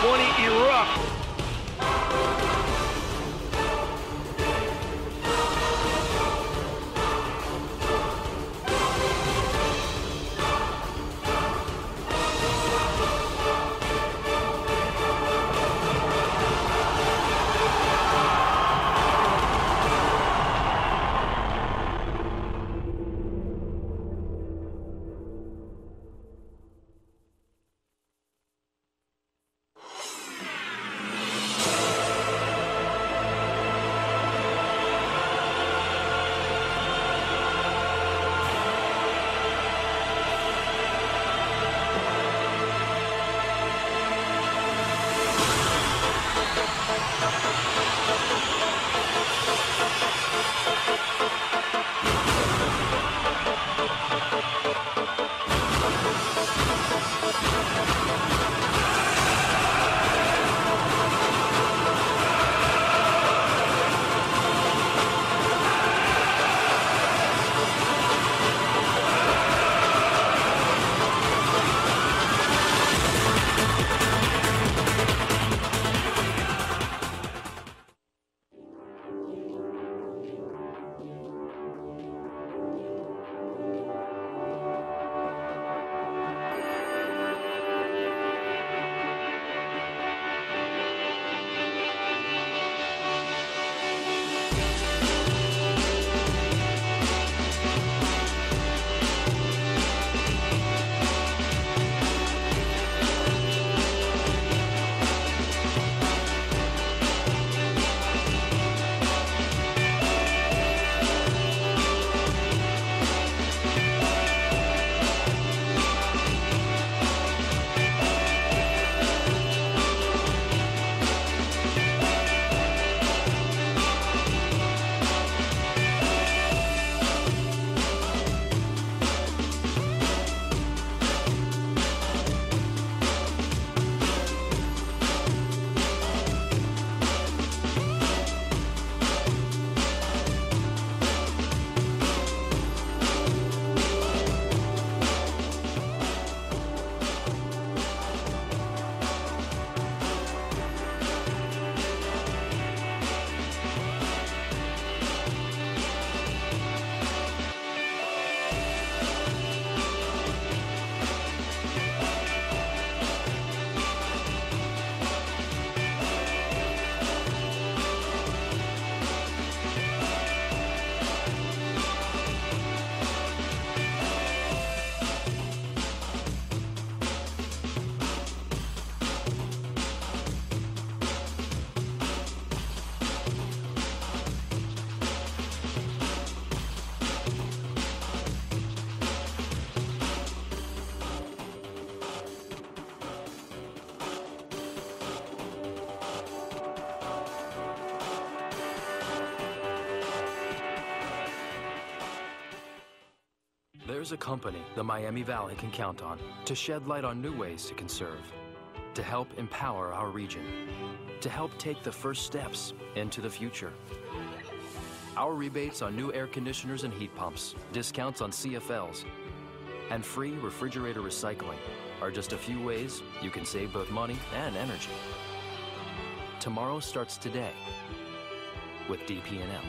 2020 erupt. There's a company the Miami Valley can count on to shed light on new ways to conserve, to help empower our region, to help take the first steps into the future. Our rebates on new air conditioners and heat pumps, discounts on CFLs, and free refrigerator recycling are just a few ways you can save both money and energy. Tomorrow starts today with DP&L.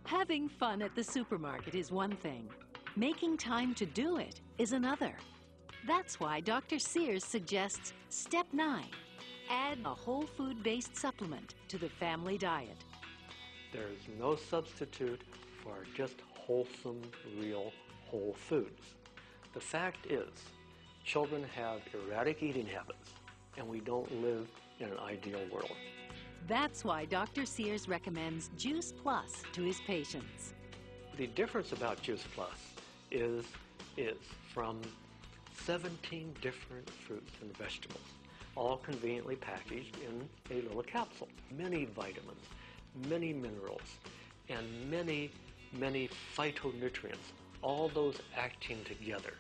Having fun at the supermarket is one thing. Making time to do it is another. That's why Dr. Sears suggests Step 9. Add a whole food-based supplement to the family diet. There's no substitute for just wholesome, real, whole foods. The fact is, children have erratic eating habits, and we don't live in an ideal world. That's why Dr. Sears recommends Juice Plus to his patients. The difference about Juice Plus is from 17 different fruits and vegetables. all conveniently packaged in a little capsule. Many vitamins, many minerals, and many phytonutrients, all those acting together.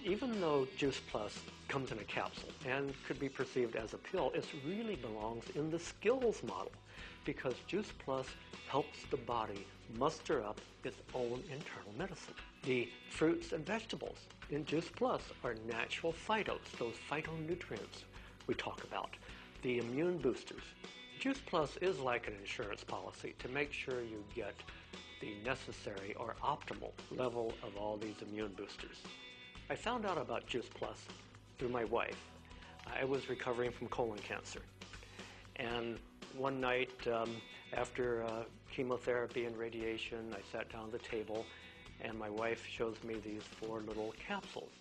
Even though Juice Plus comes in a capsule and could be perceived as a pill, it really belongs in the skills model because Juice Plus helps the body muster up its own internal medicine. The fruits and vegetables in Juice Plus are natural phytos, those phytonutrients we talk about, the immune boosters. Juice Plus is like an insurance policy to make sure you get the necessary or optimal level of all these immune boosters. I found out about Juice Plus through my wife. I was recovering from colon cancer. And one night after chemotherapy and radiation, I sat down at the table and my wife shows me these 4 little capsules,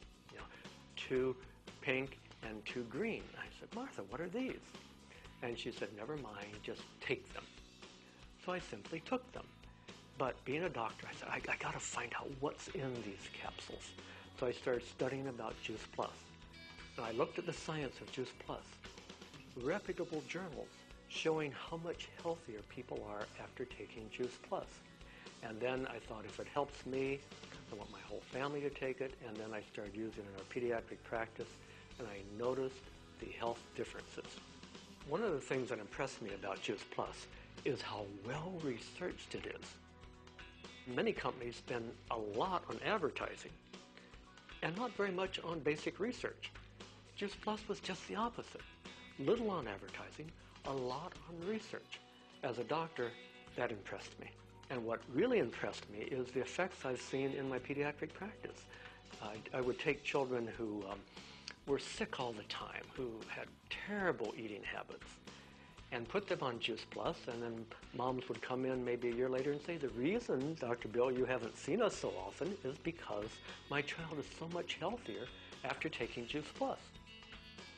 2 pink and 2 green. I said, Martha, what are these? And she said, never mind, just take them. So I simply took them. But being a doctor, I said, I got to find out what's in these capsules. So I started studying about Juice Plus. And I looked at the science of Juice Plus, reputable journals showing how much healthier people are after taking Juice Plus. And then I thought, if it helps me, I want my whole family to take it. And then I started using it in our pediatric practice, and I noticed the health differences. One of the things that impressed me about Juice Plus is how well researched it is. Many companies spend a lot on advertising and not very much on basic research. Juice Plus was just the opposite. Little on advertising, a lot on research. As a doctor, that impressed me. And what really impressed me is the effects I've seen in my pediatric practice. I would take children who were sick all the time, who had terrible eating habits, and put them on Juice Plus, and then moms would come in maybe a year later and say, the reason, Dr. Bill, you haven't seen us so often is because my child is so much healthier after taking Juice Plus.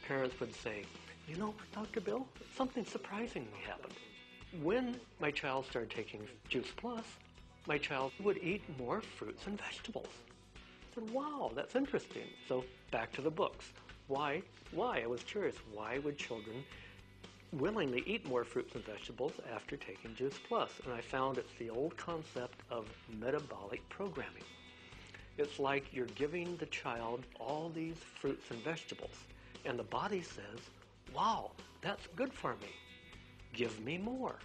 Parents would say, you know what, Dr. Bill, something surprisingly happened. When my child started taking Juice Plus, my child would eat more fruits and vegetables. I said, wow, that's interesting. So back to the books. Why? I was curious. Why would children willingly eat more fruits and vegetables after taking Juice Plus? And I found it's the old concept of metabolic programming. It's like you're giving the child all these fruits and vegetables, and the body says, wow, that's good for me. Give me more.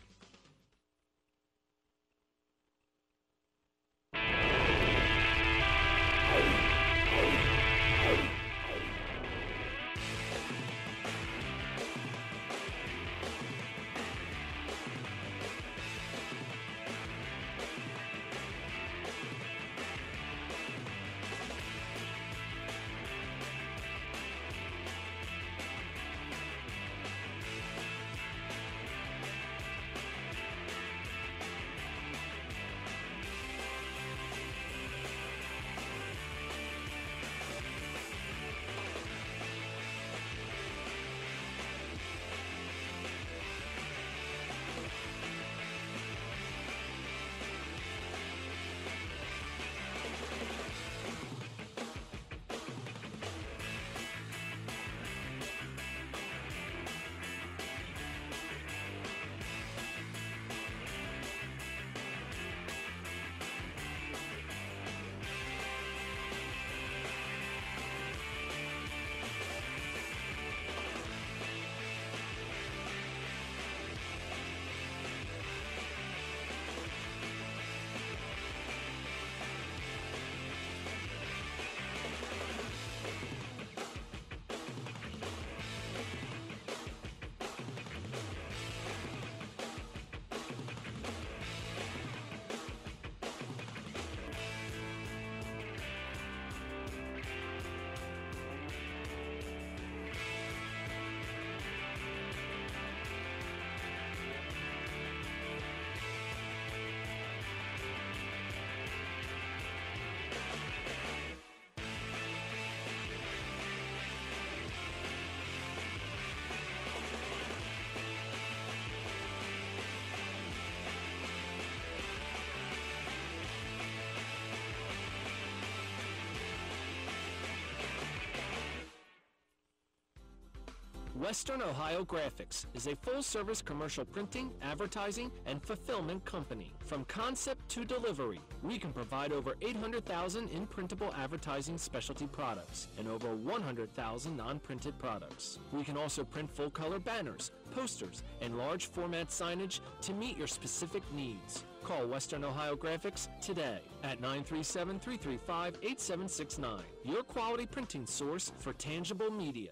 Western Ohio Graphics is a full-service commercial printing, advertising, and fulfillment company. From concept to delivery, we can provide over 800,000 in printable advertising specialty products and over 100,000 non-printed products. We can also print full-color banners, posters, and large format signage to meet your specific needs. Call Western Ohio Graphics today at 937-335-8769. Your quality printing source for tangible media.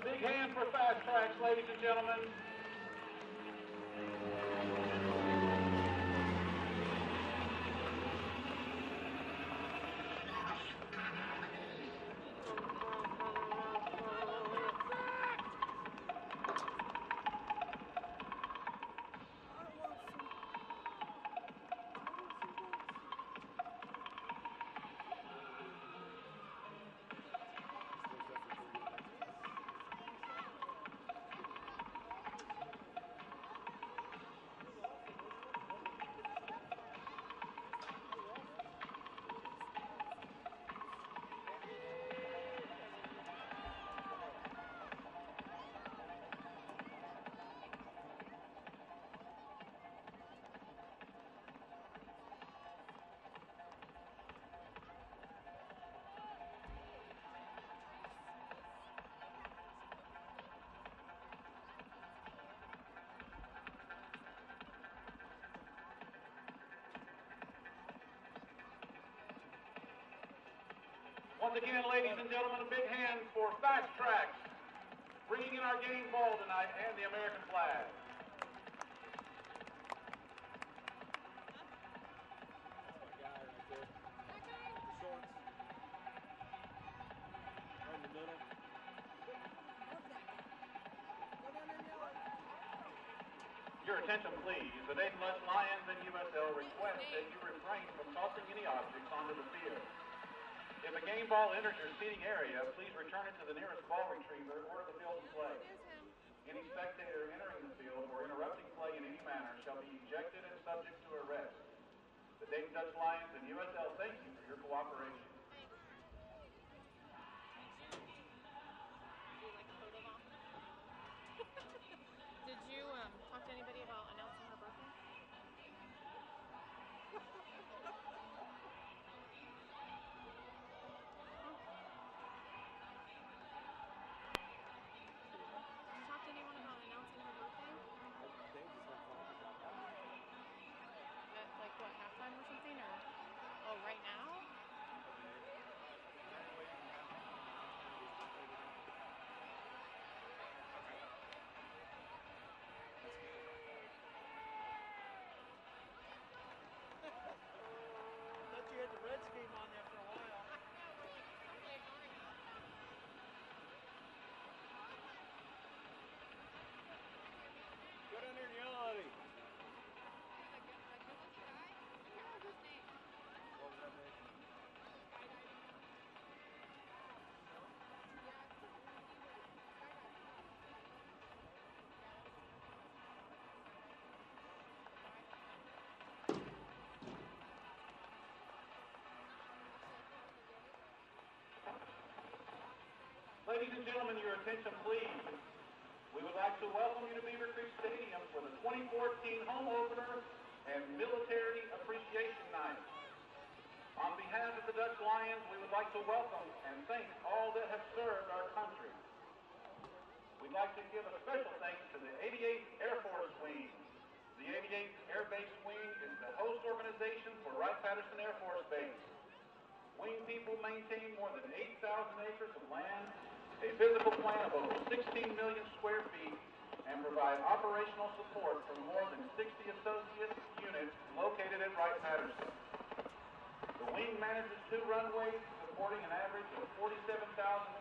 big hand for Fast Tracks, ladies and gentlemen. Once again, ladies and gentlemen, a big hand for Fast Tracks, bringing in our game ball tonight and the American flag. Your attention, please. The Dayton Dutch Lions and USL request that you refrain from tossing any objects onto the field. If a game ball enters your seating area, please return it to the nearest ball retriever or to the field of play. Any spectator entering the field or interrupting play in any manner shall be ejected and subject to arrest. The Dayton Dutch Lions and USL thank you for your cooperation. Did you talk to anybody about announcing her birthday? Ladies and gentlemen, your attention please. We would like to welcome you to Beaver Creek Stadium for the 2014 home opener and Military Appreciation Night. On behalf of the Dutch Lions, we would like to welcome and thank all that have served our country. We'd like to give a special thanks to the 88th Air Force Wing. The 88th Air Base Wing is the host organization for Wright-Patterson Air Force Base. Wing people maintain more than 8,000 acres of land, a physical plant of over 16 million square feet, and provide operational support for more than 60 associate units located at Wright-Patterson. The wing manages 2 runways, supporting an average of 47,000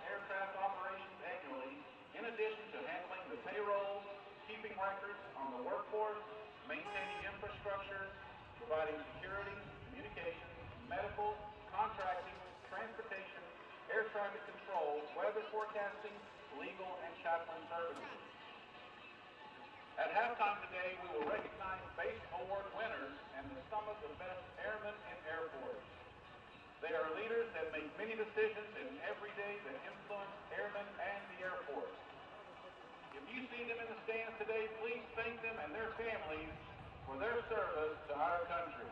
aircraft operations annually, in addition to handling the payroll, keeping records on the workforce, maintaining infrastructure, providing security, communications, medical, contracting, transportation, air traffic control, weather forecasting, legal, and chaplain services. At halftime today, we will recognize Base Award winners and some of the best airmen in Air Force. They are leaders that make many decisions in every day that influence airmen and the Air Force. If you see them in the stands today, please thank them and their families for their service to our country.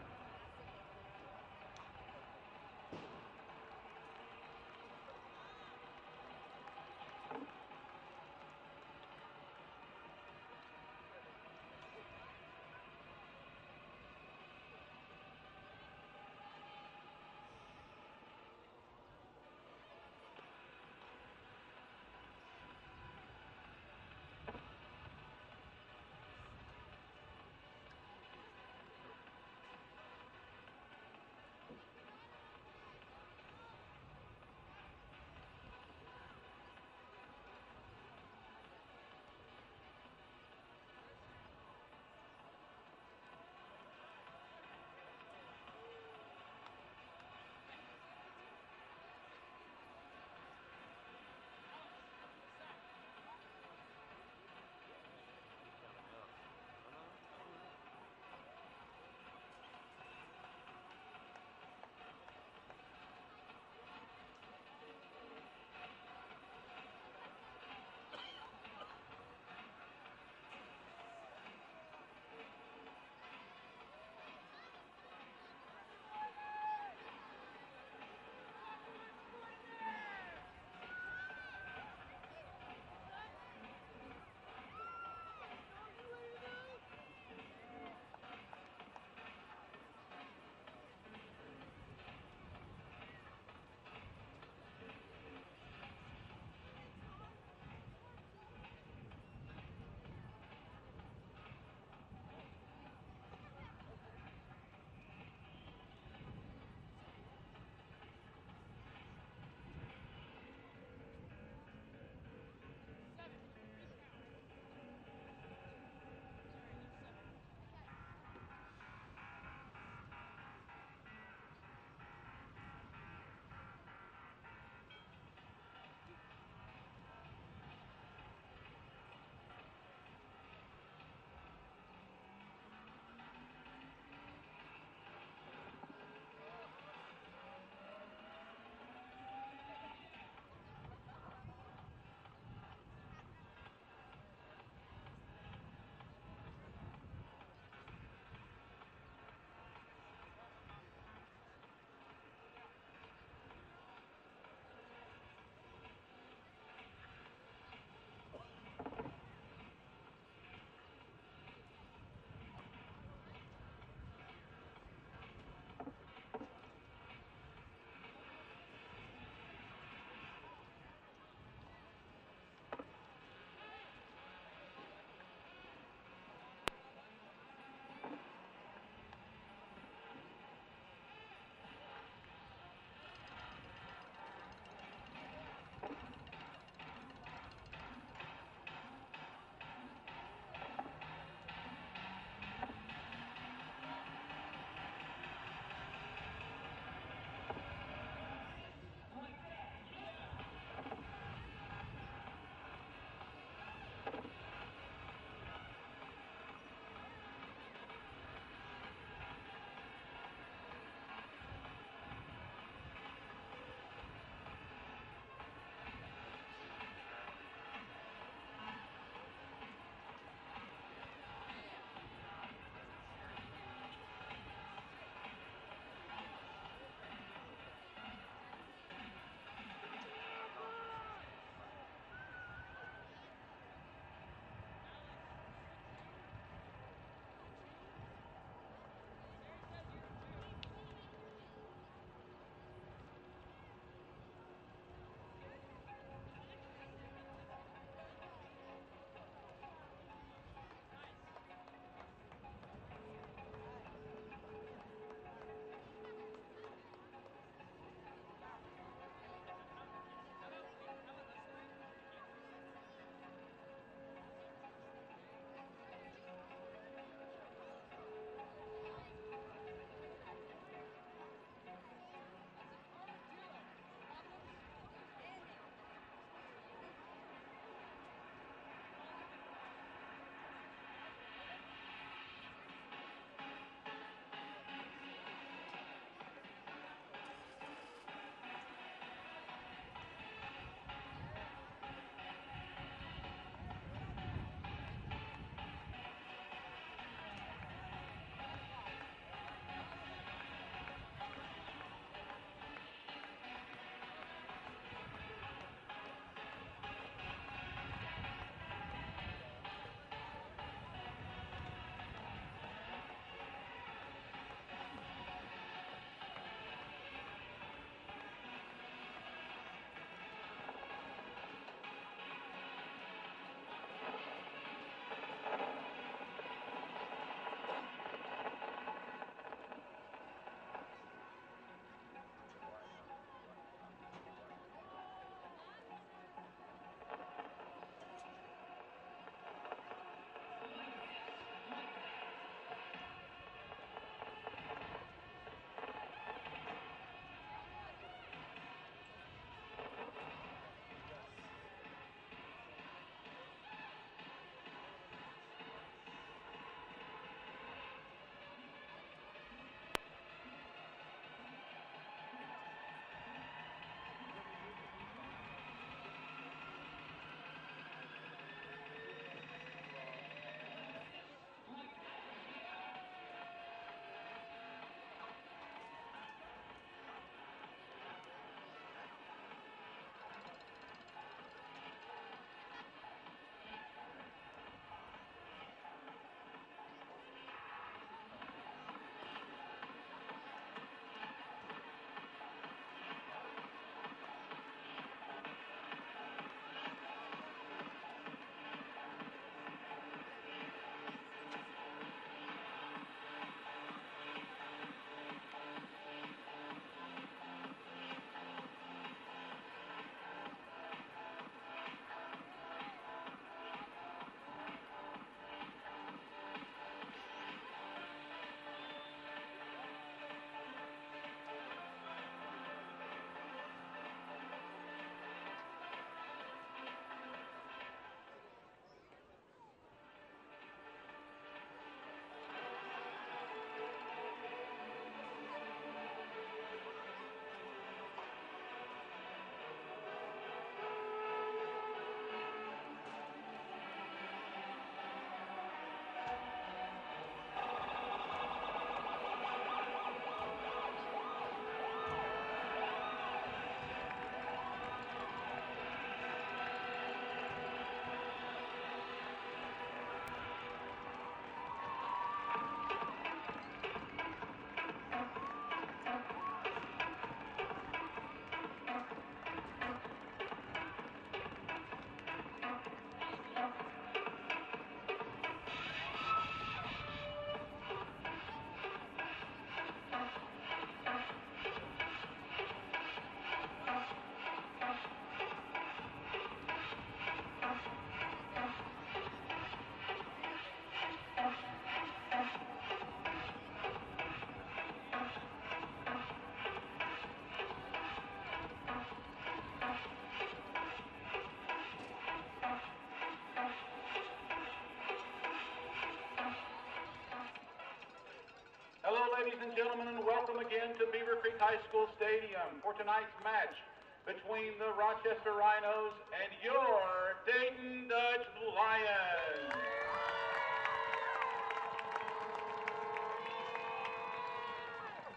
ladies and gentlemen, and welcome again to Beaver Creek High School Stadium for tonight's match between the Rochester Rhinos and your Dayton Dutch Lions.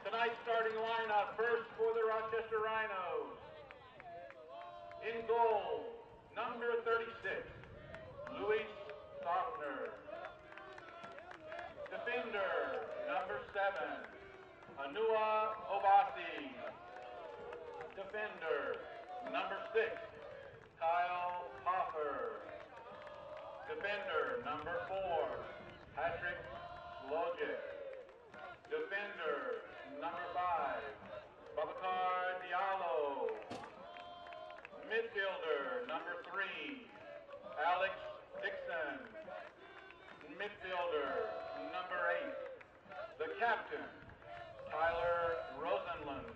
Tonight's starting lineup, first for the Rochester Rhinos. In goal, number 36, Luis Sofner. Defender, number 7, Anua Obasi. Defender, number 6, Kyle Hoffer. Defender, number 4, Patrick Slojic. Defender, number 5, Babacar Diallo. Midfielder, number 3, Alex Dixon. Midfielder, number 8, the captain, Tyler Rosenlund.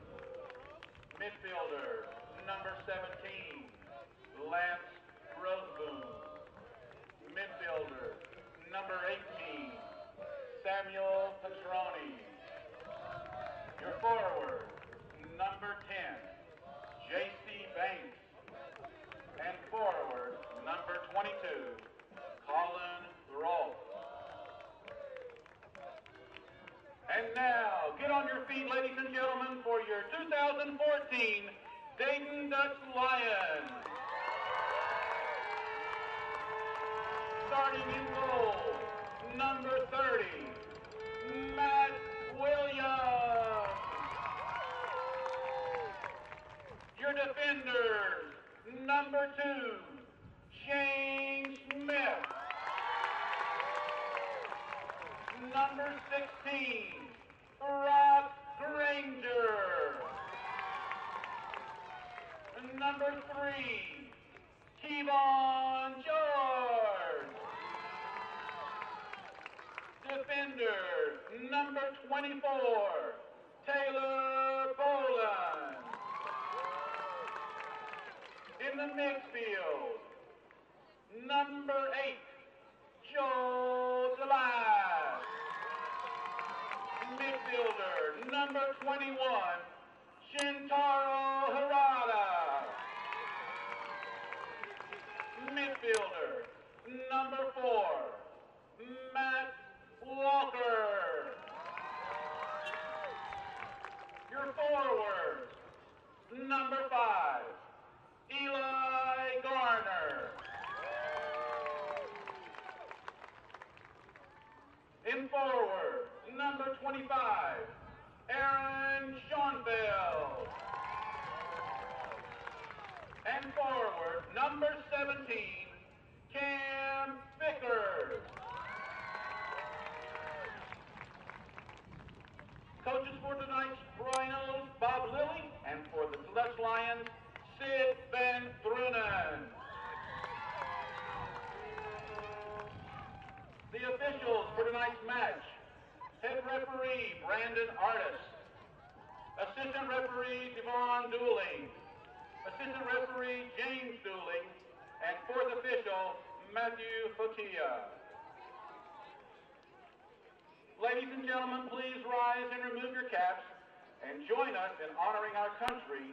Midfielder, number 17, Lance Roseboom. Midfielder, number 18, Samuel Petroni. Your forward, number 10, J.C. Banks. And forward, number 22, Colin Rolfe. And now, get on your feet, ladies and gentlemen, for your 2014 Dayton Dutch Lions. Starting in goal, number 30, Matt Williams. Your defenders, number 2, Shane Smith. Number 16, Rob Granger. Number 3, Kevon George. Defender, number 24, Taylor Boland. In the midfield, number 8, Joe Delas. Midfielder, number 21, Shintaro Harada. Midfielder, number 4, Matt Walker. Your forward, number 5, Eli Garner. In forward, number 25, Aaron Schoenfeld. And forward, number 17, Cam Vickers. Coaches for tonight's Rhinos, Bob Lilly, and for the Dutch Lions, Sid Van Drunen. The officials for tonight's match: head referee Brandon Artis, assistant referee Devon Dooling, assistant referee James Dooling, and fourth official Matthew Fotia. Ladies and gentlemen, please rise and remove your caps and join us in honoring our country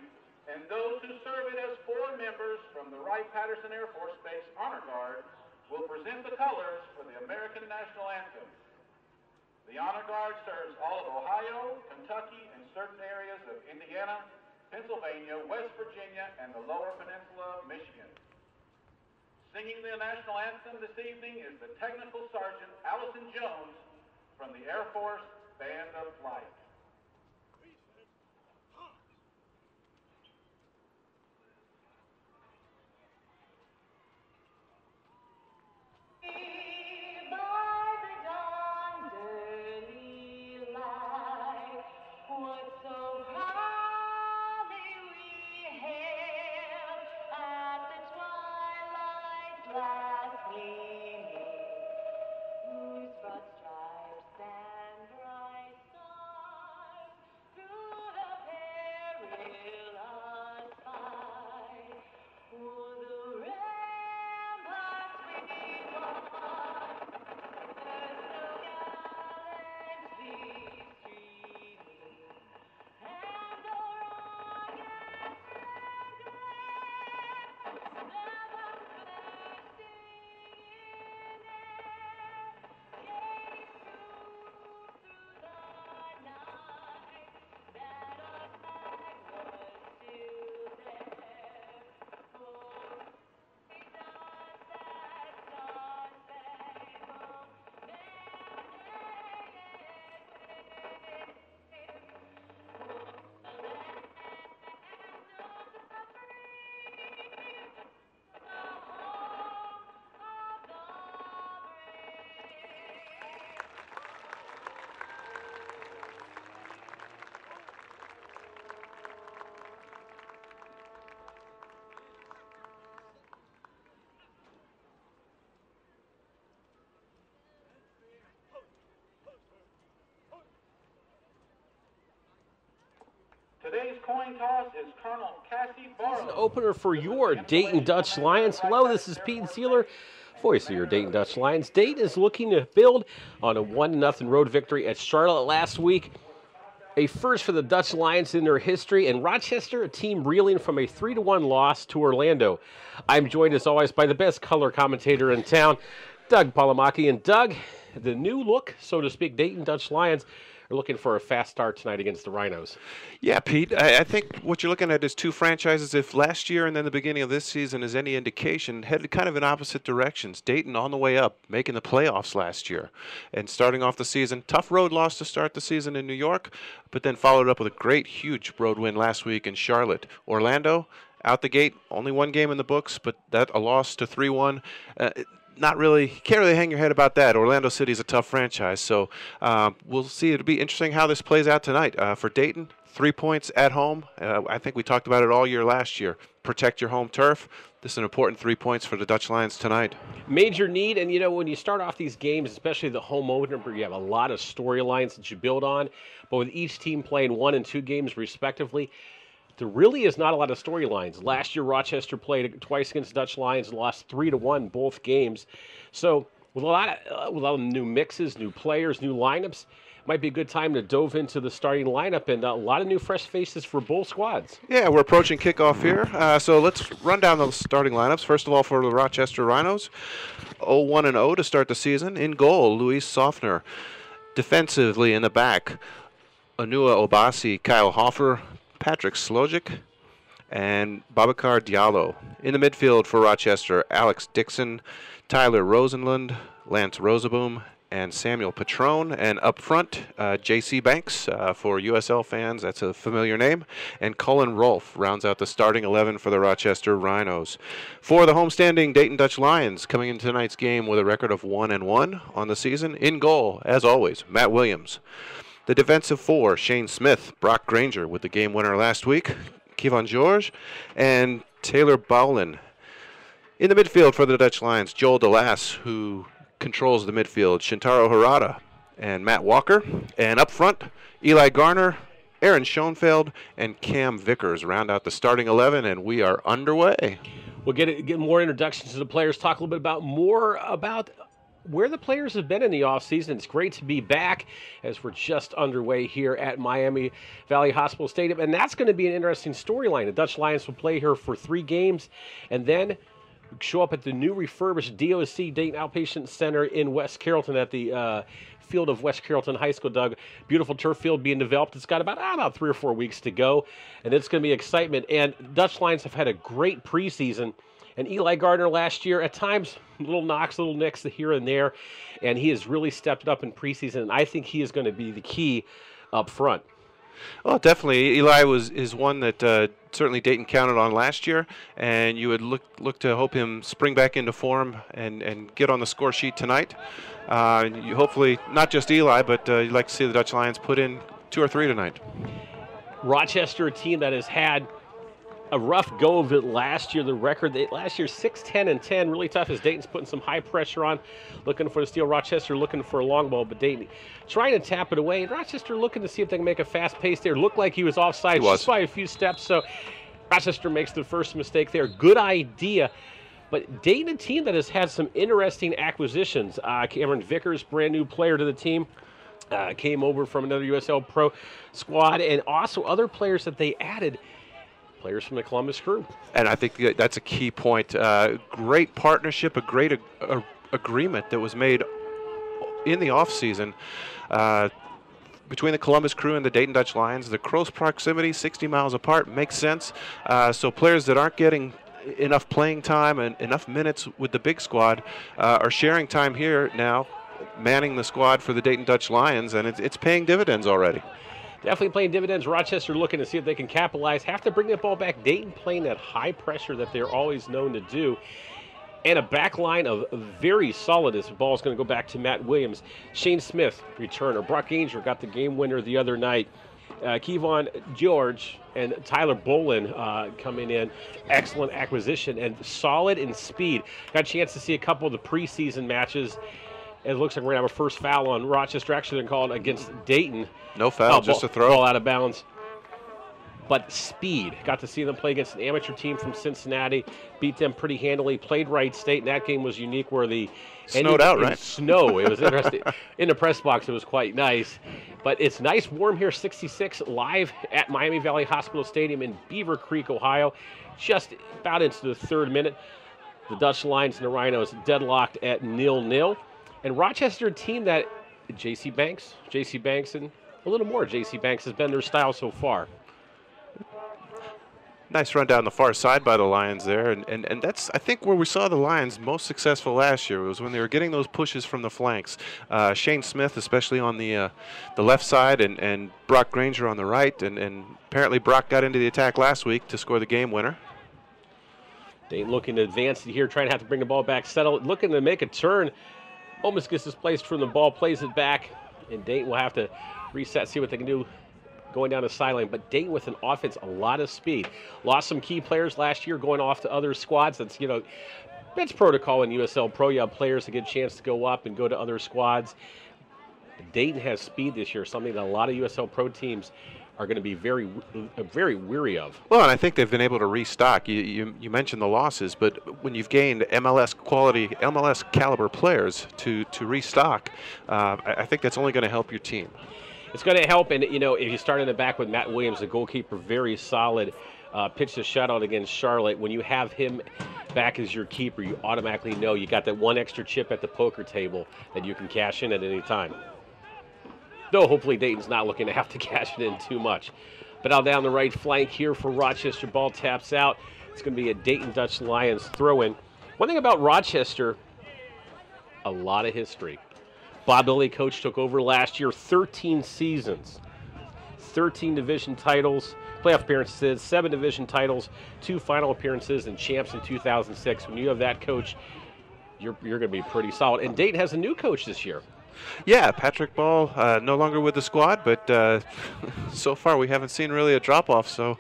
and those who serve it as 4 members from the Wright-Patterson Air Force Base Honor Guard will present the colors for the American National Anthem. The Honor Guard serves all of Ohio, Kentucky, and certain areas of Indiana, Pennsylvania, West Virginia, and the Lower Peninsula of Michigan. Singing the National Anthem this evening is the Technical Sergeant Allison Jones from the Air Force Band of Light. Today's coin toss is Colonel Cassie Barlow. Opener for your Dayton Dutch Lions. Hello, this is Pete Sealer, voice of your Dayton Dutch Lions. Dayton is looking to build on a 1-0 road victory at Charlotte last week. A first for the Dutch Lions in their history, and Rochester, a team reeling from a 3-1 loss to Orlando. I'm joined, as always, by the best color commentator in town, Doug Palomaki. And Doug, the new look, so to speak, Dayton Dutch Lions are looking for a fast start tonight against the Rhinos. Yeah, Pete, I think what you're looking at is two franchises. If last year and then the beginning of this season is any indication, headed kind of in opposite directions. Dayton on the way up, making the playoffs last year. And starting off the season, tough road loss to start the season in New York, but then followed up with a great, huge road win last week in Charlotte. Orlando, out the gate, only one game in the books, but that a loss to 3-1. Can't really hang your head about that. Orlando City's a tough franchise, so we'll see. It'll be interesting how this plays out tonight. For Dayton, 3 points at home. I think we talked about it all year last year. Protect your home turf. This is an important 3 points for the Dutch Lions tonight. Major need, and when you start off these games, especially the home opener, you have a lot of storylines that you build on, but with each team playing 1 and 2 games respectively, there really is not a lot of storylines. Last year, Rochester played twice against Dutch Lions and lost 3-1 both games. So with a lot of new mixes, new players, new lineups, might be a good time to dove into the starting lineup, and a lot of new fresh faces for both squads. Yeah, we're approaching kickoff here. So let's run down the starting lineups. First of all, for the Rochester Rhinos, 0-1-0 to start the season. In goal, Luis Soffner. Defensively in the back, Anua Obasi, Kyle Hoffer, Patrick Slojic, and Babacar Diallo. In the midfield for Rochester, Alex Dixon, Tyler Rosenlund, Lance Rosaboom, and Samuel Patron. And up front, J.C. Banks, for USL fans, that's a familiar name. And Cullen Rolfe rounds out the starting 11 for the Rochester Rhinos. For the homestanding Dayton Dutch Lions, coming into tonight's game with a record of 1-1 on the season. In goal, as always, Matt Williams. The defensive four, Shane Smith, Brock Granger with the game winner last week, Kevon George, and Taylor Bowlin. In the midfield for the Dutch Lions, Joel Delas, who controls the midfield, Shintaro Harada, and Matt Walker. And up front, Eli Garner, Aaron Schoenfeld, and Cam Vickers round out the starting 11, and we are underway. We'll get more introductions to the players, talk a little bit more about where the players have been in the offseason. It's great to be back as we're just underway here at Miami Valley Hospital Stadium. And that's going to be an interesting storyline. The Dutch Lions will play here for 3 games and then show up at the new refurbished DOC Dayton Outpatient Center in West Carrollton at the field of West Carrollton High School, Doug. Beautiful turf field being developed. It's got about 3 or 4 weeks to go, and it's going to be excitement. And Dutch Lions have had a great preseason. And Eli Gardner last year, at times, little knocks, little nicks here and there, and he has really stepped up in preseason, and I think he is going to be the key up front. Well, definitely. Eli is one that certainly Dayton counted on last year, and you would look to hope him spring back into form and get on the score sheet tonight. You hopefully, not just Eli, but you'd like to see the Dutch Lions put in 2 or 3 tonight. Rochester, a team that has had a rough go of it last year. The record last year, 6-10-10, really tough as Dayton's putting some high pressure on, looking for the steal. Rochester looking for a long ball, but Dayton trying to tap it away. And Rochester looking to see if they can make a fast pace there. Looked like he was offside just by a few steps, so Rochester makes the first mistake there. Good idea. But Dayton, a team that has had some interesting acquisitions. Cameron Vickers, brand new player to the team, came over from another USL Pro squad, and also other players that they added, players from the Columbus Crew. And I think that's a key point. Great partnership, a great agreement that was made in the offseason between the Columbus Crew and the Dayton Dutch Lions. The close proximity, 60 miles apart, makes sense. So players that aren't getting enough playing time and enough minutes with the big squad are sharing time here now, manning the squad for the Dayton Dutch Lions, and it's paying dividends already. Definitely playing dividends. Rochester looking to see if they can capitalize. Have to bring that ball back. Dayton playing that high pressure that they're always known to do. And a back line of very solid as the ball is going to go back to Matt Williams. Shane Smith, returner. Brock Ainger got the game winner the other night. Kevon George and Tyler Bolin coming in. Excellent acquisition and solid in speed. Got a chance to see a couple of the preseason matches. It looks like we're going to have a first foul on Rochester. Actually, they're called against Dayton. No foul, just a throw. Ball out of bounds. but speed. Got to see them play against an amateur team from Cincinnati, beat them pretty handily, played Wright State, and that game was unique where the snowed out, right? Snow. It was interesting. In the press box, it was quite nice. But it's nice warm here, 66 live at Miami Valley Hospital Stadium in Beaver Creek, Ohio. Just about into the 3rd minute. The Dutch Lions and the Rhinos deadlocked at 0-0. And Rochester, a team that J.C. Banks, and a little more J.C. Banks has been their style so far. Nice run down the far side by the Lions there, and that's, I think, where we saw the Lions most successful last year was when they were getting those pushes from the flanks. Shane Smith, especially on the left side, and Brock Granger on the right, and apparently Brock got into the attack last week to score the game winner. Dayton looking to advance it here, trying to have to bring the ball back, settle it, looking to make a turn. Almost gets displaced from the ball, plays it back, and Dayton will have to reset, see what they can do going down the sideline. But Dayton with an offense, a lot of speed. Lost some key players last year going off to other squads. That's, that's protocol in USL Pro. You have players that get a chance to go up and go to other squads. Dayton has speed this year, something that a lot of USL Pro teams are going to be very, very weary of. Well, and I think they've been able to restock. You mentioned the losses, but when you've gained MLS caliber players to restock, I think that's only going to help your team. It's going to help, and if you start in the back with Matt Williams, the goalkeeper, very solid, pitched a shutout against Charlotte. When you have him back as your keeper, you automatically know you got that one extra chip at the poker table that you can cash in at any time. Though hopefully Dayton's not looking to have to cash it in too much. But out down the right flank here for Rochester, ball taps out. It's going to be a Dayton Dutch Lions throw-in. One thing about Rochester, a lot of history. Bob Lilly, coach, took over last year, 13 seasons, 13 division titles, playoff appearances, 7 division titles, 2 final appearances, and champs in 2006. When you have that coach, you're going to be pretty solid. And Dayton has a new coach this year. Yeah, Patrick Ball, no longer with the squad, but so far we haven't seen really a drop-off. So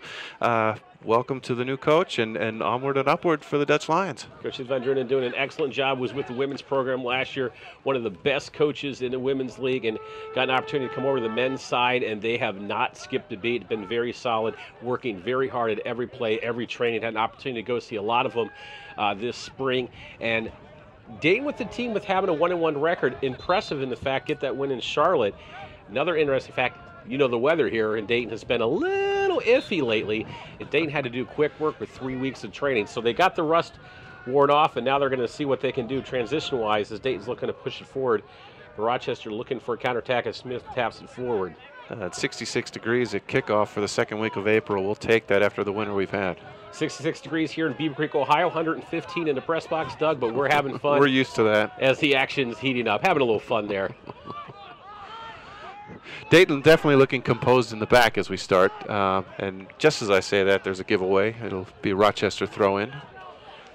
welcome to the new coach, and onward and upward for the Dutch Lions. Coach Van Drunen doing an excellent job, was with the women's program last year, one of the best coaches in the women's league, and got an opportunity to come over to the men's side, and they have not skipped a beat, been very solid, working very hard at every play, every training. Had an opportunity to go see a lot of them this spring, and Dayton with the team with having a 1-1 record, impressive in the fact, get that win in Charlotte. Another interesting fact, the weather here in Dayton has been a little iffy lately. And Dayton had to do quick work with 3 weeks of training. So they got the rust worn off, and now they're going to see what they can do transition-wise as Dayton's looking to push it forward. Rochester looking for a counterattack as Smith taps it forward. It's 66 degrees at kickoff for the 2nd week of April. We'll take that after the winter we've had. 66 degrees here in Beaver Creek, Ohio, 115 in the press box, Doug, but we're having fun. We're used to that. As the action's heating up, having a little fun there. Dayton definitely looking composed in the back as we start. And just as I say that, there's a giveaway. It'll be a Rochester throw-in.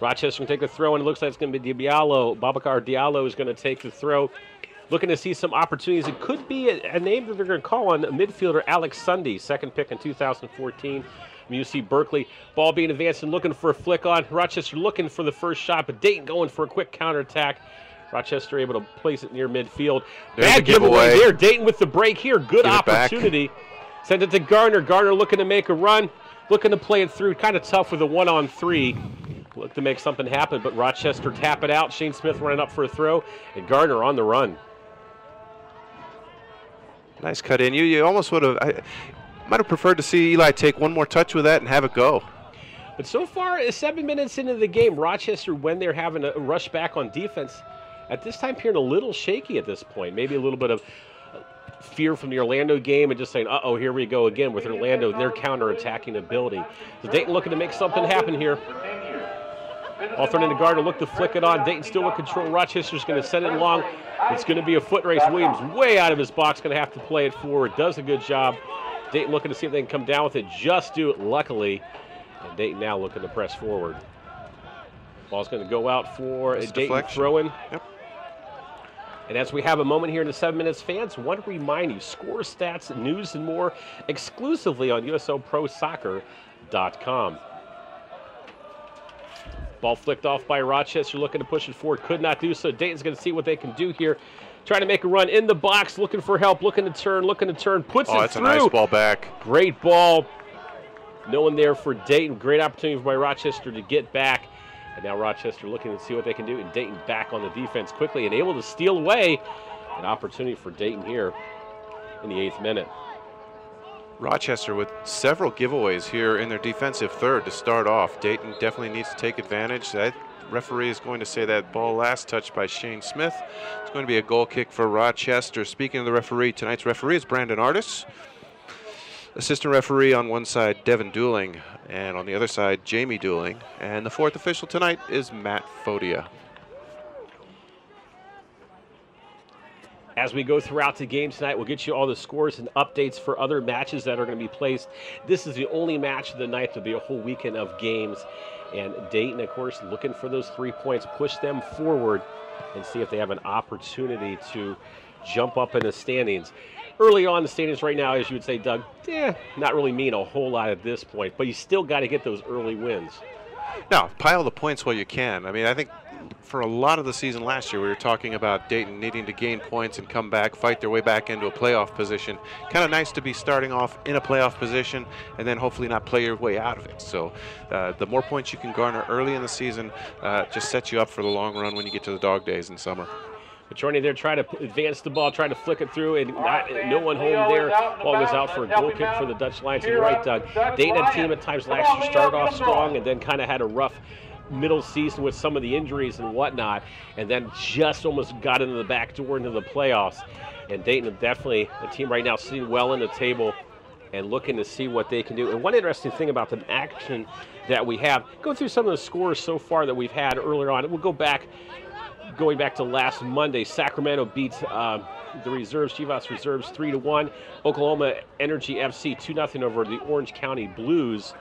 Rochester can take the throw, and it looks like it's going to be Diallo. Babacar Diallo is going to take the throw. Looking to see some opportunities. It could be a name that they're going to call on, midfielder Alex Sunday, 2nd pick in 2014. UC Berkeley. Ball being advanced and looking for a flick on. Rochester looking for the first shot, but Dayton going for a quick counterattack. Rochester able to place it near midfield. Bad giveaway there. Dayton with the break here. Good opportunity. Send it to Garner. Garner looking to make a run. Looking to play it through. Kind of tough with a 1-on-3. Look to make something happen, but Rochester tap it out. Shane Smith running up for a throw, and Garner on the run. Nice cut in. You almost would have... Might have preferred to see Eli take one more touch with that and have it go. But so far, 7 minutes into the game, Rochester, when they're having a rush back on defense, at this time appearing a little shaky at this point. Maybe a little bit of fear from the Orlando game and just saying, uh-oh, here we go again with Orlando, their counter-attacking ability. So Dayton looking to make something happen here. Ball thrown into Gardner, look to flick it on. Dayton still with control. Rochester's going to send it long. It's going to be a foot race. Williams way out of his box, going to have to play it forward. Does a good job. Dayton looking to see if they can come down with it. Just do it, luckily. And Dayton now looking to press forward. Ball's going to go out for a Dayton throw-in. Yep. And as we have a moment here in the 7 minutes, fans, want to remind you, score, stats, news, and more exclusively on USLProSoccer.com. Ball flicked off by Rochester, looking to push it forward. Could not do so. Dayton's going to see what they can do here. Trying to make a run in the box, looking for help, looking to turn, puts it through. Oh, that's a nice ball back. Great ball. No one there for Dayton. Great opportunity by Rochester to get back. And now Rochester looking to see what they can do. And Dayton back on the defense quickly and able to steal away an opportunity for Dayton here in the 8th minute. Rochester with several giveaways here in their defensive third to start off. Dayton definitely needs to take advantage. That referee is going to say that ball last touched by Shane Smith. It's going to be a goal kick for Rochester. Speaking of the referee, tonight's referee is Brandon Artis. Assistant referee on one side, Devin Dooling, and on the other side, Jamie Dooling. And the fourth official tonight is Matt Fodia. As we go throughout the game tonight, we'll get you all the scores and updates for other matches that are going to be placed. This is the only match of the night. There'll be a whole weekend of games. And Dayton, of course, looking for those 3 points, push them forward and see if they have an opportunity to jump up in the standings. Early on, the standings right now, as you would say, Doug, not really mean a whole lot at this point, but you still got to get those early wins. No, pile the points while you can. I mean, I think for a lot of the season last year, we were talking about Dayton needing to gain points and come back, fight their way back into a playoff position. Kind of nice to be starting off in a playoff position and then hopefully not play your way out of it. So the more points you can garner early in the season just sets you up for the long run when you get to the dog days in summer. Petroni there trying to advance the ball, trying to flick it through, and no one home there. Ball goes out for a goal kick for the Dutch Lions. And you're right, Doug. Dayton had a team at times last year started off strong and then kind of had a rough middle season with some of the injuries and whatnot, and then just almost got into the back door into the playoffs. And Dayton definitely a team right now sitting well in the table and looking to see what they can do. And one interesting thing about the action that we have, go through some of the scores so far that we've had earlier on. We'll go back. Going back to last Monday, Sacramento beats the reserves, Chivas Reserves 3-1. Oklahoma Energy FC 2-0 over the Orange County Blues.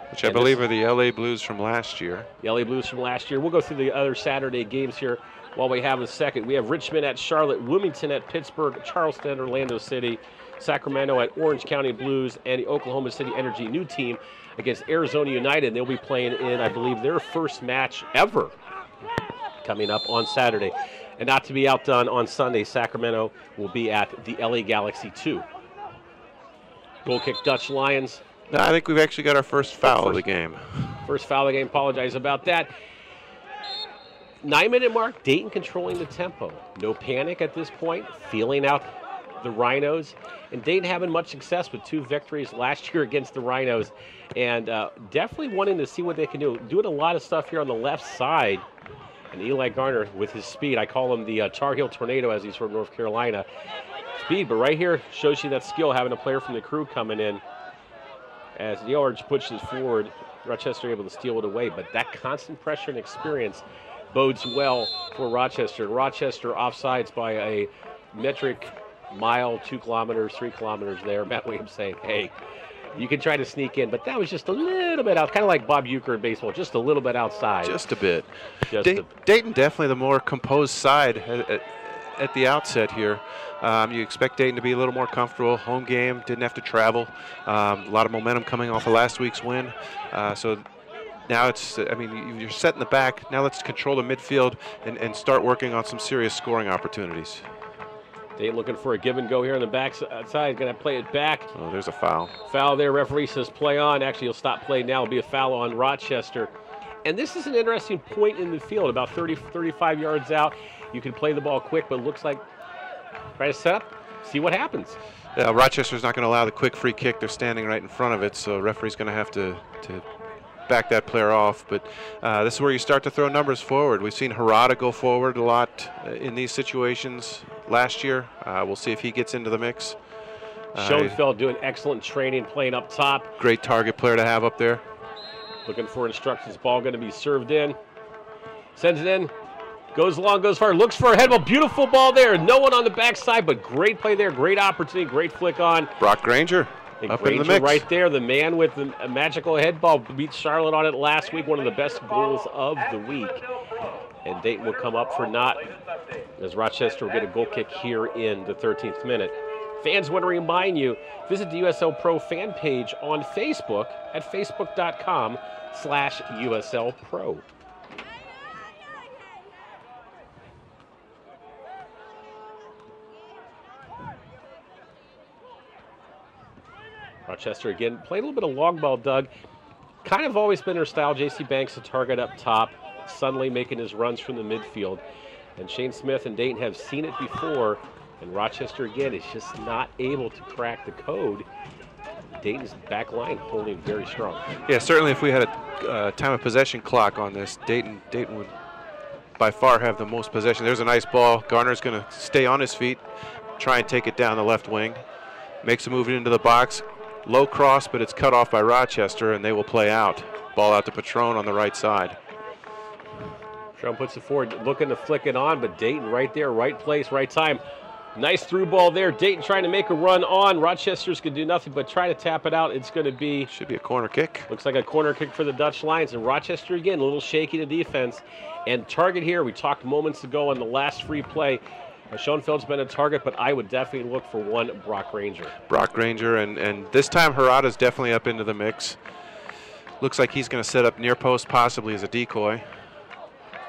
Which I believe are the LA Blues from last year. The LA Blues from last year. We'll go through the other Saturday games here while we have a second. We have Richmond at Charlotte, Wilmington at Pittsburgh, Charleston at Orlando City, Sacramento at Orange County Blues, and the Oklahoma City Energy new team against Arizona United. They'll be playing in, I believe, their first match ever coming up on Saturday. And not to be outdone, on Sunday, Sacramento will be at the LA Galaxy 2. Goal kick, Dutch Lions. No, I think we've actually got our first foul of the game. First foul of the game. Apologize about that. 9-minute mark, Dayton controlling the tempo. No panic at this point, feeling out the Rhinos. And Dayton having much success with 2 victories last year against the Rhinos. And definitely wanting to see what they can do. Doing a lot of stuff here on the left side. And Eli Garner with his speed, I call him the Tar Heel Tornado as he's from North Carolina. Speed, but right here shows you that skill, having a player from the crew coming in. As Yellards pushes forward, Rochester able to steal it away. But that constant pressure and experience bodes well for Rochester. Rochester offsides by a metric mile, 2 kilometers, 3 kilometers there. Matt Williams saying, hey, you can try to sneak in, but that was just a little bit out, kind of like Bob Uecker in baseball, just a little bit outside. Just a bit. Dayton definitely the more composed side at the outset here. You expect Dayton to be a little more comfortable. Home game, didn't have to travel. A lot of momentum coming off of last week's win. So now it's, I mean, you're set in the back. Now let's control the midfield and start working on some serious scoring opportunities. Dayton looking for a give and go here on the back side. Going to play it back. Oh, there's a foul. Foul there. Referee says play on. Actually, he'll stop play now. It'll be a foul on Rochester. And this is an interesting point in the field, about 30, 35 yards out. You can play the ball quick, but it looks like try to set up, see what happens. Yeah, Rochester's not going to allow the quick free kick. They're standing right in front of it, so referee's going to have to back that player off. But this is where you start to throw numbers forward. We've seen Harada go forward a lot in these situations last year. We'll see if he gets into the mix. Schoenfeld doing excellent training, playing up top. Great target player to have up there. Looking for instructions. Ball going to be served in. Sends it in. Goes long, goes far. Looks for a head ball. Beautiful ball there. No one on the backside, but great play there. Great opportunity. Great flick on. Brock Granger. Up in the mix. Right there, the man with the magical head ball beat Charlotte on it last week. One of the best goals of the week. And Dayton will come up for naught as Rochester will get a goal kick here in the 13th minute. Fans want to remind you, visit the USL Pro fan page on Facebook at facebook.com/USL Pro. Rochester again played a little bit of long ball, Doug. Kind of always been their style. J.C. Banks, the target up top. Sunley making his runs from the midfield. And Shane Smith and Dayton have seen it before. And Rochester, again, is just not able to crack the code. Dayton's back line holding very strong. Yeah, certainly if we had a time of possession clock on this, Dayton would by far have the most possession. There's a nice ball. Garner's going to stay on his feet, try and take it down the left wing. Makes a move into the box. Low cross, but it's cut off by Rochester, and they will play out. Ball out to Patron on the right side. Patron puts it forward, looking to flick it on, but Dayton right there, right place, right time. Nice through ball there. Dayton trying to make a run on. Rochester's going to do nothing but try to tap it out. It's going to be... Should be a corner kick. Looks like a corner kick for the Dutch Lions. And Rochester, again, a little shaky to defense. And target here, we talked moments ago on the last free play. Schoenfeld's been a target, but I would definitely look for one Brock Granger. Brock Granger, and this time Harada's definitely up into the mix. Looks like he's going to set up near post, possibly as a decoy.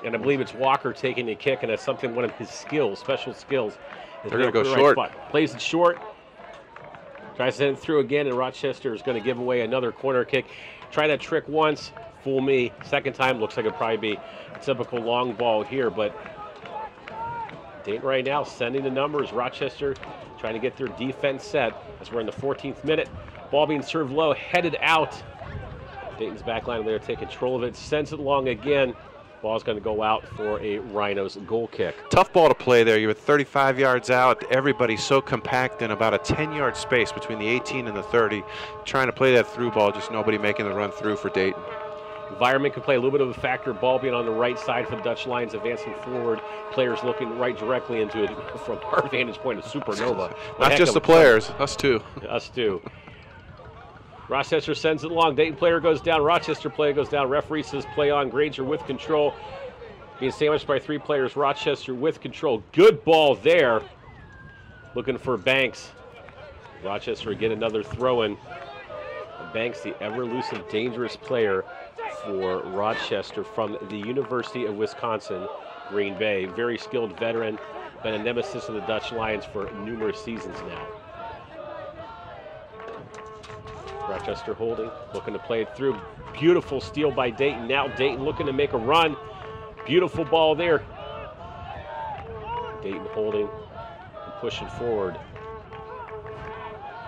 And I believe it's Walker taking the kick, and that's something, one of his skills, special skills. They're going to go short. Plays it short. Tries to send it through again, and Rochester is going to give away another corner kick. Try that trick once, fool me. Second time, looks like it'll probably be a typical long ball here, but Dayton right now sending the numbers. Rochester trying to get their defense set as we're in the 14th minute. Ball being served low, headed out. Dayton's back line there take control of it, sends it long again. Ball's going to go out for a Rhinos goal kick. Tough ball to play there. You're 35 yards out. Everybody's so compact in about a 10-yard space between the 18 and the 30. Trying to play that through ball, just nobody making the run through for Dayton. Environment can play a little bit of a factor. Ball being on the right side for the Dutch Lions, advancing forward. Players looking right directly into it from our vantage point, a supernova. Not just the players, us too. Us too. Rochester sends it long. Dayton player goes down. Rochester player goes down. Referee says play on. Granger with control. Being sandwiched by three players. Rochester with control. Good ball there. Looking for Banks. Rochester again another throw-in. Banks, the ever-elusive, dangerous player for Rochester from the University of Wisconsin, Green Bay. Very skilled veteran. Been a nemesis of the Dutch Lions for numerous seasons now. Rochester holding, looking to play it through. Beautiful steal by Dayton. Now Dayton looking to make a run. Beautiful ball there. Dayton holding and pushing forward.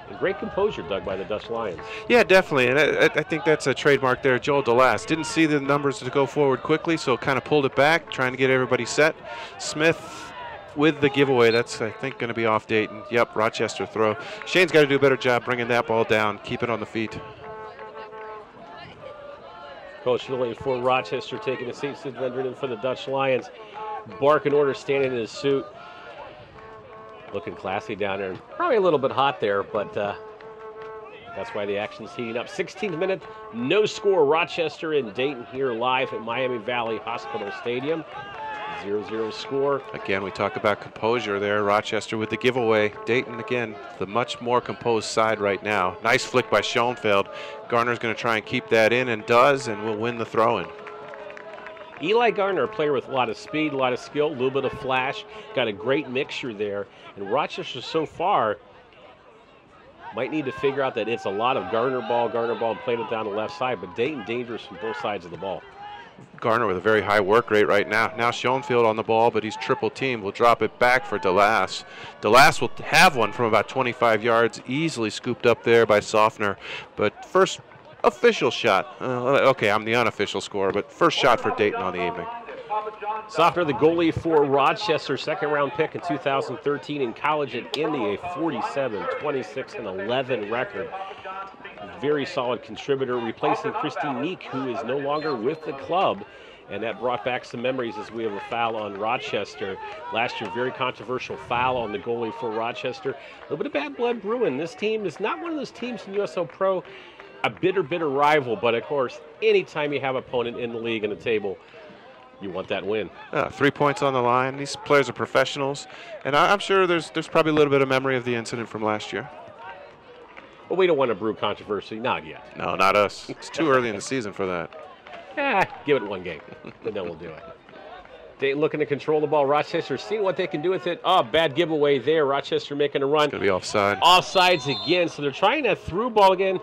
And great composure, Doug, by the Dutch Lions. Yeah, definitely, and I think that's a trademark there. Joel DeLass didn't see the numbers to go forward quickly, so kind of pulled it back, trying to get everybody set. Smith with the giveaway, that's, I think, going to be off Dayton. Yep, Rochester throw. Shane's got to do a better job bringing that ball down, keep it on the feet. Coach Philly for Rochester taking a seat, Sid Vendren for the Dutch Lions. Bark in order, standing in his suit. Looking classy down there. Probably a little bit hot there, but that's why the action's heating up. 16th minute, no score. Rochester and Dayton here live at Miami Valley Hospital Stadium. 0-0 score. Again, we talk about composure there. Rochester with the giveaway. Dayton, again, the much more composed side right now. Nice flick by Schoenfeld. Garner's going to try and keep that in, and does, and will win the throw-in. Eli Garner, a player with a lot of speed, a lot of skill, a little bit of flash. Got a great mixture there. And Rochester so far might need to figure out that it's a lot of Garner ball, and playing it down the left side. But Dayton dangerous from both sides of the ball. Garner with a very high work rate right now. Now Schoenfeld on the ball, but he's triple teamed. We'll drop it back for DeLass. DeLass will have one from about 25 yards, easily scooped up there by Softner. But first official shot. Okay, I'm the unofficial scorer, but first shot for Dayton on the evening. Softner, the goalie for Rochester, second-round pick in 2013 in college at Indy, a 47, 26, and 11 record. Very solid contributor, replacing Christine Meek, who is no longer with the club. And that brought back some memories as we have a foul on Rochester. Last year, very controversial foul on the goalie for Rochester. A little bit of bad blood brewing. This team is not one of those teams in USO Pro, a bitter rival. But, of course, anytime you have an opponent in the league and the table, you want that win. 3 points on the line. These players are professionals. And I'm sure there's probably a little bit of memory of the incident from last year. But we don't want to brew controversy. Not yet. No, not us. It's too early in the season for that. Give it one game, and then we'll do it. Dayton looking to control the ball. Rochester seeing what they can do with it. Oh, bad giveaway there. Rochester making a run. It's going to be offside. Offsides again, so they're trying that through ball again.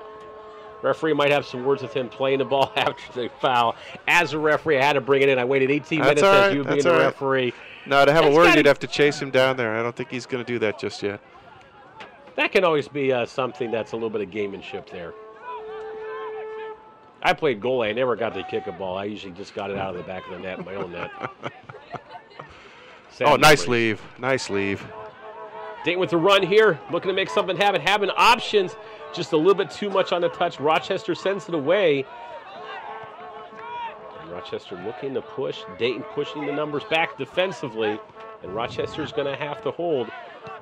Referee might have some words with him playing the ball after the foul. As a referee, I had to bring it in. I waited 18 minutes as you being the referee. No, to have a word, you'd have to chase him down there. I don't think he's going to do that just yet. That can always be something that's a little bit of gamemanship there. I played goalie. I never got to kick a ball. I usually just got it out of the back of the net, my own net. Oh, nice leave. Nice leave. Dayton with the run here, looking to make something happen. Having options, just a little bit too much on the touch. Rochester sends it away. And Rochester looking to push. Dayton pushing the numbers back defensively. And Rochester's going to have to hold.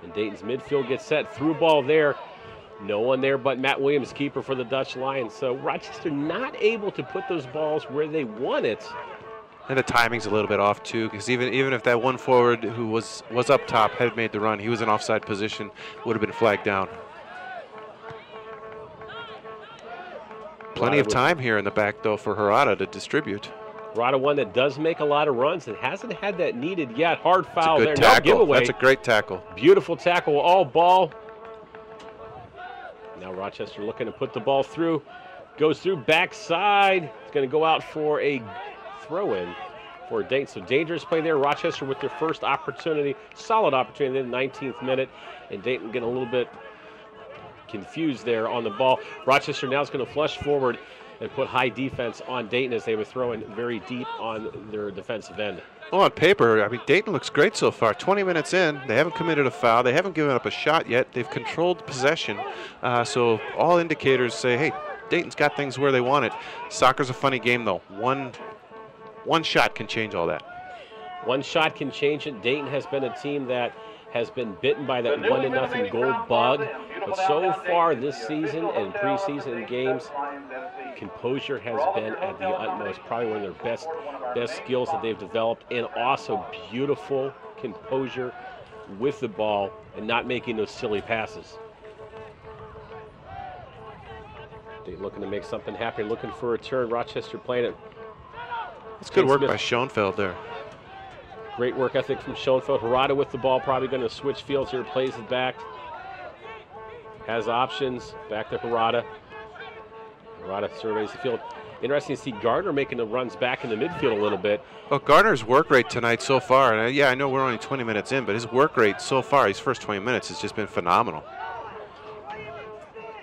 And Dayton's midfield gets set. Through ball there. No one there but Matt Williams, keeper for the Dutch Lions. So Rochester not able to put those balls where they want it. And the timing's a little bit off, too, because even if that one forward who was up top had made the run, he was in offside position, would have been flagged down. Plenty of time here in the back, though, for Harada to distribute. Harada, one that does make a lot of runs and hasn't had that needed yet. Hard foul there. No giveaway. That's a great tackle. Beautiful tackle, all ball. Now Rochester looking to put the ball through. Goes through backside. It's going to go out for a throw-in for Dayton. So dangerous play there. Rochester with their first opportunity. Solid opportunity in the 19th minute. And Dayton getting a little bit confused there on the ball. Rochester now is going to flush forward and put high defense on Dayton as they were throwing very deep on their defensive end. Well, on paper, I mean, Dayton looks great so far. 20 minutes in, they haven't committed a foul. They haven't given up a shot yet. They've controlled possession. So all indicators say, hey, Dayton's got things where they want it. Soccer's a funny game, though. One shot can change all that. One shot can change it. Dayton has been a team that has been bitten by that 1-0 goal bug. But so far this season and preseason games, composure has been at the utmost. Probably one of their best skills that they've developed. And also beautiful composure with the ball and not making those silly passes. Dayton looking to make something happen, looking for a turn. Rochester playing it. It's good work by Schoenfeld there. Great work ethic from Schoenfeld. Harada with the ball, probably going to switch fields here, plays it back. Has options, back to Harada. Harada surveys the field. Interesting to see Gardner making the runs back in the midfield a little bit. Well, Gardner's work rate tonight so far, and yeah, I know we're only 20 minutes in, but his work rate so far, his first 20 minutes, has just been phenomenal.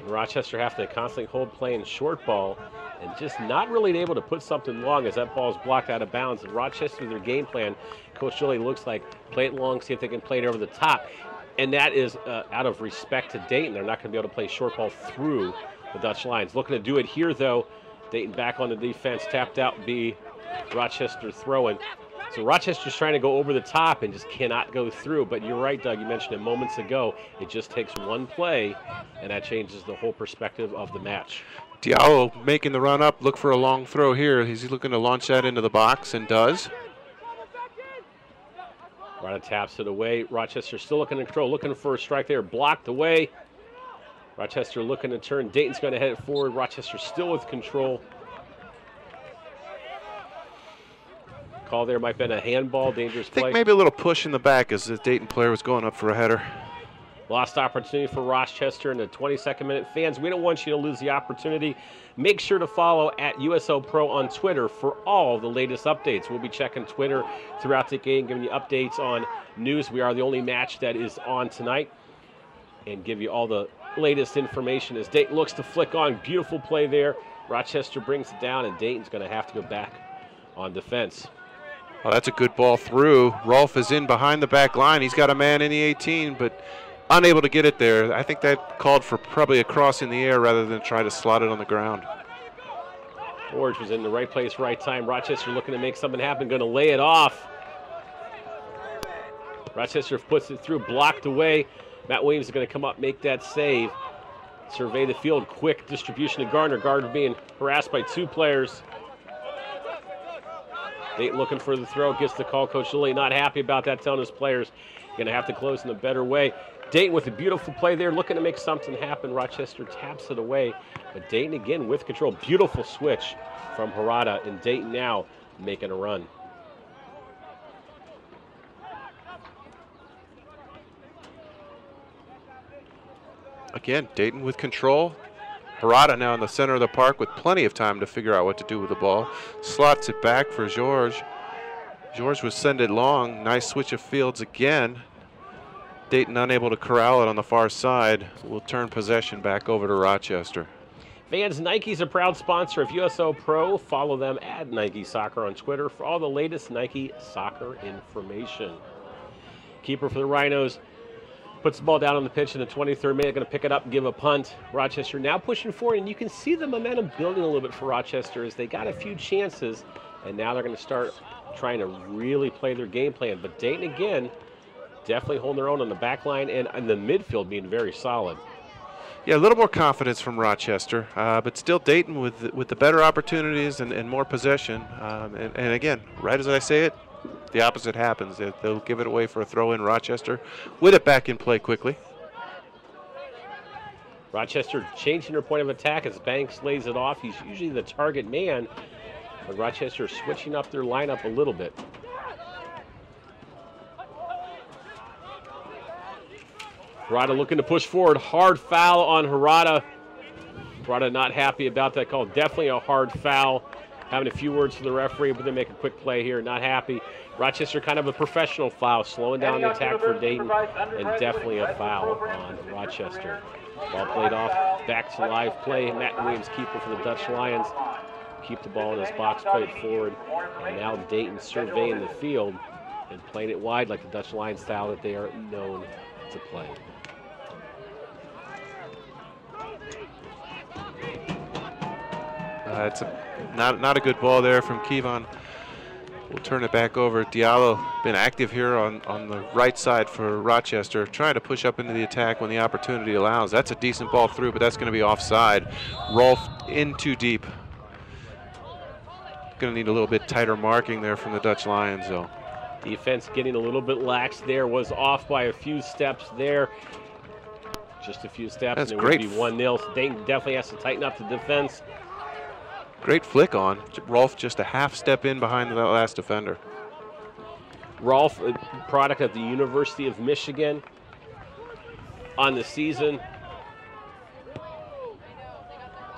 Rochester have to constantly hold playing short ball and just not really able to put something long as that ball is blocked out of bounds. And Rochester, their game plan, Coach Gilly looks like play it long, see if they can play it over the top. And that is out of respect to Dayton. They're not going to be able to play short ball through the Dutch Lions. Looking to do it here, though. Dayton back on the defense, tapped out, Rochester throwing. So Rochester's trying to go over the top and just cannot go through. But you're right, Doug, you mentioned it moments ago. It just takes one play, and that changes the whole perspective of the match. Diallo making the run up, look for a long throw here. He's looking to launch that into the box and does. Rada taps it away. Rochester still looking to control, looking for a strike there, blocked away. Rochester looking to turn. Dayton's going to head it forward. Rochester still with control. Call there might have been a handball, dangerous play. I think maybe a little push in the back as the Dayton player was going up for a header. Lost opportunity for Rochester in the 22nd minute. Fans, we don't want you to lose the opportunity. Make sure to follow at USL Pro on Twitter for all the latest updates. We'll be checking Twitter throughout the game, giving you updates on news. We are the only match that is on tonight and give you all the latest information as Dayton looks to flick on. Beautiful play there. Rochester brings it down, and Dayton's going to have to go back on defense. Oh, that's a good ball through. Rolfe is in behind the back line. He's got a man in the 18, but unable to get it there. I think that called for probably a cross in the air rather than try to slot it on the ground. George was in the right place, right time. Rochester looking to make something happen, going to lay it off. Rochester puts it through, blocked away. Matt Williams is going to come up, make that save. Survey the field, quick distribution to Gardner. Gardner being harassed by two players. Dayton looking for the throw, gets the call. Coach Lilly not happy about that, telling his players going to have to close in a better way. Dayton with a beautiful play there, looking to make something happen. Rochester taps it away, but Dayton again with control. Beautiful switch from Harada, and Dayton now making a run. Again, Dayton with control. Harada now in the center of the park with plenty of time to figure out what to do with the ball. Slots it back for George. George would send it long. Nice switch of fields again. Dayton unable to corral it on the far side. Will turn possession back over to Rochester. Vans Nike's a proud sponsor of USO Pro. Follow them at Nike Soccer on Twitter for all the latest Nike soccer information. Keeper for the Rhinos puts the ball down on the pitch in the 23rd minute, going to pick it up and give a punt. Rochester now pushing forward, and you can see the momentum building a little bit for Rochester as they got a few chances, and now they're going to start trying to really play their game plan. But Dayton, again, definitely holding their own on the back line and the midfield being very solid. Yeah, a little more confidence from Rochester, but still Dayton with the better opportunities and more possession. And again, right as I say it, the opposite happens. They'll give it away for a throw-in. Rochester with it back in play quickly. Rochester changing their point of attack as Banks lays it off. He's usually the target man, but Rochester switching up their lineup a little bit. Harada looking to push forward. Hard foul on Harada. Harada not happy about that call. Definitely a hard foul. Having a few words to the referee, but they make a quick play here. Not happy. Rochester kind of a professional foul, slowing down the attack for Dayton, and definitely a foul on Rochester. Ball played off, back to live play. Matt Williams, keeper for the Dutch Lions. Keep the ball in his box, play it forward. And now Dayton surveying the field and playing it wide like the Dutch Lions style that they are known to play. It's not a good ball there from Kevon. We'll turn it back over. Diallo been active here on the right side for Rochester, trying to push up into the attack when the opportunity allows. That's a decent ball through, but that's going to be offside. Rolf in too deep. Going to need a little bit tighter marking there from the Dutch Lions, though. Defense getting a little bit lax there, was off by a few steps there. Just a few steps, That's and it great. would be 1-0. So Dayton definitely has to tighten up the defense. Great flick on. Rolf just a half step in behind the last defender. Rolf, a product of the University of Michigan on the season.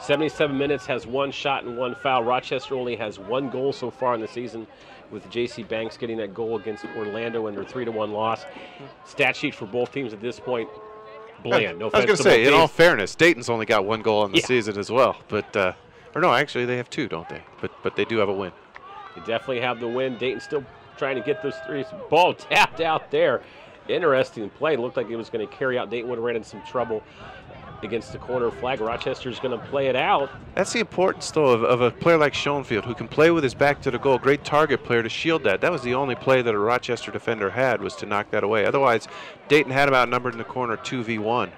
77 minutes, has 1 shot and 1 foul. Rochester only has 1 goal so far in the season, with J.C. Banks getting that goal against Orlando in their 3-1 loss. Stat sheet for both teams at this point, bland. No I was offense going to to say, both in all teams. fairness, Dayton's only got 1 goal on the Yeah. season as well. But or no, actually they have 2, don't they? But they do have a win. They definitely have the win. Dayton still trying to get those threes. Ball tapped out there. Interesting play. Looked like it was going to carry out. Dayton would have ran into some trouble against the corner flag. Rochester's going to play it out. That's the importance, though, of a player like Schoenfield, who can play with his back to the goal. Great target player to shield that. That was the only play that a Rochester defender had, was to knock that away. Otherwise, Dayton had him outnumbered in the corner 2v1.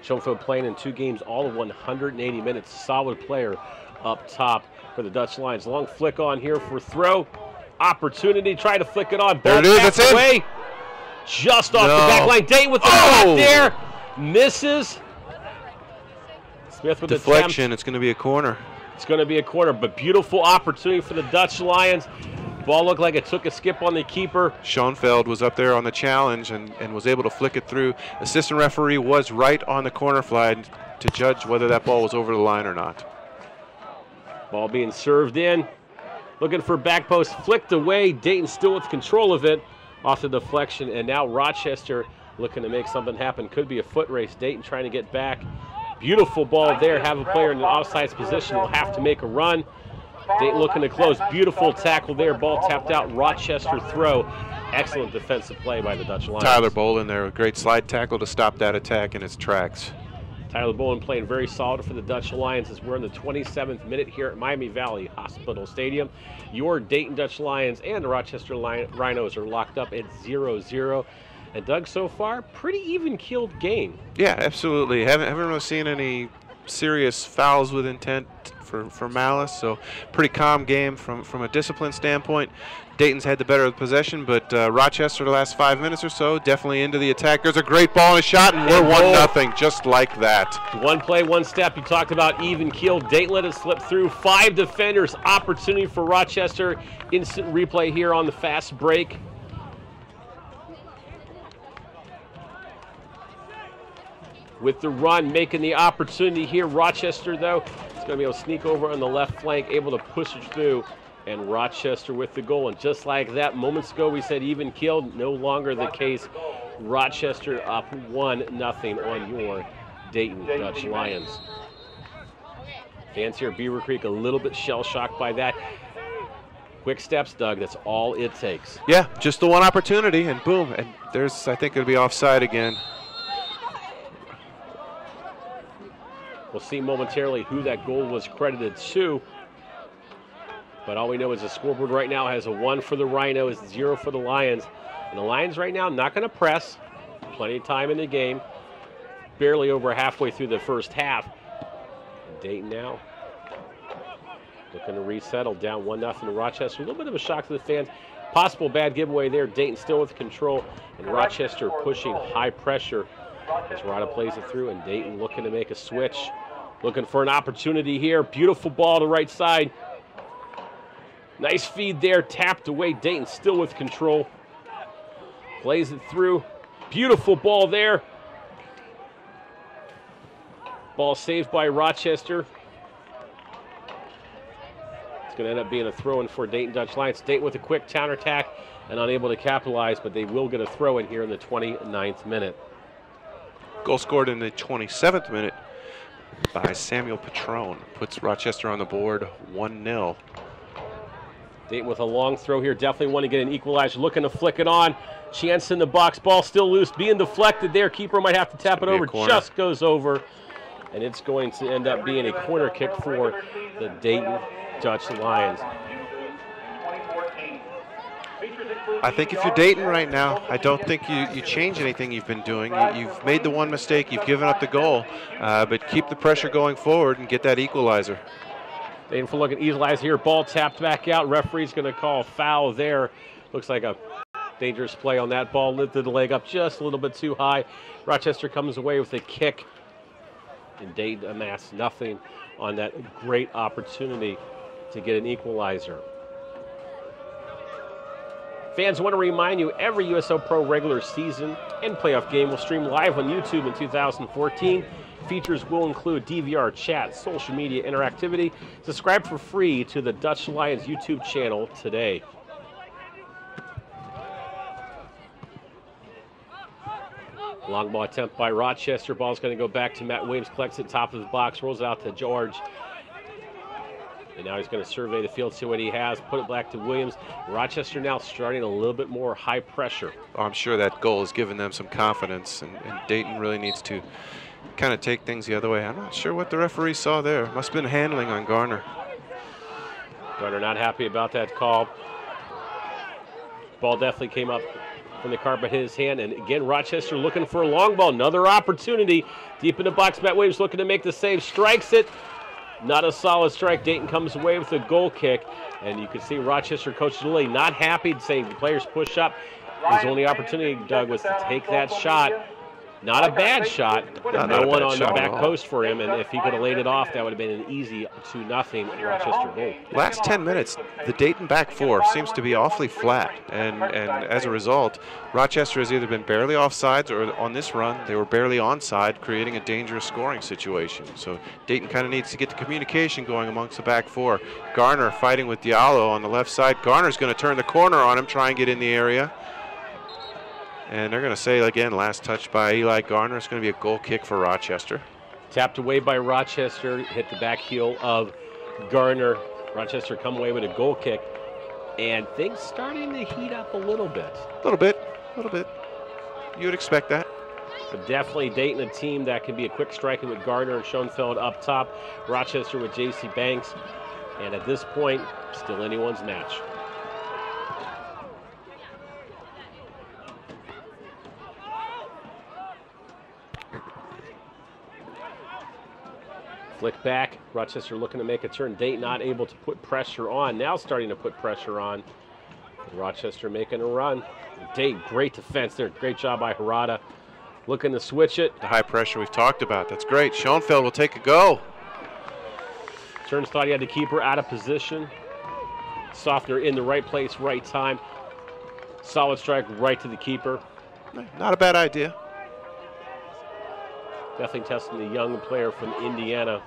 Schoenfield playing in 2 games, all of 180 minutes. Solid player up top for the Dutch Lions. Long flick on here for throw. Opportunity, try to flick it on. There it is, that's away. Just off No. the back line. Dayton with the shot there. Misses. Smith with the Deflection, it's going to be a corner. It's going to be a corner, but beautiful opportunity for the Dutch Lions. Ball looked like it took a skip on the keeper. Schoenfeld was up there on the challenge and was able to flick it through. Assistant referee was right on the corner flag to judge whether that ball was over the line or not. Ball being served in. Looking for back post, flicked away. Dayton still with control of it off the deflection, and now Rochester looking to make something happen. Could be a foot race. Dayton trying to get back. Beautiful ball there. Have a player in the offsides position. Will have to make a run. Dayton looking to close. Beautiful tackle there. Ball tapped out. Rochester throw. Excellent defensive play by the Dutch Lions. Tyler Bolin there, a great slide tackle to stop that attack in its tracks. Tyler Bolin playing very solid for the Dutch Lions as we're in the 27th minute here at Miami Valley Hospital Stadium. Your Dayton Dutch Lions and the Rochester Rhinos are locked up at 0-0. And Doug, so far, pretty even-keeled game. Yeah, absolutely. Haven't really seen any serious fouls with intent for malice, so pretty calm game from a discipline standpoint. Dayton's had the better of the possession, but Rochester the last 5 minutes or so definitely into the attack. There's a great ball and a shot, and we're 1-0 just like that. One play, one step. You talked about even keel. Dayton let it slip through. 5 defenders. Opportunity for Rochester. Instant replay here on the fast break. with the run, making the opportunity here. Rochester, though, is going to be able to sneak over on the left flank, able to push it through. And Rochester with the goal. And just like that, moments ago we said even killed. No longer the case. Rochester up 1-0 on your Dayton Dutch Lions. Fans here at Beaver Creek a little bit shell-shocked by that. Quick steps, Doug. That's all it takes. Yeah, just the one opportunity, and boom. And there's, I think, it'll be offside again. We'll see momentarily who that goal was credited to. But all we know is the scoreboard right now has a 1 for the Rhinos, 0 for the Lions. And the Lions right now not going to press. Plenty of time in the game. Barely over halfway through the first half. Dayton now looking to resettle, down 1-0 to Rochester. A little bit of a shock to the fans. Possible bad giveaway there. Dayton still with control. And Rochester pushing high pressure as Rada plays it through. And Dayton looking to make a switch. Looking for an opportunity here. Beautiful ball to right side. Nice feed there, tapped away. Dayton still with control. Plays it through. Beautiful ball there. Ball saved by Rochester. It's going to end up being a throw-in for Dayton Dutch Lions. Dayton with a quick counterattack and unable to capitalize, but they will get a throw-in here in the 29th minute. Goal scored in the 27th minute by Samuel Petrone. Puts Rochester on the board 1-0. Dayton with a long throw here. Definitely want to get an equalizer. Looking to flick it on. Chance in the box. Ball still loose. Being deflected there. Keeper might have to tap it over. Just goes over. And it's going to end up being a corner kick for the Dayton Dutch Lions. I think if you're Dayton right now, I don't think you change anything you've been doing. You've made the one mistake. You've given up the goal. But keep the pressure going forward and get that equalizer. Dayton for looking equalizer here. Ball tapped back out. Referee's going to call a foul there. Looks like a dangerous play on that ball. Lifted the leg up just a little bit too high. Rochester comes away with a kick. And Dayton amassed nothing on that great opportunity to get an equalizer. Fans, want to remind you, every USO Pro regular season and playoff game will stream live on YouTube in 2014. Features will include DVR, chat, social media interactivity. Subscribe for free to the Dutch Lions YouTube channel today. Long ball attempt by Rochester. Ball's going to go back to Matt Williams. Collects it top of the box, rolls it out to George. And now he's going to survey the field, see what he has, put it back to Williams. Rochester now starting a little bit more high pressure. Oh, I'm sure that goal has given them some confidence, and Dayton really needs to kind of take things the other way. I'm not sure what the referee saw there. Must have been handling on Garner. Garner not happy about that call. Ball definitely came up from the carpet, hit his hand, and again Rochester looking for a long ball. Another opportunity deep in the box. Matt Williams looking to make the save, strikes it. Not a solid strike. Dayton comes away with a goal kick, and you can see Rochester coach Lilly not happy, saying the players push up. His only opportunity, Doug, was to take that shot. Not a bad shot. No one on the back post for him, and if he could have laid it off, that would have been an easy 2-0 Rochester goal. Last 10 minutes, the Dayton back four seems to be awfully flat, and as a result, Rochester has either been barely offsides or on this run, they were barely onside, creating a dangerous scoring situation. So Dayton kind of needs to get the communication going amongst the back four. Garner fighting with Diallo on the left side. Garner's going to turn the corner on him, try and get in the area. And they're going to say, again, last touch by Eli Garner. It's going to be a goal kick for Rochester. Tapped away by Rochester, hit the back heel of Garner. Rochester come away with a goal kick. And things starting to heat up a little bit. A little bit. You would expect that. But definitely Dayton, a team that can be a quick striking with Garner and Schoenfeld up top. Rochester with J.C. Banks. And at this point, still anyone's match. Flick back. Rochester looking to make a turn. Dayton not able to put pressure on. Now starting to put pressure on. Rochester making a run. Dayton, great defense there. Great job by Harada. Looking to switch it. The high pressure we've talked about. That's great. Schoenfeld will take a go. Stearns thought he had the keeper out of position. Sofner in the right place, right time. Solid strike right to the keeper. Not a bad idea. Definitely testing the young player from Indiana.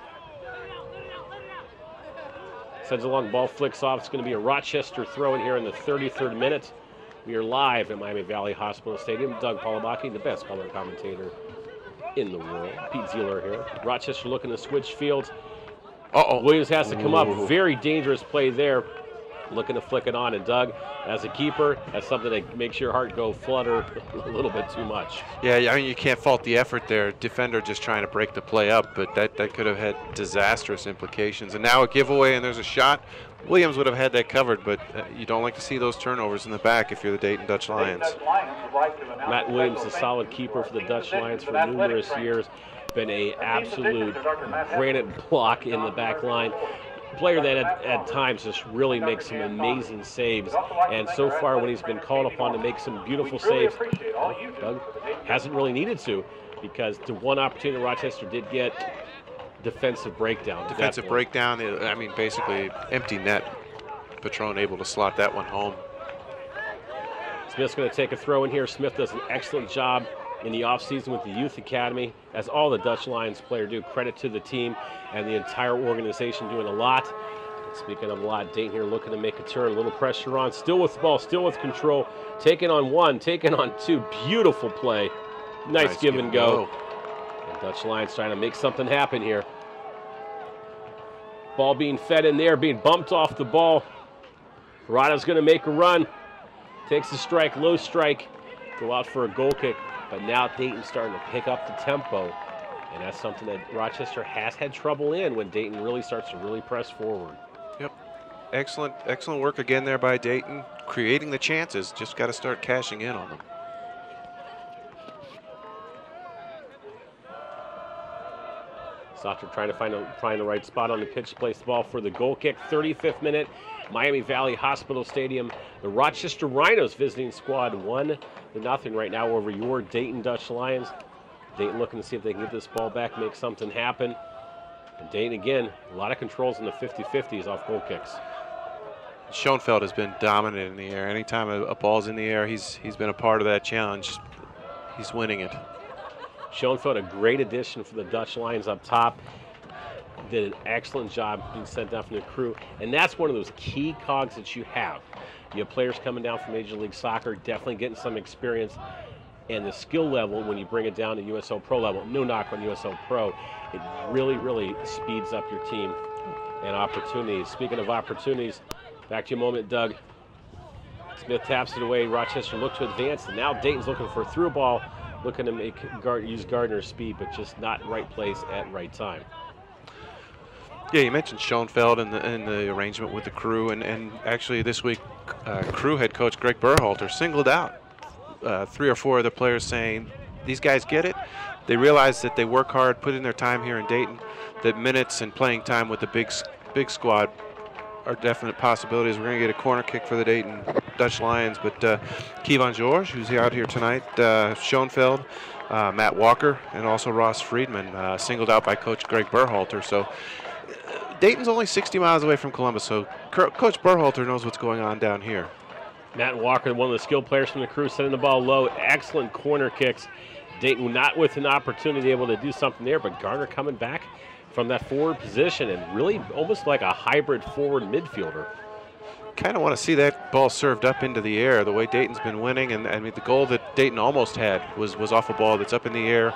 Sends along, ball flicks off. It's going to be a Rochester throw in here in the 33rd minute. We are live at Miami Valley Hospital Stadium. Doug Palabaki, the best color commentator in the world. Pete Zieler here. Rochester looking to switch fields. Williams has to come up. Very dangerous play there. Looking to flick it on. And Doug, as a keeper, that's something that makes your heart go flutter a little bit too much. Yeah, I mean, you can't fault the effort there. Defender just trying to break the play up, but that could have had disastrous implications. And now a giveaway, and there's a shot. Williams would have had that covered, but you don't like to see those turnovers in the back if you're the Dayton Dutch Lions. Matt Williams, a solid keeper for the Dutch Lions for numerous years. Been an absolute granite block in the back line. Player that at times just really makes some amazing saves, and so far when he's been called upon to make some beautiful saves, Doug hasn't really needed to, because the one opportunity Rochester did get, defensive breakdown. Defensive breakdown, I mean, basically empty net. Patron able to slot that one home. Smith's going to take a throw in here. Smith does an excellent job in the offseason with the Youth Academy, as all the Dutch Lions players do. Credit to the team and the entire organization doing a lot. Speaking of a lot, Dayton here looking to make a turn. A little pressure on. Still with the ball, still with control. Taking on one, taking on two. Beautiful play. Nice give and go. And Dutch Lions trying to make something happen here. Ball being fed in there, being bumped off the ball. Rada's going to make a run. Takes a strike, low strike. Go out for a goal kick. But now Dayton's starting to pick up the tempo, and that's something that Rochester has had trouble in when Dayton really starts to really press forward. Yep. Excellent work again there by Dayton, creating the chances. Just got to start cashing in on them. Sauter trying to find the right spot on the pitch, place the ball for the goal kick. 35th minute, Miami Valley Hospital Stadium. The Rochester Rhinos visiting squad 1-0 right now over your Dayton Dutch Lions. Dayton looking to see if they can get this ball back, make something happen. And Dayton again, a lot of controls in the 50-50s off goal kicks. Schoenfeld has been dominant in the air. Anytime a ball's in the air, he's been a part of that challenge. He's winning it. Schoenfeld, a great addition for the Dutch Lions up top. Did an excellent job being sent down from the crew. And that's one of those key cogs that you have. You have players coming down from Major League Soccer, definitely getting some experience. And the skill level, when you bring it down to USO Pro level, no knock on USO Pro, it really, really speeds up your team and opportunities. Speaking of opportunities, back to you a moment, Doug. Smith taps it away. Rochester looked to advance, and now Dayton's looking for a through ball, looking to use Gardner's speed, but just not right place at right time. Yeah, you mentioned Schoenfeld and the arrangement with the crew, and actually this week, crew head coach Greg Berhalter singled out 3 or 4 of the players, saying these guys get it. They realize that they work hard, put in their time here in Dayton, that minutes and playing time with the big squad are definite possibilities. We're going to get a corner kick for the Dayton Dutch Lions, but Kevon George, who's out here tonight, Schoenfeld, Matt Walker, and also Ross Friedman, singled out by Coach Greg Berhalter. So Dayton's only 60 miles away from Columbus, so Coach Berhalter knows what's going on down here. Matt Walker, one of the skilled players from the crew, sending the ball low. Excellent corner kicks. Dayton not with an opportunity able to do something there, but Garner coming back from that forward position and really almost like a hybrid forward midfielder. Kind of want to see that ball served up into the air the way Dayton's been winning, and I mean the goal that Dayton almost had was off a ball that's up in the air.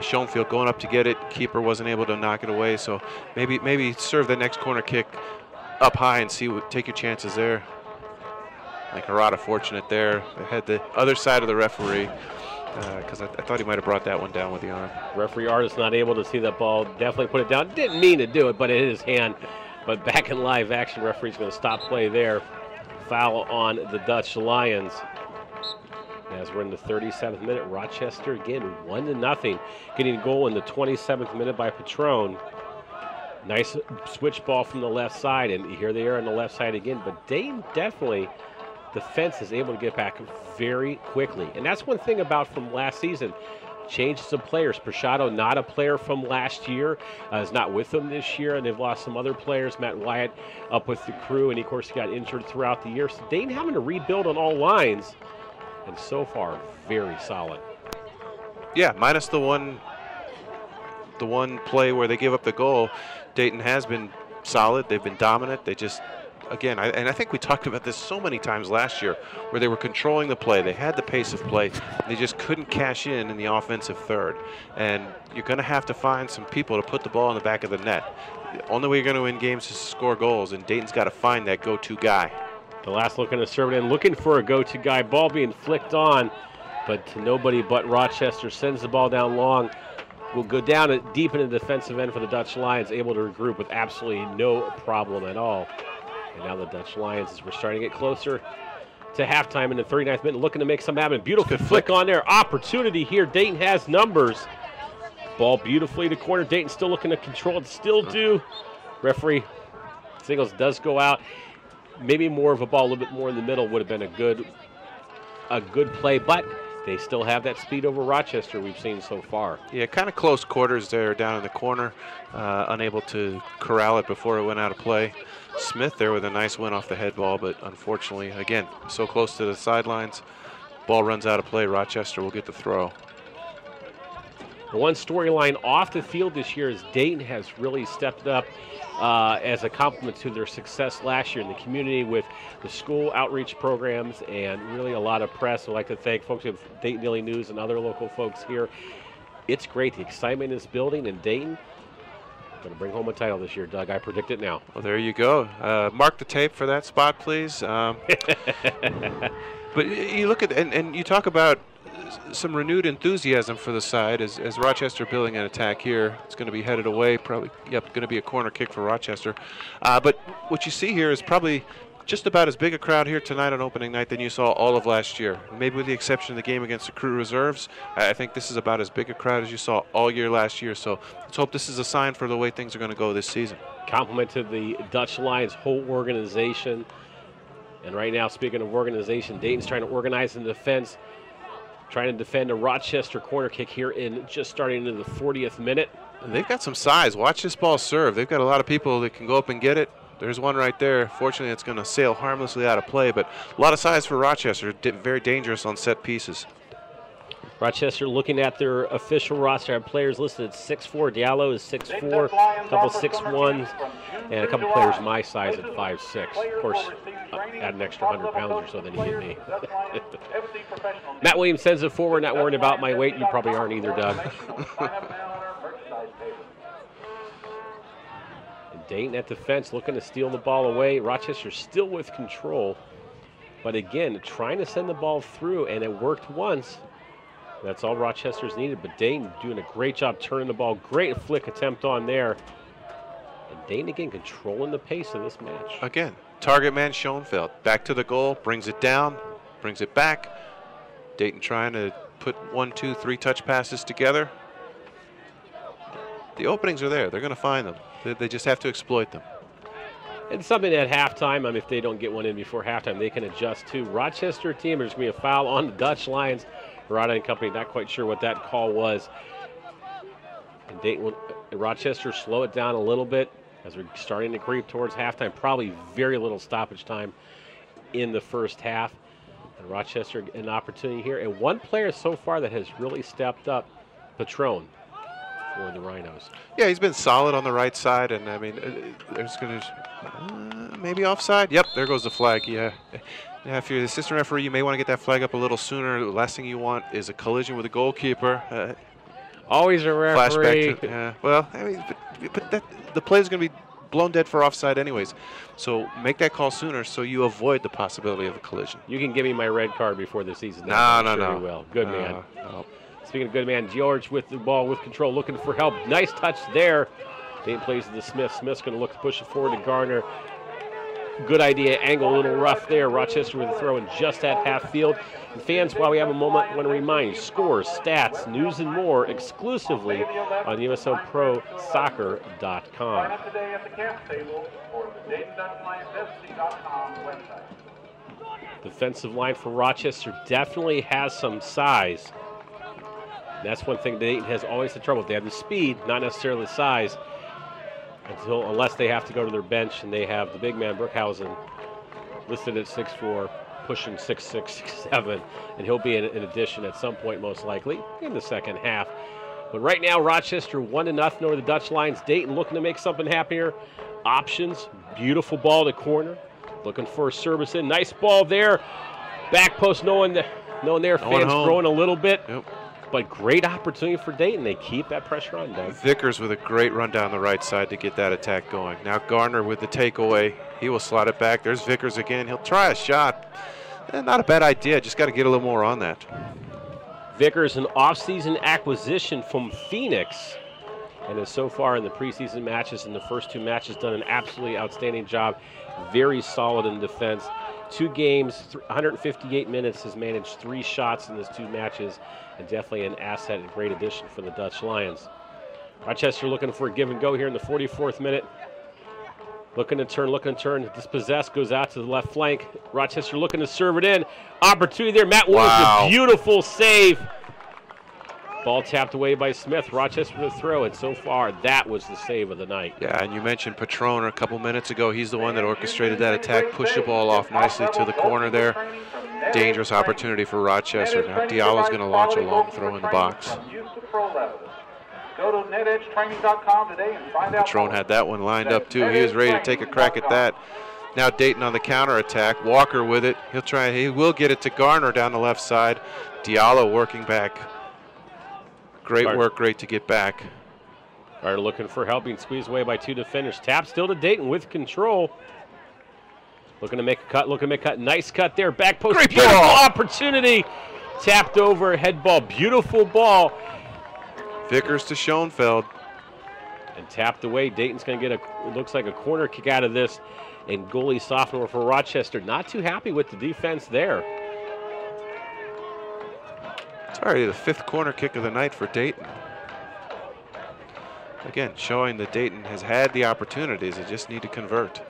Schoenfeld going up to get it, keeper wasn't able to knock it away, so maybe serve the next corner kick up high and take your chances there. Like Harada fortunate there. They had the other side of the referee, because I thought he might have brought that one down with the arm. Referee Artis not able to see that ball, definitely put it down. Didn't mean to do it, but it hit his hand. But back in live action, referee's going to stop play there. Foul on the Dutch Lions. As we're in the 37th minute, Rochester again 1-0, getting a goal in the 27th minute by Patron. Nice switch ball from the left side, and here they are on the left side again. But Dayton definitely, defense is able to get back very quickly. And that's one thing about from last season. Changes of players. Prashado, not a player from last year, is not with them this year, and they've lost some other players. Matt Wyatt up with the crew, and of course he got injured throughout the year. So Dayton having to rebuild on all lines, and so far very solid. Yeah, minus the one the one play where they give up the goal, Dayton has been solid. They've been dominant. They just, again, I think we talked about this so many times last year, where they were controlling the play. They had the pace of play. They just couldn't cash in the offensive third. And you're going to have to find some people to put the ball in the back of the net. The only way you're going to win games is to score goals, and Dayton's got to find that go-to guy. The last look in the serve and looking for a go-to guy. Ball being flicked on, but to nobody but Rochester. Sends the ball down long. Will go down deep in the defensive end for the Dutch Lions, able to regroup with absolutely no problem at all. And now the Dutch Lions, as we're starting to get closer to halftime in the 39th minute, looking to make some happen. Beautiful flick on there. Opportunity here. Dayton has numbers. Ball beautifully to corner. Dayton still looking to control it. Still do. Referee signals does go out. Maybe more of a ball, a little bit more in the middle would have been a good play, but they still have that speed over Rochester we've seen so far. Yeah, kind of close quarters there down in the corner, unable to corral it before it went out of play. Smith there with a nice win off the head ball, but unfortunately, again, so close to the sidelines. Ball runs out of play. Rochester will get the throw. The one storyline off the field this year is Dayton has really stepped up as a complement to their success last year in the community with the school outreach programs and really a lot of press. I'd like to thank folks at Dayton Daily News and other local folks here. It's great. The excitement is building, and Dayton going to bring home a title this year, Doug. I predict it now. Well, there you go. Mark the tape for that spot, please. But you look at, and you talk about some renewed enthusiasm for the side as Rochester building an attack here. It's going to be headed away, probably, yep, going to be a corner kick for Rochester. But what you see here is probably just about as big a crowd here tonight on opening night than you saw all of last year. Maybe with the exception of the game against the Crew Reserves, I think this is about as big a crowd as you saw all year last year. So let's hope this is a sign for the way things are going to go this season. Compliment to the Dutch Lions whole organization. And right now, speaking of organization, Dayton's trying to organize in the defense, trying to defend a Rochester corner kick here in just starting into the 40th minute. And they've got some size. Watch this ball serve. They've got a lot of people that can go up and get it. There's one right there. Fortunately, it's going to sail harmlessly out of play, but a lot of size for Rochester. Very dangerous on set pieces. Rochester looking at their official roster of players listed at 6'4". Diallo is 6'4", a couple 6'1", and a couple players my size at 5'6". Of course, add an extra 100 pounds or so than he hit me. Matt Williams sends it forward, not worried about my weight. You probably aren't either, Doug. And Dayton at defense looking to steal the ball away. Rochester still with control, but again, trying to send the ball through, and it worked once. That's all Rochester's needed, but Dayton doing a great job turning the ball. Great flick attempt on there. And Dayton again controlling the pace of this match. Again, target man Schoenfeld. Back to the goal, brings it down, brings it back. Dayton trying to put 1, 2, 3 touch passes together. The openings are there. They're going to find them. They just have to exploit them. And something at halftime, if they don't get one in before halftime, they can adjust to. Rochester team, there's going to be a foul on the Dutch Lions. Rada and company, not quite sure what that call was. And Dayton, Rochester slow it down a little bit as we're starting to creep towards halftime. Probably very little stoppage time in the first half. And Rochester an opportunity here. And one player so far that has really stepped up, Patron, for the Rhinos. Yeah, he's been solid on the right side. And, there's going to maybe offside. Yep, there goes the flag, yeah. Yeah, if you're the assistant referee, you may want to get that flag up a little sooner. The last thing you want is a collision with a goalkeeper. Always a referee. Flashback to, well, but the play is going to be blown dead for offside anyways. So make that call sooner so you avoid the possibility of a collision. You can give me my red card before the season. No. Will. Good man. No. Speaking of good man, George with the ball with control, looking for help. Nice touch there. Dayton plays to the Smith. Smith's going to look to push it forward to Garner. Good idea, angle a little rough there. Rochester with a throw in just at half field. And fans, while we have a moment, I want to remind you, scores, stats, news, and more exclusively on USOProSoccer.com. Sign up today at the camp table or the DaytonDutchLionsFC.com website. Defensive line for Rochester definitely has some size. And that's one thing Dayton has always had trouble with. They have the speed, not necessarily the size. Unless they have to go to their bench, and they have the big man Brookhausen listed at 6'4", pushing 6'6", 6'7", and he'll be an addition at some point, most likely in the second half. But right now, Rochester 1-0 over the Dutch Lions. Dayton looking to make something happen here. Options, beautiful ball to corner. Looking for a service in. Nice ball there. Back post, knowing their fans growing a little bit. Yep. But great opportunity for Dayton. They keep that pressure on, Doug. Vickers with a great run down the right side to get that attack going. Now Garner with the takeaway. He will slot it back. There's Vickers again. He'll try a shot. Not a bad idea. Just got to get a little more on that. Vickers, an offseason acquisition from Phoenix, and has so far in the preseason matches, in the first 2 matches, done an absolutely outstanding job. Very solid in defense. 2 games, 158 minutes, has managed 3 shots in those 2 matches, and definitely an asset and great addition for the Dutch Lions. Rochester looking for a give and go here in the 44th minute. Looking to turn, dispossessed, goes out to the left flank. Rochester looking to serve it in. Opportunity there. Matt Williams, a beautiful save. Ball tapped away by Smith. Rochester to throw it. So far, that was the save of the night. Yeah, and you mentioned Patrone a couple minutes ago. He's the one that orchestrated that attack, pushed the ball off nicely to the corner there. Dangerous opportunity for Rochester. Now Diallo's going to launch a long throw in the box. Go to netedgetraining.com today and find out. Patrone had that one lined up too. He was ready to take a crack at that. Now Dayton on the counter attack. Walker with it. He will get it to Garner down the left side. Diallo working back. Great work, great to get back. Are looking for help, being squeezed away by 2 defenders. Tap still to Dayton with control. Looking to make a cut, Nice cut there. Back post. Great beautiful ball. Opportunity. Tapped over, head ball. Beautiful ball. Vickers to Schoenfeld. And tapped away. Dayton's going to get looks like a corner kick out of this. And goalie sophomore for Rochester. Not too happy with the defense there. It's already the 5th corner kick of the night for Dayton. Again, showing that Dayton has had the opportunities. They just need to convert.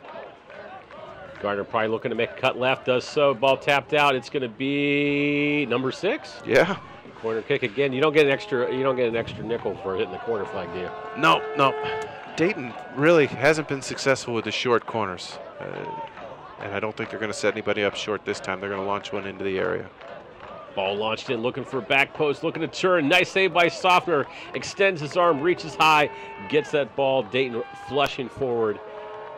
Gardner probably looking to make a cut left. Does so. Ball tapped out. It's going to be number 6. Yeah. Corner kick again. You don't get an extra nickel for hitting the corner flag, do you? No. Dayton really hasn't been successful with the short corners. And I don't think they're going to set anybody up short this time. They're going to launch one into the area. Ball launched in, looking for a back post, looking to turn. Nice save by Softner. Extends his arm, reaches high, gets that ball. Dayton flushing forward.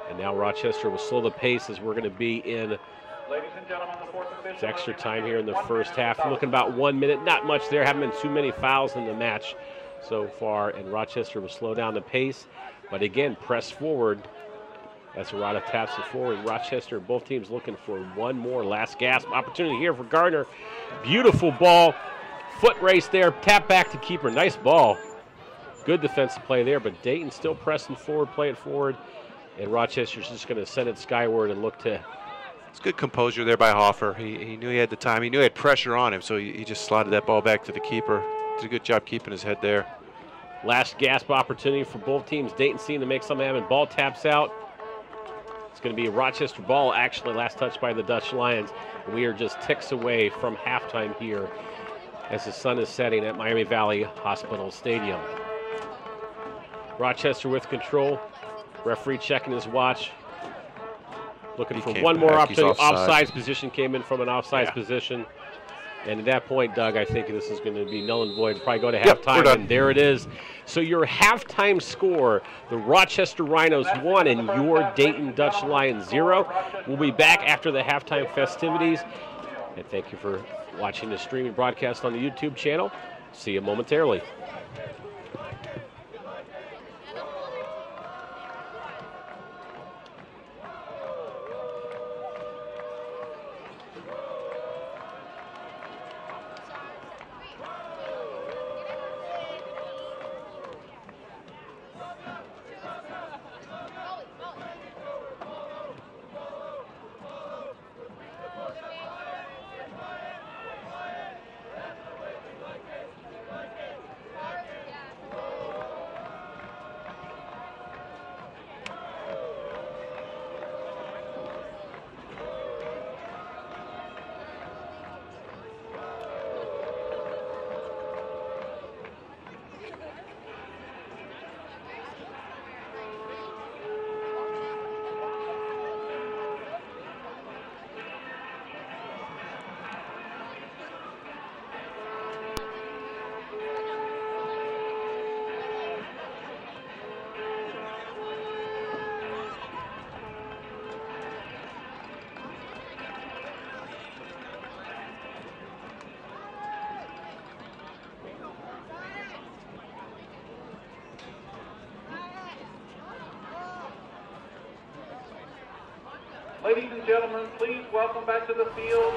And now Rochester will slow the pace as we're going to be in extra time here in the first half. Looking about 1 minute, not much there. Haven't been too many fouls in the match so far. And Rochester will slow down the pace. But again, press forward. As Arata taps it forward. Rochester, both teams looking for one more last gasp opportunity here for Gardner. Beautiful ball. Foot race there. Tap back to keeper. Nice ball. Good defensive play there, but Dayton still pressing forward, play it forward. And Rochester's just going to send it skyward and look to. It's good composure there by Hoffer. He knew he had the time. He knew he had pressure on him, so he just slotted that ball back to the keeper. Did a good job keeping his head there. Last gasp opportunity for both teams. Dayton seeing to make something happen. Ball taps out. It's going to be a Rochester ball, actually, last touch by the Dutch Lions. We are just ticks away from halftime here as the sun is setting at Miami Valley Hospital Stadium. Rochester with control. Referee checking his watch. Looking for one more opportunity. Offsides position came in from an offsides position. And at that point, Doug, I think this is going to be null and void. Probably go to halftime, and there it is. So your halftime score, the Rochester Rhinos 1 and your Dayton Dutch Lions 0. We'll be back after the halftime festivities. And thank you for watching the streaming broadcast on the YouTube channel. See you momentarily. Ladies and gentlemen, please welcome back to the field.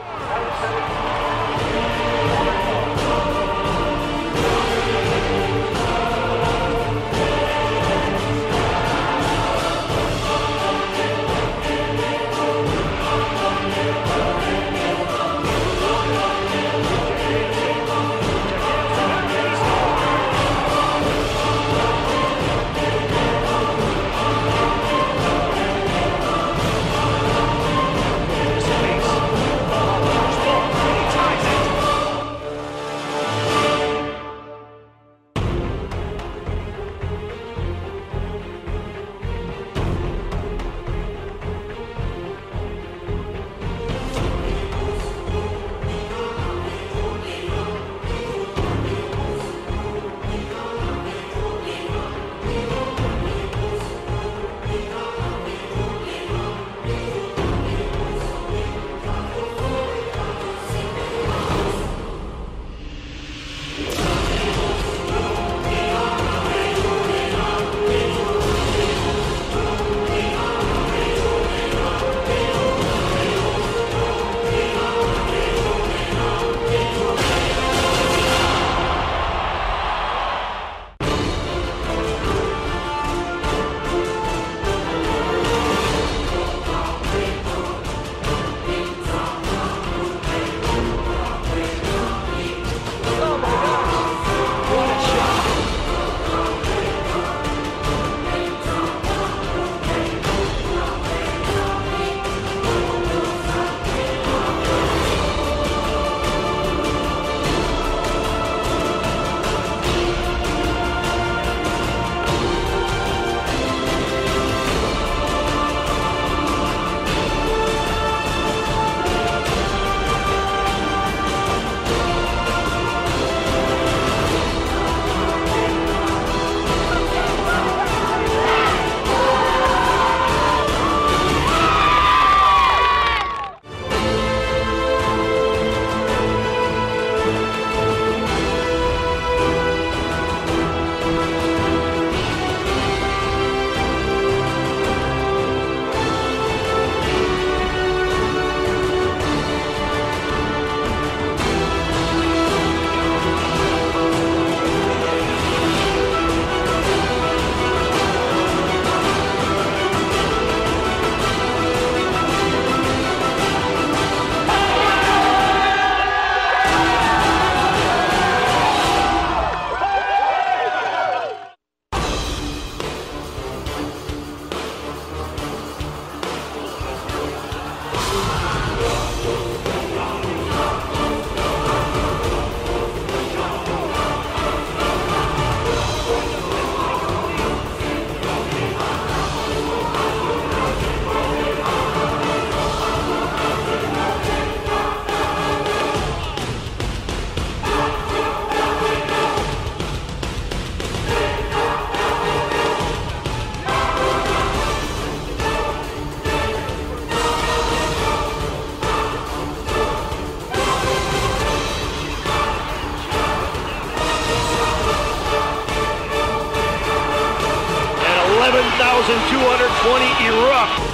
erupt.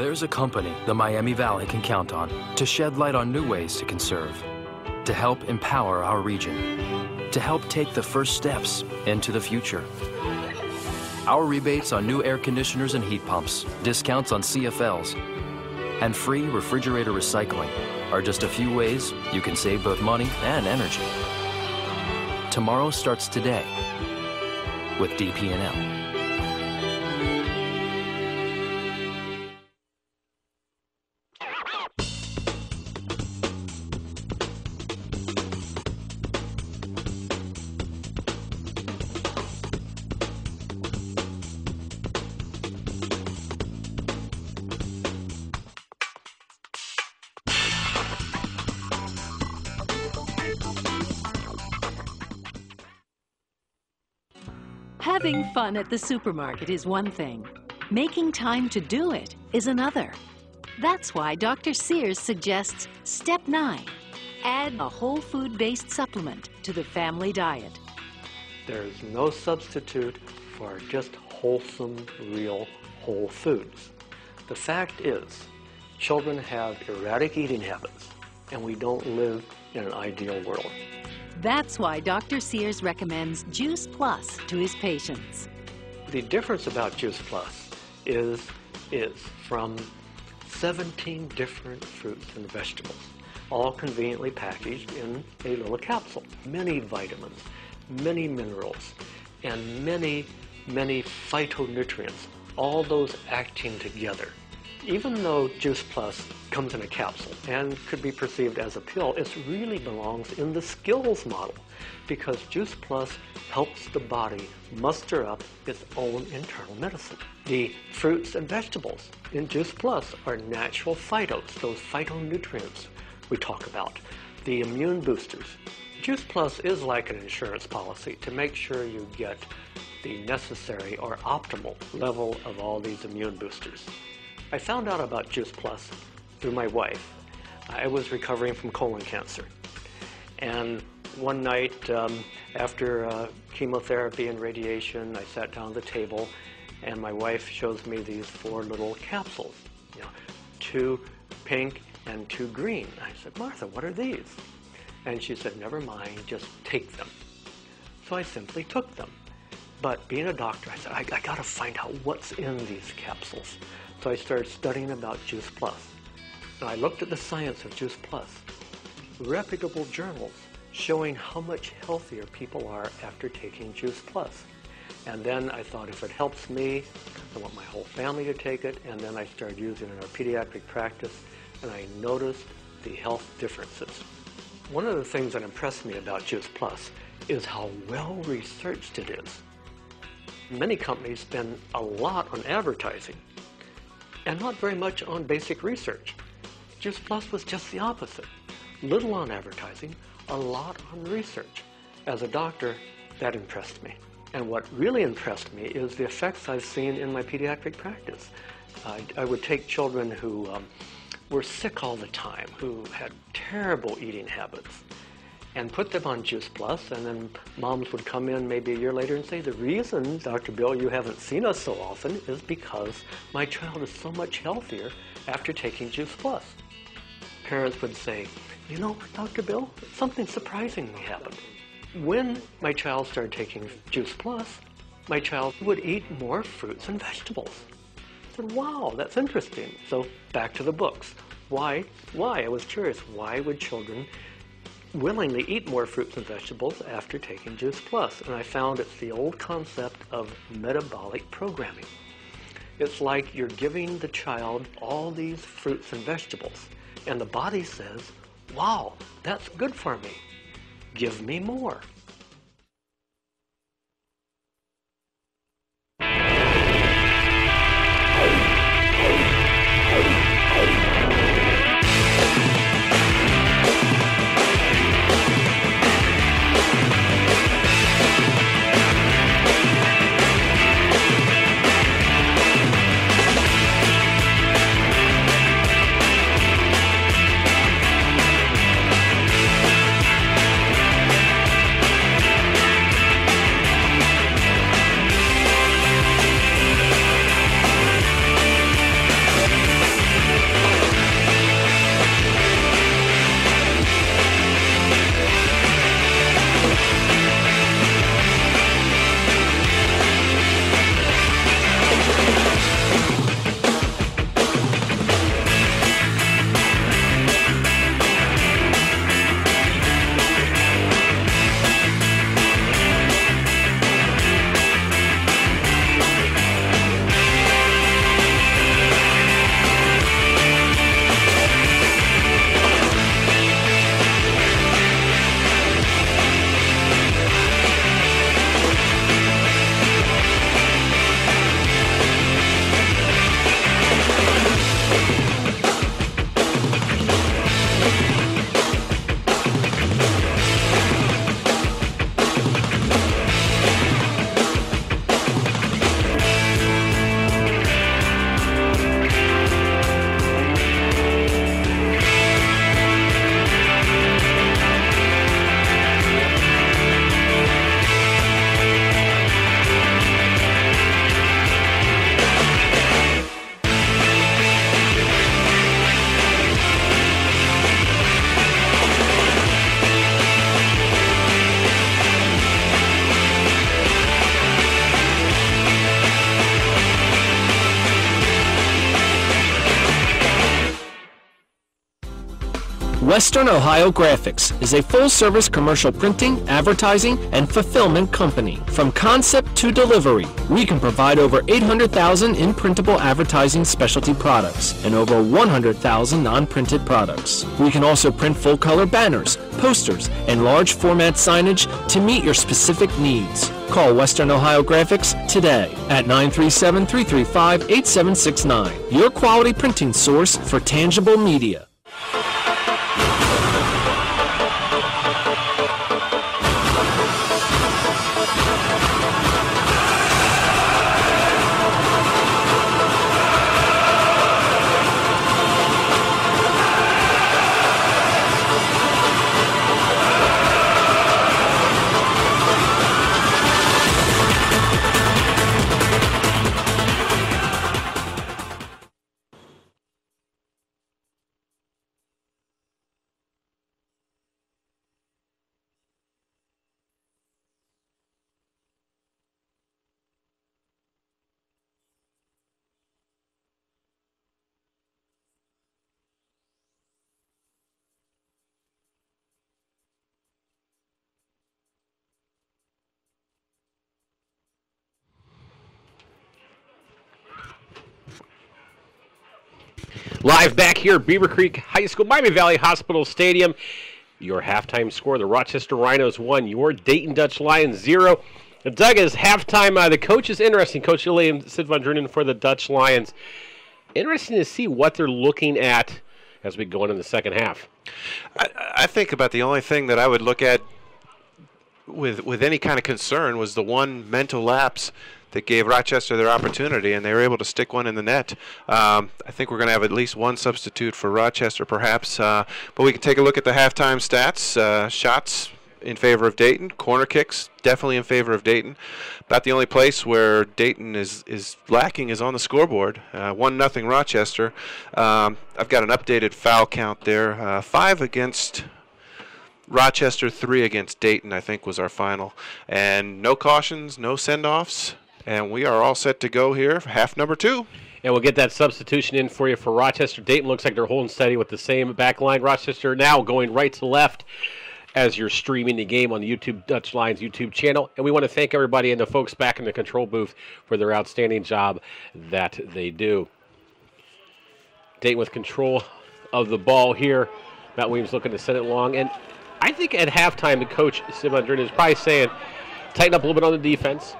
There's a company the Miami Valley can count on to shed light on new ways to conserve, to help empower our region, to help take the first steps into the future. Our rebates on new air conditioners and heat pumps, discounts on CFLs, and free refrigerator recycling are just a few ways you can save both money and energy. Tomorrow starts today with DP&L. Having fun at the supermarket is one thing. Making time to do it is another. That's why Dr. Sears suggests Step 9. Add a whole food-based supplement to the family diet. There's no substitute for just wholesome, real, whole foods. The fact is, children have erratic eating habits, and we don't live in an ideal world. That's why Dr. Sears recommends Juice Plus to his patients. The difference about Juice Plus is from 17 different fruits and vegetables, all conveniently packaged in a little capsule. Many vitamins, many minerals, and many phytonutrients, all those acting together. Even though Juice Plus comes in a capsule and could be perceived as a pill, it really belongs in the skills model because Juice Plus helps the body muster up its own internal medicine. The fruits and vegetables in Juice Plus are natural phytos, those phytonutrients we talk about, the immune boosters. Juice Plus is like an insurance policy to make sure you get the necessary or optimal level of all these immune boosters. I found out about Juice Plus through my wife. I was recovering from colon cancer. And one night after chemotherapy and radiation, I sat down at the table and my wife shows me these 4 little capsules, 2 pink and 2 green. I said, Martha, what are these? And she said, never mind, just take them. So I simply took them. But being a doctor, I said, I got to find out what's in these capsules. So I started studying about Juice Plus. And I looked at the science of Juice Plus, reputable journals showing how much healthier people are after taking Juice Plus. And then I thought, if it helps me, I want my whole family to take it. And then I started using it in our pediatric practice, and I noticed the health differences. One of the things that impressed me about Juice Plus is how well researched it is. Many companies spend a lot on advertising and not very much on basic research. Juice Plus was just the opposite. Little on advertising, a lot on research. As a doctor, that impressed me. And what really impressed me is the effects I've seen in my pediatric practice. I would take children who were sick all the time, who had terrible eating habits, and put them on Juice Plus, and then moms would come in maybe a year later and say, the reason, Dr. Bill, you haven't seen us so often is because my child is so much healthier after taking Juice Plus. Parents would say, you know, Dr. Bill, something surprisingly happened. When my child started taking Juice Plus, my child would eat more fruits and vegetables. I said, wow, that's interesting. So back to the books. Why? I was curious. Why would children willingly eat more fruits and vegetables after taking Juice Plus? And I found it's the old concept of metabolic programming. It's like you're giving the child all these fruits and vegetables, and the body says, wow, that's good for me. Give me more. Western Ohio Graphics is a full-service commercial printing, advertising, and fulfillment company. From concept to delivery, we can provide over 800,000 in printable advertising specialty products and over 100,000 non-printed products. We can also print full-color banners, posters, and large format signage to meet your specific needs. Call Western Ohio Graphics today at 937-335-8769. Your quality printing source for tangible media. Live back here at Beaver Creek High School, Miami Valley Hospital Stadium. Your halftime score, the Rochester Rhinos 1, your Dayton Dutch Lions 0. And Doug, as halftime, the coach is interesting. Coach Elaine Sid Von Drunen for the Dutch Lions. Interesting to see what they're looking at as we go into the second half. I think about the only thing that I would look at with any kind of concern was the one mental lapse that gave Rochester their opportunity, and they were able to stick one in the net. I think we're going to have at least one substitute for Rochester, perhaps. But we can take a look at the halftime stats. Shots in favor of Dayton. Corner kicks definitely in favor of Dayton. About the only place where Dayton is lacking is on the scoreboard. 1-0 Rochester. I've got an updated foul count there. 5 against Rochester, 3 against Dayton, I think, was our final. And no cautions, no send-offs. And we are all set to go here for half number 2. And we'll get that substitution in for you for Rochester. Dayton looks like they're holding steady with the same back line. Rochester now going right to left as you're streaming the game on the YouTube Dutch Lions YouTube channel. And we want to thank everybody and the folks back in the control booth for their outstanding job that they do. Dayton with control of the ball here. Matt Williams looking to send it long. And I think at halftime, the coach, Sid Von Drunen, is probably saying, tighten up a little bit on the defense.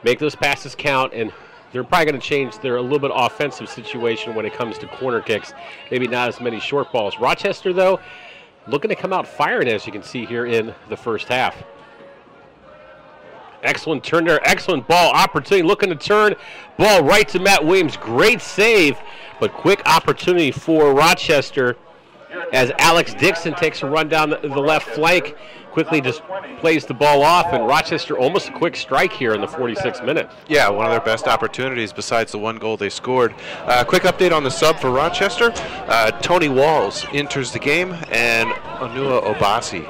Make those passes count, and they're probably going to change their a little bit offensive situation when it comes to corner kicks. Maybe not as many short balls. Rochester, though, looking to come out firing, as you can see here in the first half. Excellent turn there. Excellent ball opportunity. Looking to turn. Ball right to Matt Williams. Great save, but quick opportunity for Rochester as Alex Dixon takes a run down the left flank. Quickly just plays the ball off, and Rochester almost a quick strike here in the 46th minute. Yeah, one of their best opportunities besides the one goal they scored. Quick update on the sub for Rochester. Tony Walls enters the game, and Onua Obasi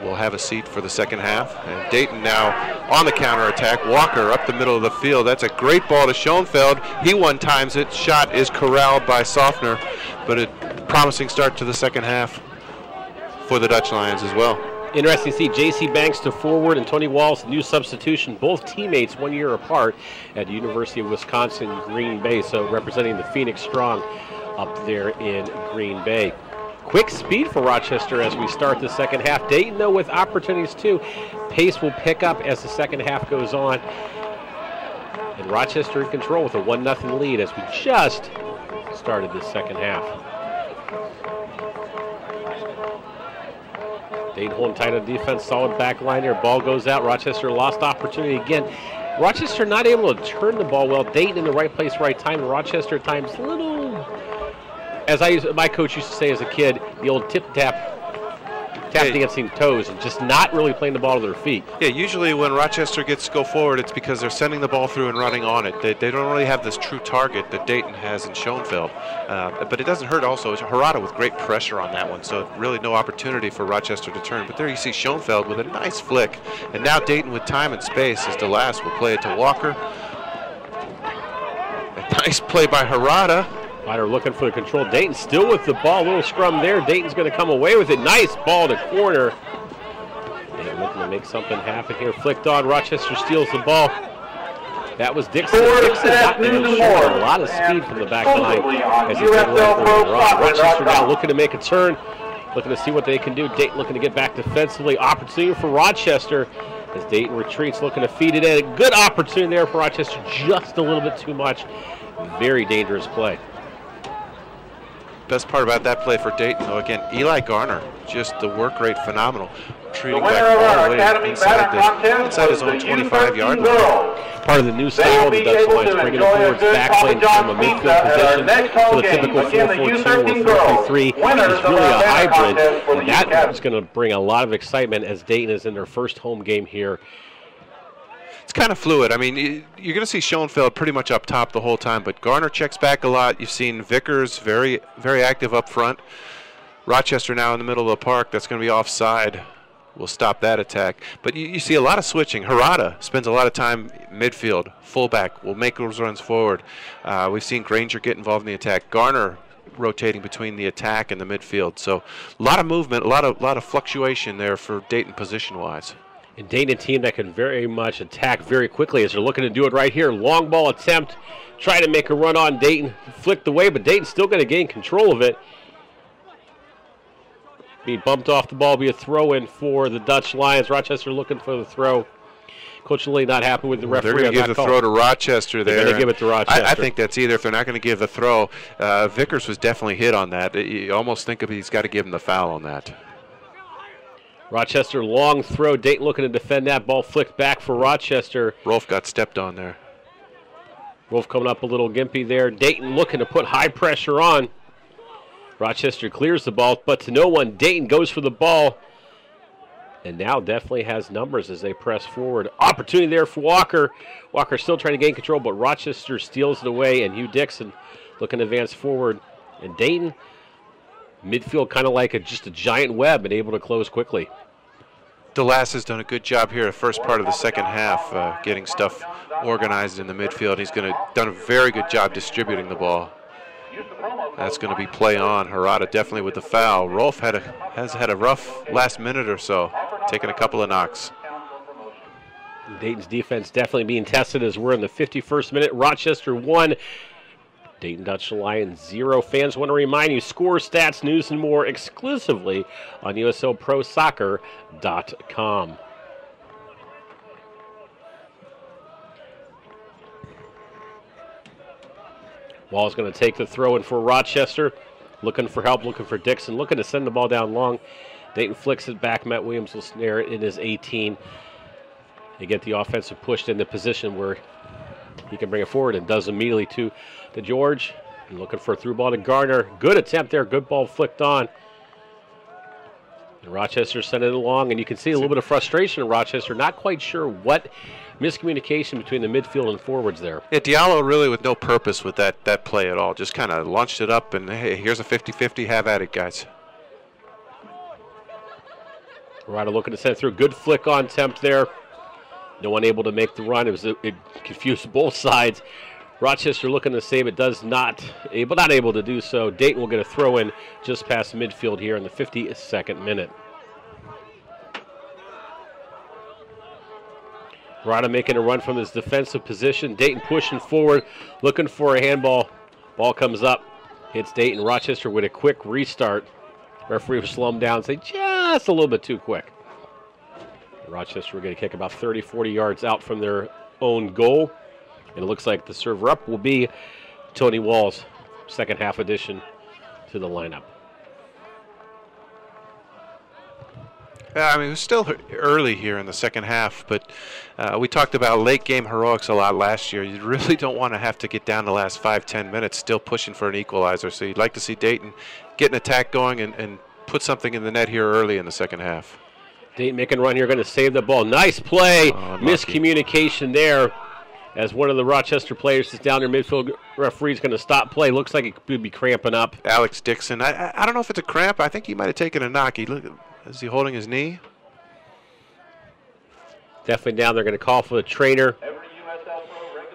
will have a seat for the second half. And Dayton now on the counterattack. Walker up the middle of the field. That's a great ball to Schoenfeld. He one-times it. Shot is corralled by Softner, but a promising start to the second half for the Dutch Lions as well. Interesting to see J.C. Banks to forward and Tony Walls, new substitution, both teammates 1 year apart at the University of Wisconsin, Green Bay, so representing the Phoenix Strong up there in Green Bay. Quick speed for Rochester as we start the second half. Dayton, though, with opportunities too. Pace will pick up as the second half goes on. And Rochester in control with a 1-0 lead as we just started the second half. Dayton holding tight on defense, solid back line there. Ball goes out. Rochester lost opportunity again. Rochester not able to turn the ball well. Dayton in the right place, right time. And Rochester at times a little, as my coach used to say as a kid, the old tip-tap, dancing toes, and just not really playing the ball to their feet. Yeah, usually when Rochester gets to go forward, it's because they're sending the ball through and running on it. They don't really have this true target that Dayton has in Schoenfeld. But it doesn't hurt also. It's Harada with great pressure on that one, so really no opportunity for Rochester to turn. But there you see Schoenfeld with a nice flick. And now Dayton with time and space as DeLass will play it to Walker. A nice play by Harada. Ryder looking for the control. Dayton still with the ball. Little scrum there. Dayton's going to come away with it. Nice ball to corner. Dayton looking to make something happen here. Flicked on. Rochester steals the ball. That was Dixon. Dixon got there short. A lot of speed from the back line as he did Rochester now looking to make a turn. Looking to see what they can do. Dayton looking to get back defensively. Opportunity for Rochester as Dayton retreats, looking to feed it in. A good opportunity there for Rochester. Just a little bit too much. Very dangerous play. Best part about that play for Dayton, though, again, Eli Garner, just the work rate phenomenal. Treating The winner back of all our the way Academy inside his own 25-yard line. Part of the new style of the Dutch Lions, bringing the forwards back, playing from a midfield position. So the typical 4-4-2 or 4-3-3 is really a hybrid. And that is going to bring a lot of excitement as Dayton is in their first home game here. It's kind of fluid. I mean, you're going to see Schoenfeld pretty much up top the whole time, but Garner checks back a lot. You've seen Vickers very, very active up front. Rochester now in the middle of the park. That's going to be offside. We'll stop that attack. But you see a lot of switching. Harada spends a lot of time midfield. Fullback will make those runs forward. We've seen Granger get involved in the attack. Garner rotating between the attack and the midfield. So a lot of movement, a lot of fluctuation there for Dayton position-wise. And Dayton, a team that can very much attack very quickly as they're looking to do it right here. Long ball attempt, try to make a run on Dayton. Flicked away, but Dayton's still going to gain control of it. Be bumped off the ball, be a throw-in for the Dutch Lions. Rochester looking for the throw. Coach Lee not happy with the referee. They're going to give the throw to Rochester there. They're going to give it to Rochester. I think that's either if they're not going to give the throw. Vickers was definitely hit on that. You almost think of he's got to give him the foul on that. Rochester long throw. Dayton looking to defend that. Ball flicked back for Rochester. Rolf got stepped on there. Rolf coming up a little gimpy there. Dayton looking to put high pressure on. Rochester clears the ball, but to no one. Dayton goes for the ball. And now definitely has numbers as they press forward. Opportunity there for Walker. Walker still trying to gain control, but Rochester steals it away. And Hugh Dixon looking to advance forward. And Dayton, midfield kind of like just a giant web and able to close quickly. DeLass has done a good job here the first part of the second half, getting stuff organized in the midfield. He's done a very good job distributing the ball. That's going to be play on. Harada definitely with the foul. Rolf has had a rough last minute or so, taking a couple of knocks. Dayton's defense definitely being tested as we're in the 51st minute. Rochester 1, Dayton Dutch Lions 0. Fans want to remind you, score, stats, news, and more exclusively on USOProSoccer.com. Wall's going to take the throw in for Rochester. Looking for help, looking for Dixon, looking to send the ball down long. Dayton flicks it back. Matt Williams will snare it in his 18. They get the offensive pushed in the position where he can bring it forward and does immediately to George. And looking for a through ball to Garner. Good attempt there. Good ball flicked on. And Rochester sent it along, and you can see a little bit of frustration in Rochester. Not quite sure what miscommunication between the midfield and forwards there. Yeah, Diallo really with no purpose with that play at all. Just kind of launched it up, and hey, here's a 50-50. Have at it, guys. Ryder looking to send it through. Good flick on attempt there. No one able to make the run. It confused both sides. Rochester looking to save it, not able to do so. Dayton will get a throw in just past midfield here in the 52nd minute. Ryder making a run from his defensive position. Dayton pushing forward, looking for a handball. Ball comes up, hits Dayton. Rochester with a quick restart. Referee will slow him down and say just a little bit too quick. Rochester will get a kick about 30, 40 yards out from their own goal. And it looks like the server up will be Tony Walls, second half addition to the lineup. Yeah, I mean, it was still early here in the second half, but we talked about late game heroics a lot last year. You really don't want to have to get down the last 5-10 minutes still pushing for an equalizer. So you'd like to see Dayton get an attack going and put something in the net here early in the second half. Dayton making a run here, going to save the ball. Nice play. Miscommunication there as one of the Rochester players is down there midfield. Referee's going to stop play. Looks like it could be cramping up. Alex Dixon. I don't know if it's a cramp. I think he might have taken a knock. Is he holding his knee? Definitely down. They're going to call for the trainer.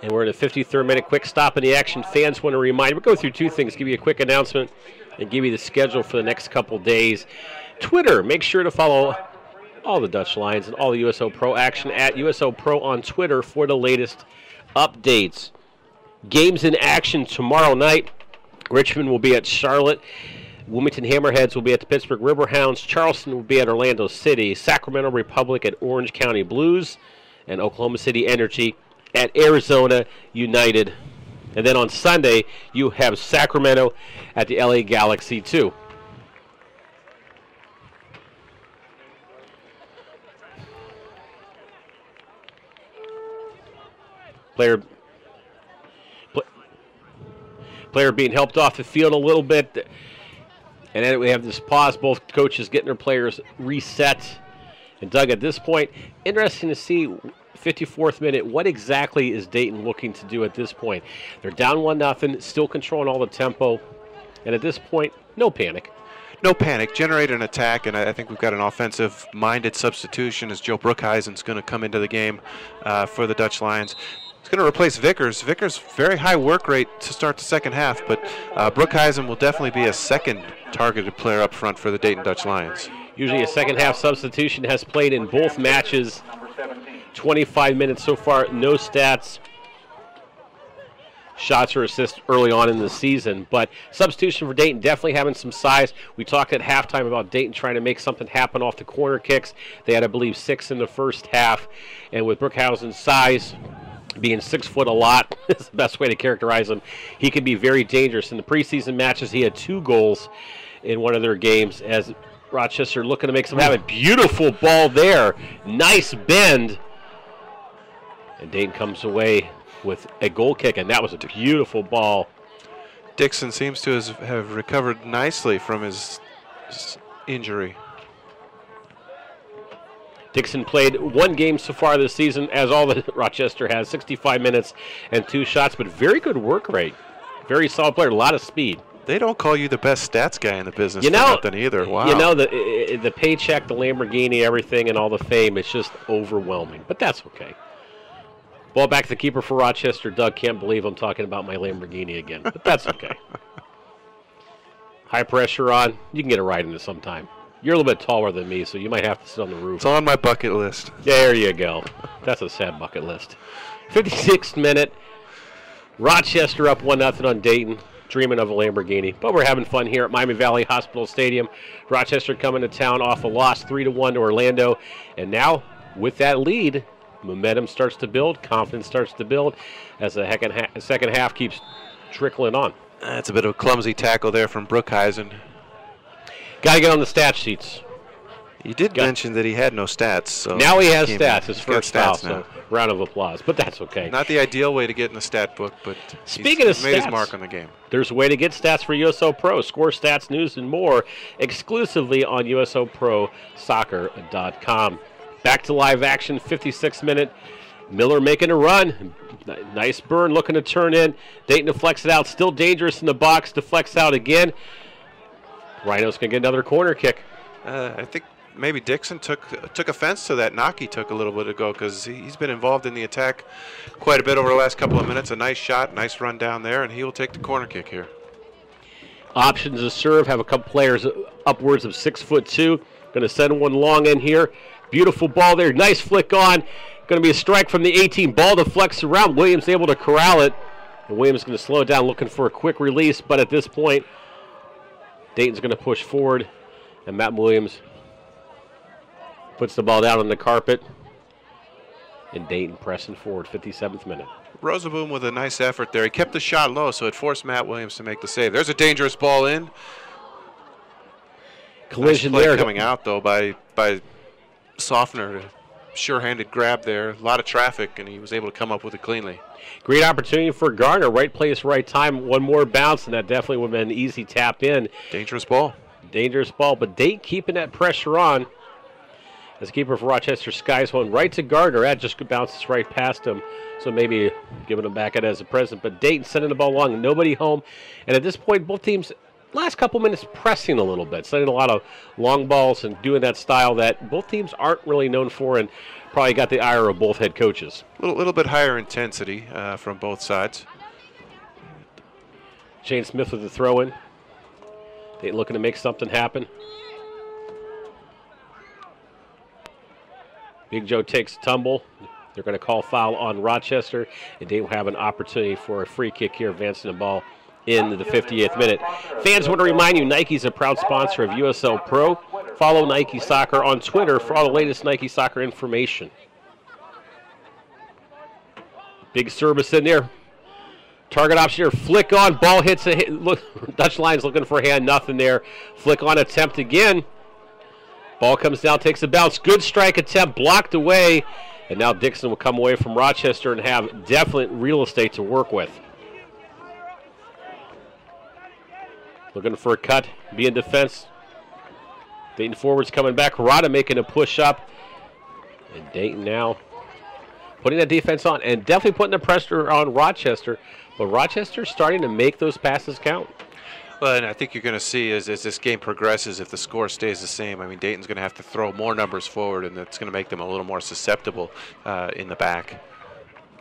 And we're in the 53rd minute. Quick stop in the action. Fans want to remind, we'll go through two things, give you a quick announcement and give you the schedule for the next couple days. Twitter, make sure to follow all the Dutch Lions and all the USO Pro action at USO Pro on Twitter for the latest updates. Games in action tomorrow night. Richmond will be at Charlotte. Wilmington Hammerheads will be at the Pittsburgh Riverhounds. Charleston will be at Orlando City. Sacramento Republic at Orange County Blues. And Oklahoma City Energy at Arizona United. And then on Sunday, you have Sacramento at the LA Galaxy 2. Player being helped off the field a little bit. And then we have this pause, both coaches getting their players reset. And Doug, at this point, interesting to see 54th minute, what exactly is Dayton looking to do at this point? They're down 1-0, still controlling all the tempo, and at this point, no panic. No panic. Generate an attack, and I think we've got an offensive-minded substitution as Joe Brookhuizen's going to come into the game for the Dutch Lions. He's going to replace Vickers. Vickers, very high work rate to start the second half, but Brookhuizen will definitely be a second targeted player up front for the Dayton Dutch Lions. Usually a second-half substitution, has played in both matches. 25 minutes so far, no stats, shots or assists early on in the season. But substitution for Dayton, definitely having some size. We talked at halftime about Dayton trying to make something happen off the corner kicks. They had, I believe, 6 in the first half. And with Brookhousen's size, being 6 foot a lot, is the best way to characterize him. He can be very dangerous. In the preseason matches, he had 2 goals in one of their games as Rochester looking to make some happen. Beautiful ball there. Nice bend. And Dayton comes away with a goal kick, and that was a beautiful ball. Dixon seems to have recovered nicely from his injury. Dixon played 1 game so far this season, as all that Rochester has, 65 minutes and 2 shots, but very good work rate. Very solid player, a lot of speed. They don't call you the best stats guy in the business for nothing either. Wow. You know, the paycheck, the Lamborghini, everything, and all the fame, it's just overwhelming, but that's okay. Ball back to the keeper for Rochester. Doug can't believe I'm talking about my Lamborghini again, but that's okay. High pressure on. You can get a ride in it sometime. You're a little bit taller than me, so you might have to sit on the roof. It's on my bucket list. There you go. That's a sad bucket list. 56th minute. Rochester up 1-0 on Dayton. Dreaming of a Lamborghini. But we're having fun here at Miami Valley Hospital Stadium. Rochester coming to town off a loss 3-1 to Orlando. And now, with that lead, momentum starts to build, confidence starts to build as the second half keeps trickling on. That's a bit of a clumsy tackle there from Brookhuizen. Got to get on the stat sheets. You did mention that he had no stats. So now he has stats, his first foul, so round of applause. But that's okay. Not the ideal way to get in the stat book, but Speaking of made stats, his mark on the game. There's a way to get stats for USO Pro. Score, stats, news, and more exclusively on USOProSoccer.com. Back to live action, 56th minute. Miller making a run. Nice burn, looking to turn in. Dayton deflects it out. Still dangerous in the box. Deflects out again. Rhinos going to get another corner kick. I think maybe Dixon took offense to that knock he took a little bit ago because he's been involved in the attack quite a bit over the last couple of minutes. A nice shot, nice run down there, and he will take the corner kick here. Options to serve. Have a couple players upwards of 6'2". Going to send one long in here. Beautiful ball there. Nice flick on. Going to be a strike from the 18. Ball deflects around. Williams able to corral it. And Williams going to slow it down, looking for a quick release. But at this point, Dayton's going to push forward. And Matt Williams puts the ball down on the carpet. And Dayton pressing forward, 57th minute. Rosenboom with a nice effort there. He kept the shot low, so it forced Matt Williams to make the save. There's a dangerous ball in. Collision nice play there. Coming out, though, by Sofner. Sure-handed grab there. A lot of traffic, and he was able to come up with it cleanly. Great opportunity for Garner. Right place, right time. One more bounce, and that definitely would have been an easy tap in. Dangerous ball. Dangerous ball, but Dayton keeping that pressure on. As keeper for Rochester skies one right to Gardner. That just bounces right past him. So maybe giving him back it as a present. But Dayton sending the ball along. Nobody home. And at this point, both teams last couple minutes pressing a little bit, sending a lot of long balls and doing that style that both teams aren't really known for, and probably got the ire of both head coaches. A little bit higher intensity from both sides. Shane Smith with the throw-in. They looking to make something happen. Big Joe takes a tumble. They're going to call foul on Rochester, and they will have an opportunity for a free kick here, advancing the ball in the 58th minute. Fans want to remind you, Nike's a proud sponsor of USL Pro. Follow Nike Soccer on Twitter for all the latest Nike Soccer information. Big service in there. Target option here, flick on, ball hits a hit. Look, Dutch Lions looking for a hand, nothing there. Flick on attempt again. Ball comes down, takes a bounce. Good strike attempt, blocked away. And now Dixon will come away from Rochester and have definite real estate to work with. Looking for a cut, be in defense. Dayton forwards coming back. Rada making a push up. And Dayton now putting that defense on and definitely putting the pressure on Rochester. But Rochester's starting to make those passes count. Well, and I think you're going to see as this game progresses, if the score stays the same, I mean, Dayton's going to have to throw more numbers forward, and that's going to make them a little more susceptible in the back.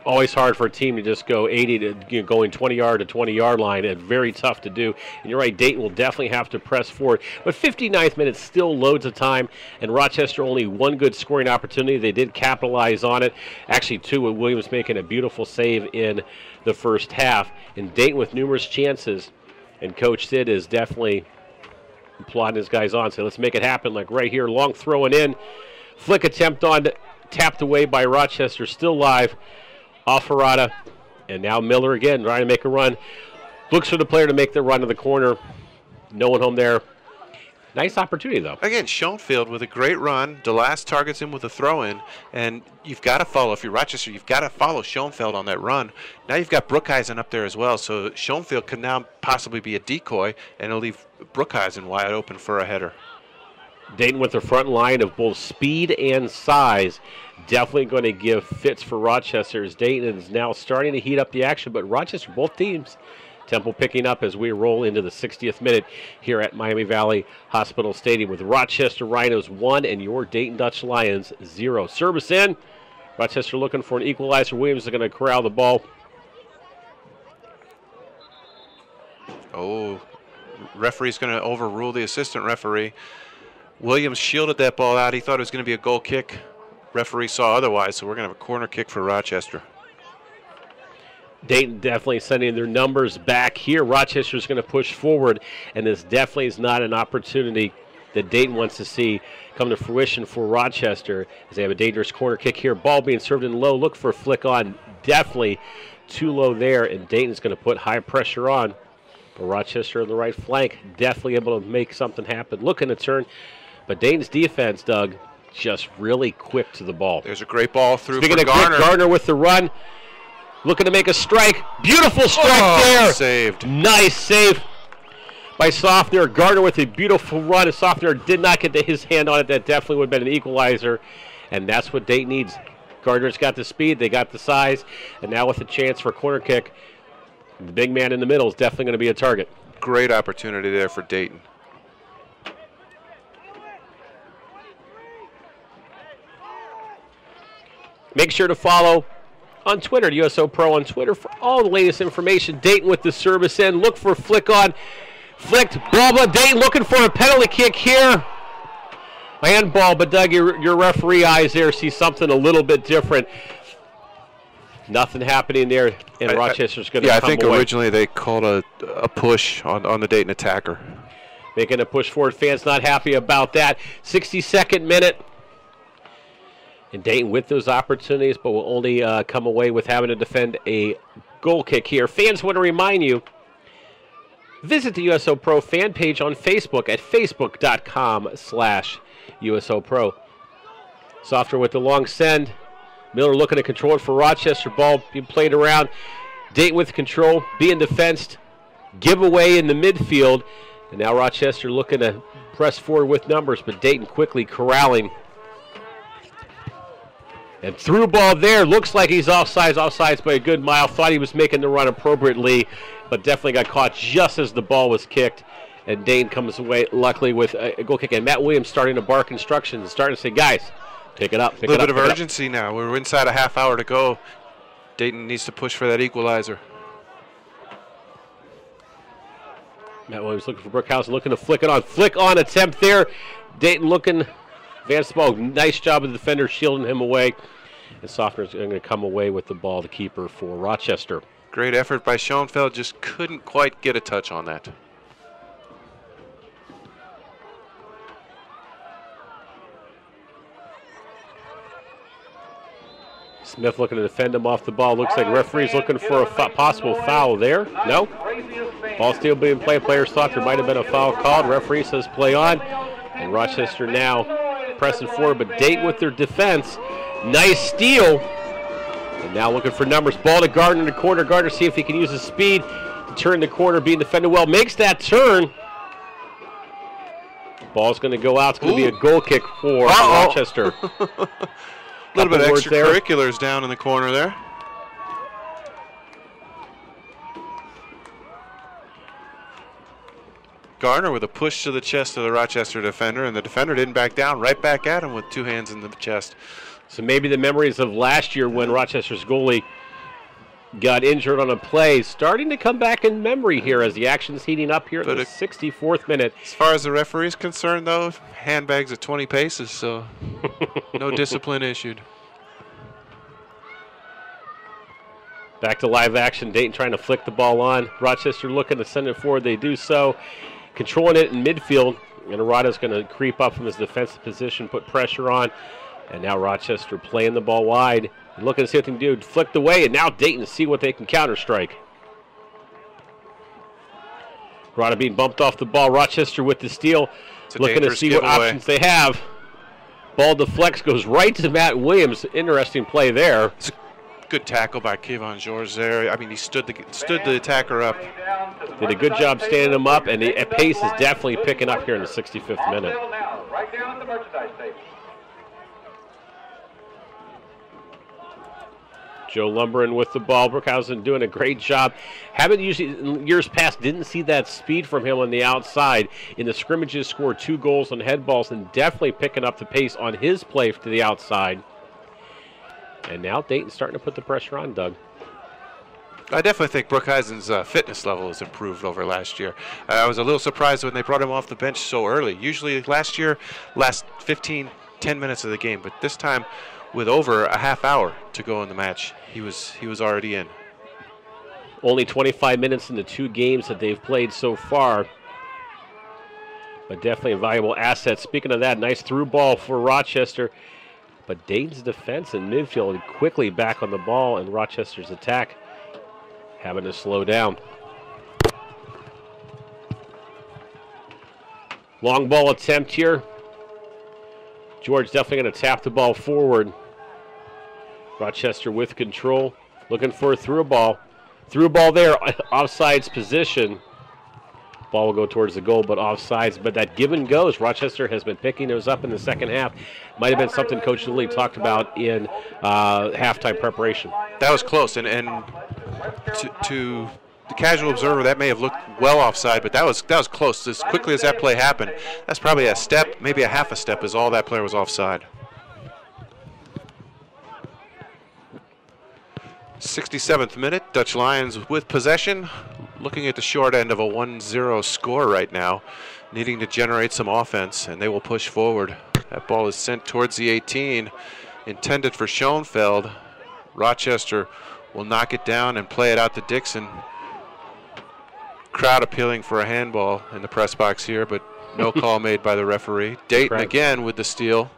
Always hard for a team to just go 80 to going 20-yard to 20-yard line. It's very tough to do. And you're right, Dayton will definitely have to press forward. But 59th minute, still loads of time, and Rochester only one good scoring opportunity. They did capitalize on it. Actually, two, with Williams making a beautiful save in the first half. And Dayton with numerous chances. And Coach Sid is definitely applauding his guys on. So let's make it happen. Like right here, long throwing in. Flick attempt on, tapped away by Rochester, still live. Off Harada. And now Miller again trying to make a run. Looks for the player to make the run to the corner. No one home there. Nice opportunity, though. Again, Schoenfeld with a great run. DeLast targets him with a throw-in, and you've got to follow. If you're Rochester, you've got to follow Schoenfeld on that run. Now you've got Brookhuizen up there as well, so Schoenfeld can now possibly be a decoy, and it'll leave Brookhuizen wide open for a header. Dayton with the front line of both speed and size. Definitely going to give fits for Rochester, as Dayton is now starting to heat up the action, but Rochester, both teams, Temple picking up as we roll into the 60th minute here at Miami Valley Hospital Stadium with Rochester Rhinos 1 and your Dayton Dutch Lions 0. Service in. Rochester looking for an equalizer. Williams is going to corral the ball. Oh, referee's going to overrule the assistant referee. Williams shielded that ball out. He thought it was going to be a goal kick. Referee saw otherwise, so we're going to have a corner kick for Rochester. Dayton definitely sending their numbers back here. Rochester's going to push forward, and this definitely is not an opportunity that Dayton wants to see come to fruition for Rochester, as they have a dangerous corner kick here. Ball being served in low. Look for a flick on. Definitely too low there, and Dayton's going to put high pressure on. But Rochester on the right flank, definitely able to make something happen. Looking to turn, but Dayton's defense, Doug, just really quick to the ball. There's a great ball through Speaking for of Garner. Quick, Gardner with the run. Looking to make a strike. Beautiful strike there. Saved. Nice save by Softner. Gardner with a beautiful run. And Softner did not get his hand on it. That definitely would have been an equalizer. And that's what Dayton needs. Gardner's got the speed. They got the size. And now with a chance for a corner kick, the big man in the middle is definitely going to be a target. Great opportunity there for Dayton. Make sure to follow on Twitter, USO Pro on Twitter, for all the latest information. Dayton with the service in. Look for flick on. Flicked. Ball, but Dayton looking for a penalty kick here. Handball, but Doug, your referee eyes there see something a little bit different. Nothing happening there, and Rochester's going to come away. Yeah, I think originally they called a push on the Dayton attacker. Making a push forward. Fans not happy about that. 62nd minute. And Dayton with those opportunities, but will only come away with having to defend a goal kick here. Fans want to remind you, visit the USO Pro fan page on Facebook at facebook.com/USO Pro. Softer with the long send. Miller looking to control it for Rochester. Ball being played around. Dayton with control, being defensed. Giveaway in the midfield. And now Rochester looking to press forward with numbers, but Dayton quickly corralling. And through ball there. Looks like he's offsides by a good mile. Thought he was making the run appropriately, but definitely got caught just as the ball was kicked. And Dayton comes away, luckily, with a goal kick. And Matt Williams starting to bark instructions, starting to say, guys, pick it up, pick it up. A little bit of urgency now. We're inside a half hour to go. Dayton needs to push for that equalizer. Matt Williams looking for Brookhausen, looking to flick it on. Flick on attempt there. Dayton looking, advance the ball. Nice job of the defender shielding him away. And Softner's going to come away with the ball, the keeper for Rochester. Great effort by Schoenfeld, just couldn't quite get a touch on that. Smith looking to defend him off the ball. Looks like referee's looking for a possible foul there. No. Ball still being played. Players thought there might have been a foul called. Referee says play on. And Rochester now pressing forward, but Dayton with their defense. Nice steal. And now looking for numbers. Ball to Gardner in the corner. Gardner see if he can use his speed to turn the corner, being defended well. Makes that turn. Ball's going to go out. It's going to be a goal kick for Rochester. A little bit of extracurriculars down in the corner there. Garner with a push to the chest of the Rochester defender, and the defender didn't back down, right back at him with 2 hands in the chest. So maybe the memories of last year when Rochester's goalie got injured on a play starting to come back in memory here as the action's heating up here in the 64th minute. As far as the referee's concerned, though, handbags at 20 paces, so no discipline issued. Back to live action. Dayton trying to flick the ball on. Rochester looking to send it forward. They do so. Controlling it in midfield. And Arada's going to creep up from his defensive position, put pressure on. And now Rochester playing the ball wide. Looking to see what they can do. Flicked away, and now Dayton to see what they can counter-strike. Arada being bumped off the ball. Rochester with the steal. Looking to see what options they have. Ball deflects, goes right to Matt Williams. Interesting play there. It's a good tackle by Kevon George there. I mean, he stood the attacker up. Did a good job standing him up, and the pace is definitely picking up here in the 65th minute. Right down at the merchandise table. Joe Lumberman with the ball. Brookhausen doing a great job. Haven't usually, in years past, didn't see that speed from him on the outside. In the scrimmages, scored 2 goals on head balls and definitely picking up the pace on his play to the outside. And now Dayton's starting to put the pressure on, Doug. I definitely think Brookhausen's fitness level has improved over last year. I was a little surprised when they brought him off the bench so early. Usually last 10 minutes of the game, but this time with over a half hour to go in the match, he was already in. Only 25 minutes in the 2 games that they've played so far, but definitely a valuable asset. Speaking of that, nice through ball for Rochester, but Dayton's defense and midfield quickly back on the ball, and Rochester's attack having to slow down. Long ball attempt here. George definitely going to tap the ball forward. Rochester with control, looking for a through ball. Through ball there, offsides position. Ball will go towards the goal, but offsides. But that give and goes, Rochester has been picking those up in the second half. Might have been something Coach Lilly talked about in halftime preparation. That was close, and to the casual observer, that may have looked well offside, but that was close. As quickly as that play happened, that's probably a step, maybe a half a step, is all that player was offside. 67th minute, Dutch Lions with possession, looking at the short end of a 1-0 score right now, needing to generate some offense, and they will push forward. That ball is sent towards the 18, intended for Schoenfeld. Rochester will knock it down and play it out to Dixon. Crowd appealing for a handball in the press box here, but no call made by the referee. Dayton again with the steal.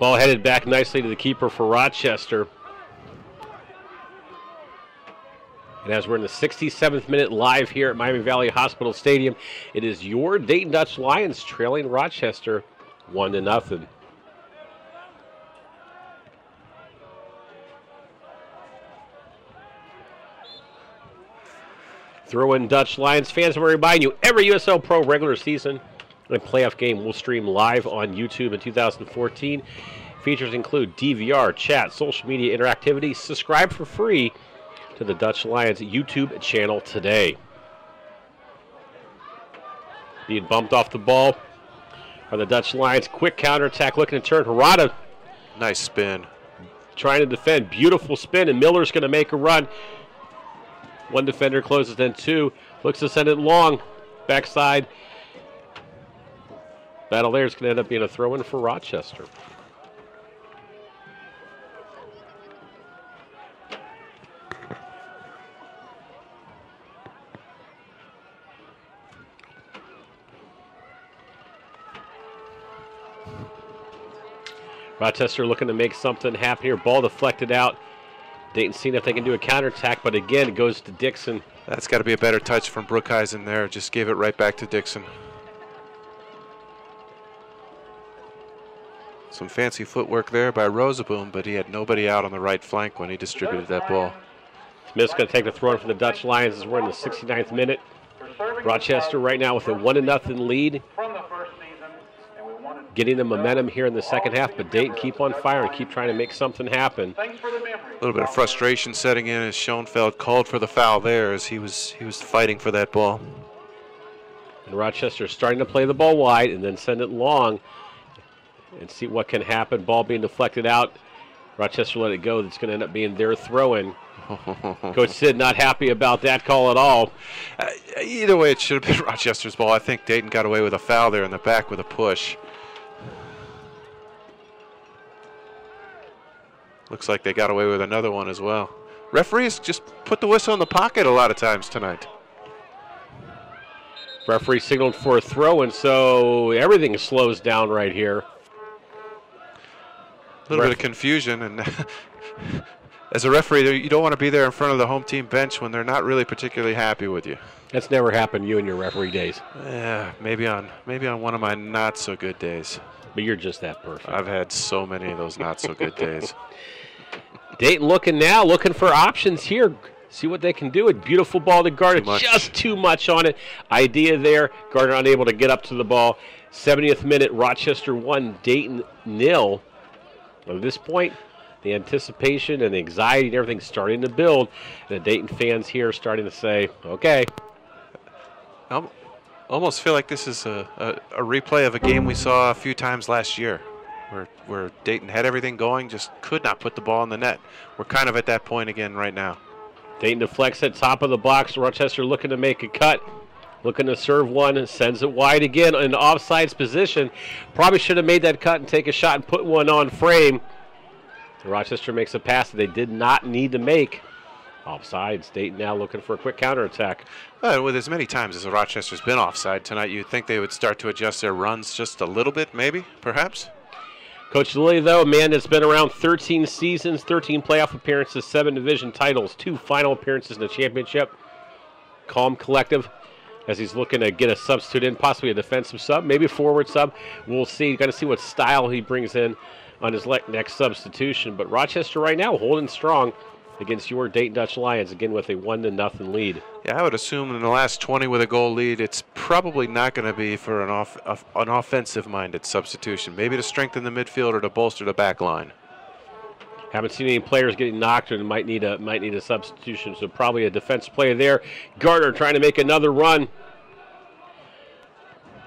Ball headed back nicely to the keeper for Rochester. And as we're in the 67th minute live here at Miami Valley Hospital Stadium, it is your Dayton Dutch Lions trailing Rochester 1-0. Throw in Dutch Lions fans. We remind you, every USL Pro regular season and playoff game will stream live on YouTube in 2014. Features include DVR, chat, social media interactivity. Subscribe for free to the Dutch Lions YouTube channel today. Being bumped off the ball are the Dutch Lions. Quick counterattack looking to turn. Harada Nice spin. trying to defend. Beautiful spin, and Miller's going to make a run. One defender closes, then two. Looks to send it long. Backside. Battle there is going to end up being a throw-in for Rochester. Rochester looking to make something happen here. Ball deflected out. Dayton seeing if they can do a counterattack, but again, it goes to Dixon. That's got to be a better touch from Brookhuizen there. Just gave it right back to Dixon. Some fancy footwork there by Rosaboom, but he had nobody out on the right flank when he distributed that ball. Smith's going to take the throw in from the Dutch Lions as we're in the 69th minute. Rochester right now with a 1-0 lead. Getting the momentum here in the second half, but Dayton keep on fire and keep trying to make something happen. A little bit of frustration setting in as Schoenfeld called for the foul there as he was fighting for that ball. And Rochester starting to play the ball wide and then send it long and see what can happen. Ball being deflected out. Rochester let it go. That's going to end up being their throw-in. Coach Sid not happy about that call at all. Either way, it should have been Rochester's ball. I think Dayton got away with a foul there in the back with a push. Looks like they got away with another one as well. Referees just put the whistle in the pocket a lot of times tonight. Referee signaled for a throw, and so everything slows down right here. A little bit of confusion, and as a referee, you don't want to be there in front of the home team bench when they're not really particularly happy with you. That's never happened to you in your referee days. Yeah, maybe on one of my not so good days. But you're just that perfect. I've had so many of those not so good days. Dayton looking for options here. See what they can do. A beautiful ball to Gardner. Just too much on it. Idea there. Gardner unable to get up to the ball. 70th minute, Rochester 1, Dayton 0. At this point, the anticipation and the anxiety and everything starting to build. And the Dayton fans here are starting to say, okay. I almost feel like this is a replay of a game we saw a few times last year. Where Dayton had everything going, just could not put the ball in the net. We're kind of at that point again right now. Dayton deflects at top of the box. Rochester looking to make a cut. Looking to serve one. Sends it wide again in the offsides position. Probably should have made that cut and take a shot and put one on frame. Rochester makes a pass that they did not need to make. Offsides. Dayton now looking for a quick counterattack. With as many times as Rochester's been offside tonight, you'd think they would start to adjust their runs just a little bit, maybe, perhaps? Coach Lilly, though, a man that's been around 13 seasons, 13 playoff appearances, 7 division titles, 2 final appearances in the championship. Calm, collective, as he's looking to get a substitute in, possibly a defensive sub, maybe a forward sub. We'll see. Got to see what style he brings in on his next substitution. But Rochester right now holding strong against your Dayton Dutch Lions, again with a 1-0 lead. Yeah, I would assume in the last 20 with a goal lead, it's probably not going to be for an offensive-minded substitution. Maybe to strengthen the midfield or to bolster the back line. Haven't seen any players getting knocked and might need a substitution, so probably a defensive player there. Gardner trying to make another run.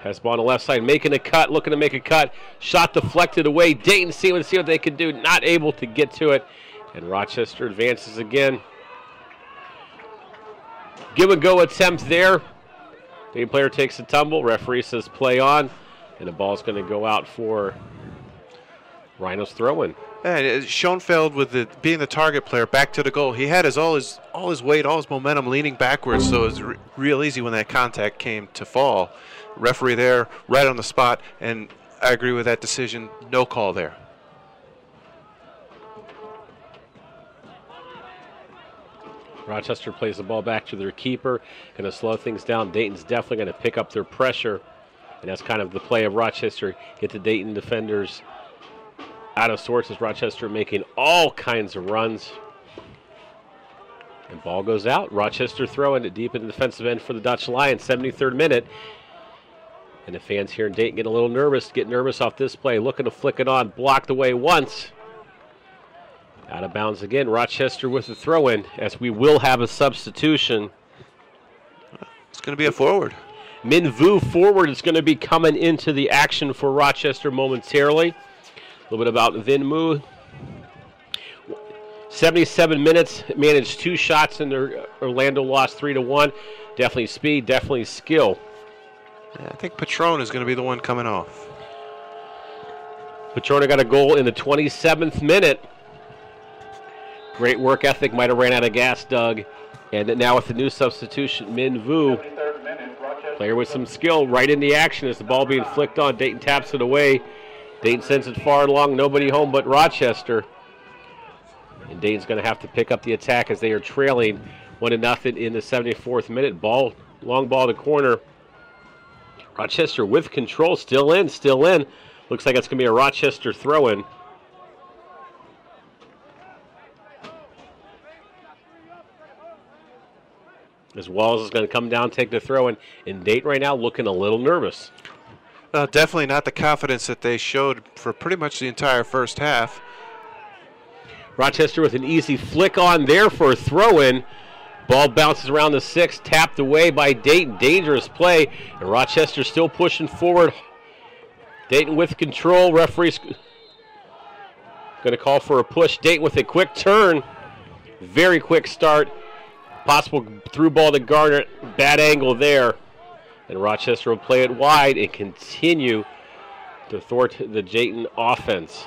Has ball on the left side, making a cut, looking to make a cut. Shot deflected away. Dayton see what they can do. Not able to get to it. And Rochester advances again. Give and go attempt there. The player takes a tumble. Referee says play on. And the ball's going to go out for Rhinos throw-in. And Schoenfeld, with being the target player, back to the goal. He had all his weight, all his momentum leaning backwards, so it was real easy when that contact came to fall. Referee there, right on the spot, and I agree with that decision. No call there. Rochester plays the ball back to their keeper. Going to slow things down. Dayton's definitely going to pick up their pressure. And that's kind of the play of Rochester. Get the Dayton defenders out of sorts as Rochester making all kinds of runs. And ball goes out. Rochester throwing it deep in the defensive end for the Dutch Lions. 73rd minute. And the fans here in Dayton get a little nervous. Get nervous off this play. Looking to flick it on. Blocked away once. Out of bounds again. Rochester with the throw-in, as we will have a substitution. It's going to be a forward. Min Vu forward is going to be coming into the action for Rochester momentarily. A little bit about Vin Mu. 77 minutes, managed 2 shots in their Orlando loss 3-1. Definitely speed, definitely skill. Yeah, I think Patron is going to be the one coming off. Patrona got a goal in the 27th minute. Great work ethic, might have ran out of gas, Doug. And now with the new substitution, Min Vu, player with some skill, right in the action as the ball being flicked on. Dayton taps it away. Dayton sends it far and long, nobody home but Rochester. And Dayton's going to have to pick up the attack as they are trailing 1-0 in the 74th minute. Long ball to corner. Rochester with control, still in. Looks like it's going to be a Rochester throw-in. As Walls is going to come down, take the throw-in. And Dayton right now looking a little nervous. Definitely not the confidence that they showed for pretty much the entire first half. Rochester with an easy flick on there for a throw-in. Ball bounces around the 6, tapped away by Dayton. Dangerous play, and Rochester still pushing forward. Dayton with control. Referee's going to call for a push. Dayton with a quick turn. Very quick start. Possible through ball to Garner. Bad angle there. And Rochester will play it wide and continue to thwart the Dayton offense.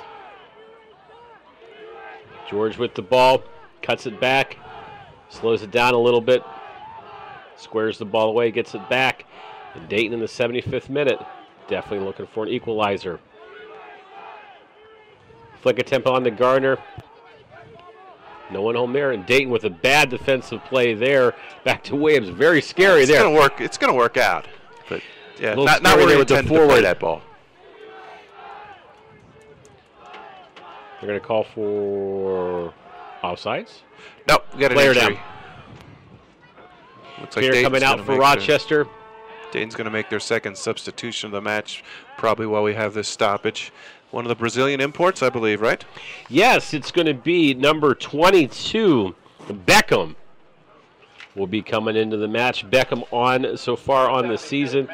George with the ball. Cuts it back. Slows it down a little bit. Squares the ball away. Gets it back. And Dayton in the 75th minute. Definitely looking for an equalizer. Flick a tempo on to Gardner. No one home there. And Dayton with a bad defensive play there. Back to Williams. Very scary there. It's going to work out. But yeah, not where they they intended to play that ball. They're going to call for offsides. Nope, we got an player injury. down. Looks like Player coming out for Rochester. Dayton's going to make their second substitution of the match, probably while we have this stoppage. One of the Brazilian imports, I believe, right? Yes, it's going to be number 22, Beckham, will be coming into the match. Beckham on so far on the season.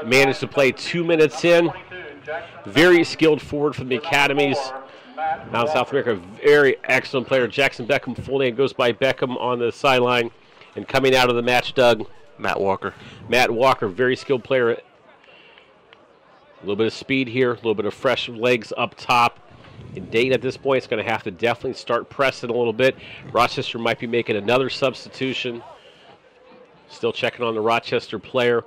Managed to play 2 minutes in. Very skilled forward from the academies. Now South America, very excellent player. Jackson Beckham, full name goes by Beckham on the sideline. And coming out of the match, Doug. Matt Walker. Matt Walker, very skilled player. A little bit of speed here, a little bit of fresh legs up top. And Dayton at this point is going to have to definitely start pressing a little bit. Rochester might be making another substitution. Still checking on the Rochester player.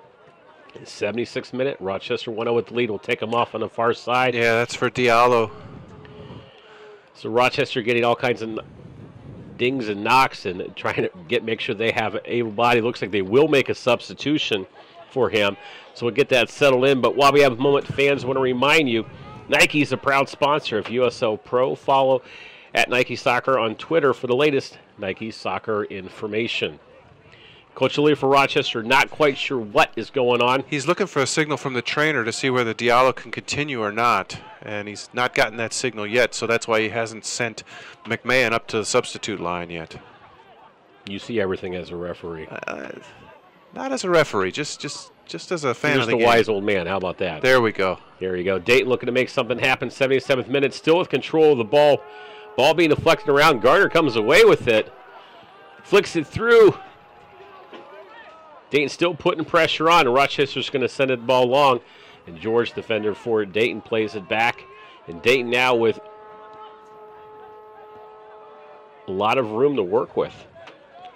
In the 76th minute, Rochester 1-0 with the lead. Will take them off on the far side. Yeah, that's for Diallo. So Rochester getting all kinds of dings and knocks and trying to make sure they have an able body. Looks like they will make a substitution for him. So we'll get that settled in. But while we have a moment, fans, want to remind you, Nike is a proud sponsor of USL Pro. Follow at Nike Soccer on Twitter for the latest Nike Soccer information. Coach Lee for Rochester, not quite sure what is going on. He's looking for a signal from the trainer to see whether Diallo can continue or not. And he's not gotten that signal yet, so that's why he hasn't sent McMahon up to the substitute line yet. You see everything as a referee. Not as a referee, just as a fan of the game. Just a wise old man. How about that? There we go. There you go. Dayton looking to make something happen. 77th minute, still with control of the ball. Ball being deflected around. Garner comes away with it. Flicks it through. Dayton still putting pressure on. And Rochester's going to send the ball long. And George, defender for Dayton, plays it back. And Dayton now with a lot of room to work with.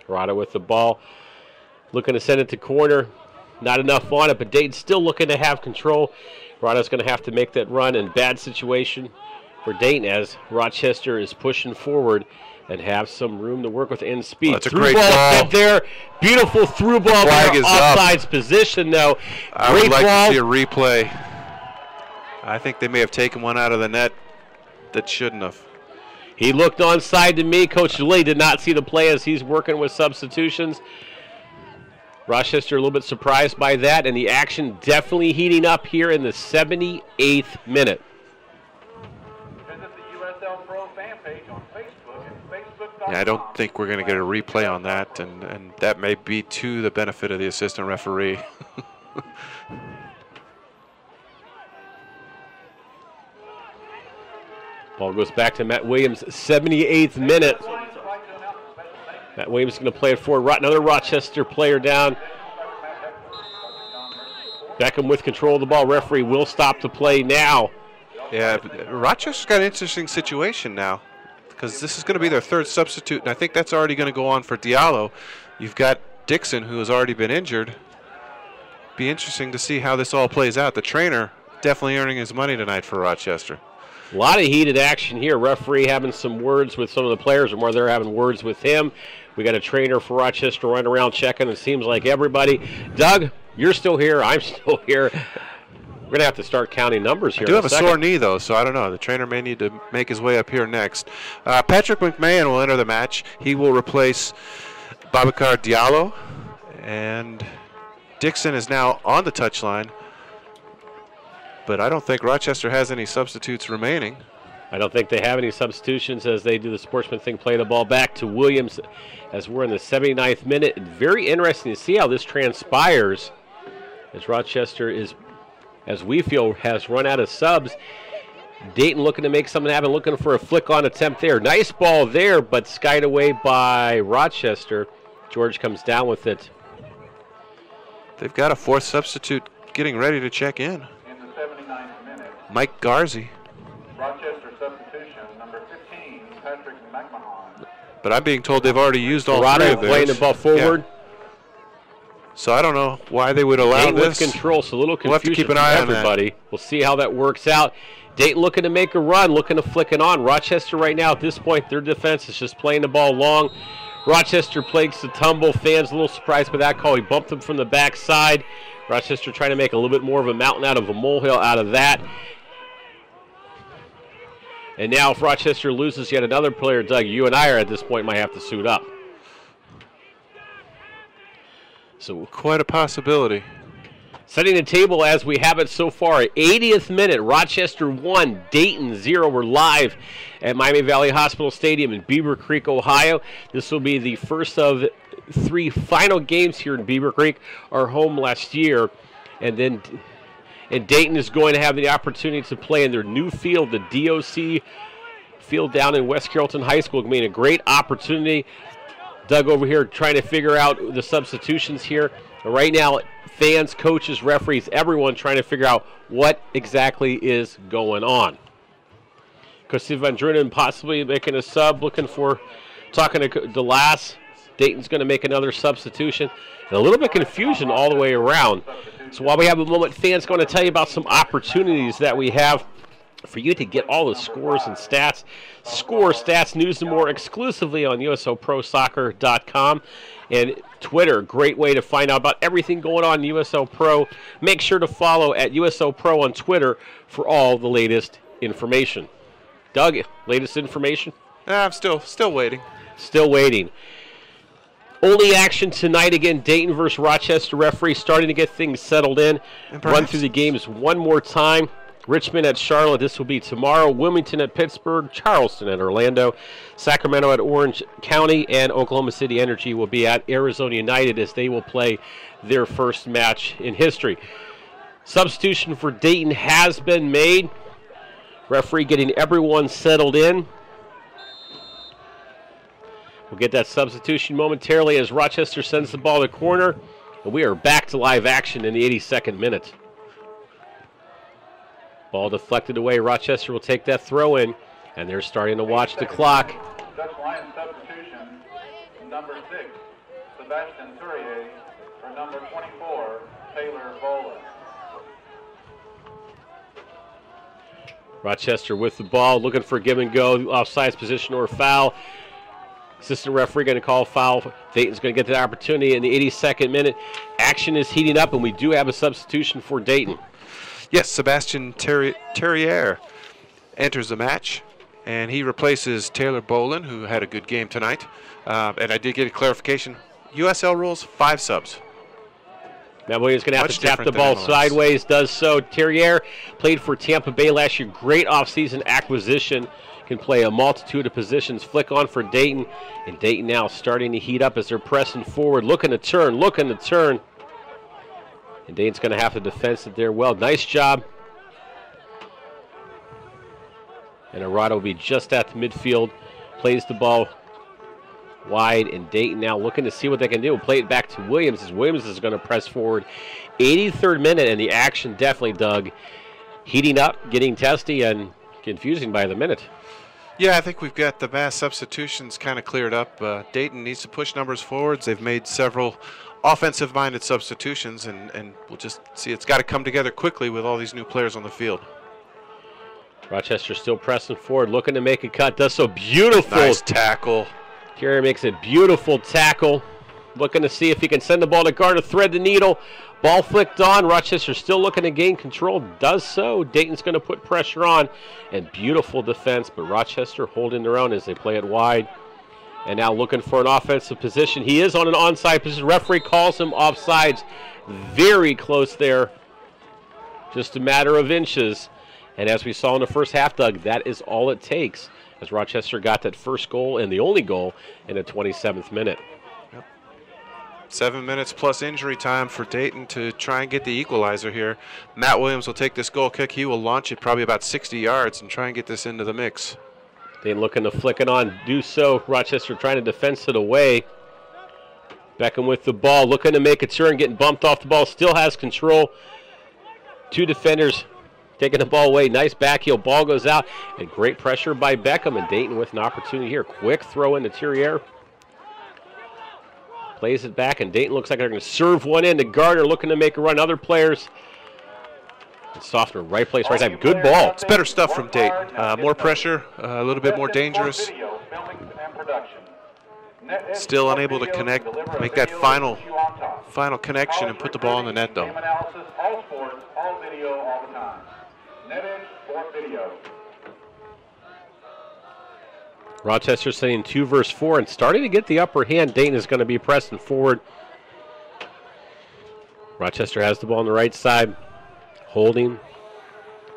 Rada with the ball. Looking to send it to corner. Not enough on it, but Dayton's still looking to have control. Rada's going to have to make that run, and bad situation for Dayton as Rochester is pushing forward and have some room to work with in speed. That's a great ball. There. Beautiful through ball. Flag is offsides up. Position, though. I would like to see a replay. I think they may have taken one out of the net that shouldn't have. He looked onside to me. Coach Lee did not see the play as he's working with substitutions. Rochester a little bit surprised by that, and the action definitely heating up here in the 78th minute. Visit the USL Pro fan page on Facebook at facebook.com. Yeah, I don't think we're going to get a replay on that, and that may be to the benefit of the assistant referee. Ball goes back to Matt Williams, 78th minute. Matt Williams is going to play it for another Rochester player down. Beckham with control of the ball. Referee will stop the play now. Yeah, Rochester's got an interesting situation now because this is going to be their third substitute, and I think that's already going to go on for Diallo. You've got Dixon, who has already been injured. Be interesting to see how this all plays out. The trainer definitely earning his money tonight for Rochester. A lot of heated action here. Referee having some words with some of the players, or more they're having words with him. We got a trainer for Rochester running around checking. It seems like everybody. Doug, you're still here. I'm still here. We're going to have to start counting numbers here. I do have a sore knee, though, so I don't know. The trainer may need to make his way up here next. Patrick McMahon will enter the match. He will replace Babacar Diallo. And Dixon is now on the touchline. But I don't think Rochester has any substitutes remaining. I don't think they have any substitutions as they do the sportsman thing, play the ball back to Williams as we're in the 79th minute. Very interesting to see how this transpires as Rochester is, as we feel, has run out of subs. Dayton looking to make something happen, looking for a flick-on attempt there. Nice ball there, but skied away by Rochester. George comes down with it. They've got a fourth substitute getting ready to check in. In the 79th minute, Mike Garzi. Rochester substitution, number 15, Patrick McMahon. But I'm being told they've already used all Dorado three of theirs. playing the ball forward. Yeah. So I don't know why they would allow Dayton this. with control, so a little confusion We'll have to keep an eye on everybody. We'll see how that works out. Dayton looking to make a run, looking to flick it on. Rochester right now at this point, their defense is just playing the ball long. Rochester plays the tumble. Fans a little surprised by that call. He bumped them from the backside. Rochester trying to make a little bit more of a mountain out of a molehill out of that. And now if Rochester loses yet another player, Doug, you and I are at this point might have to suit up. So quite a possibility. Setting the table as we have it so far. 80th minute, Rochester 1, Dayton 0. We're live at Miami Valley Hospital Stadium in Beaver Creek, Ohio. This will be the first of 3 final games here in Beaver Creek, our home last year. And Dayton is going to have the opportunity to play in their new field, the DOC field down in West Carrollton High School. It's going to be a great opportunity. Doug over here trying to figure out the substitutions here. Right now, fans, coaches, referees, everyone trying to figure out what exactly is going on. Kosi Van Drunen possibly making a sub, talking to DeLass. Dayton's going to make another substitution. And a little bit of confusion all the way around. So while we have a moment, fans going to tell you about some opportunities that we have for you to get all the scores and stats. Score, stats, news, and more exclusively on USOProSoccer.com. And Twitter, great way to find out about everything going on in USO Pro. Make sure to follow at USO Pro on Twitter for all the latest information. Doug, latest information? I'm still waiting. Still waiting. Only action tonight, again, Dayton versus Rochester. Referee starting to get things settled in. Run through the games one more time. Richmond at Charlotte, this will be tomorrow. Wilmington at Pittsburgh, Charleston at Orlando, Sacramento at Orange County, and Oklahoma City Energy will be at Arizona United as they will play their first match in history. Substitution for Dayton has been made. Referee getting everyone settled in. We'll get that substitution momentarily as Rochester sends the ball to the corner. And we are back to live action in the 82nd minute. Ball deflected away. Rochester will take that throw in, and they're starting to watch the clock. Dutch Lions substitution, number 6, Sebastian Tourier, for number 24, Taylor Boland. Rochester with the ball, looking for a give and go, offsides position or foul. Assistant referee going to call foul. Dayton's going to get the opportunity in the 82nd minute. Action is heating up, and we do have a substitution for Dayton. Yes, Sebastian Terrier enters the match, and he replaces Taylor Boland, who had a good game tonight. And I did get a clarification. USL rules 5 subs. Matt Williams going to have to tap the ball sideways, does so. Terrier played for Tampa Bay last year. Great offseason acquisition. Can play a multitude of positions. Flick on for Dayton. And Dayton now starting to heat up as they're pressing forward. Looking to turn. And Dayton's going to have to defense it there well. Nice job. And Arado will be just at the midfield. Plays the ball wide, and Dayton now looking to see what they can do. Play it back to Williams, as Williams is going to press forward. 83rd minute, and the action definitely, Doug, heating up, getting testy, and confusing by the minute. Yeah, I think we've got the mass substitutions kind of cleared up. Dayton needs to push numbers forwards. They've made several offensive-minded substitutions, and we'll just see. It's got to come together quickly with all these new players on the field. Rochester still pressing forward, looking to make a cut. Does so beautiful. Nice tackle. Carrier makes a beautiful tackle. Looking to see if he can send the ball to Gardner, thread the needle. Ball flicked on. Rochester still looking to gain control. Does so. Dayton's going to put pressure on. And beautiful defense, but Rochester holding their own as they play it wide. And now looking for an offensive position. He is on an onside position. Referee calls him offsides. Very close there. Just a matter of inches. And as we saw in the first half, Doug, that is all it takes, as Rochester got that first goal and the only goal in the 27th minute. 7 minutes plus injury time for Dayton to try and get the equalizer here. Matt Williams will take this goal kick. He will launch it probably about 60 yards and try and get this into the mix. Dayton looking to flick it on. Do so. Rochester trying to defense it away. Beckham with the ball, looking to make a turn, getting bumped off the ball. Still has control. Two defenders taking the ball away. Nice back heel. Ball goes out. And great pressure by Beckham. And Dayton with an opportunity here. Quick throw into Terrier. Plays it back. And Dayton looks like they're going to serve one in to Gardner. Looking to make a run. Other players. And Sofner, right place, right time. Good ball. It's better stuff from Dayton. More pressure. A little bit more dangerous. Still unable to connect. Make that final connection and put the ball in the net, though. All sports, all video, all the time. NetEdge Sport Video. Rochester saying 2 versus 4 and starting to get the upper hand. Dayton is going to be pressing forward. Rochester has the ball on the right side, holding,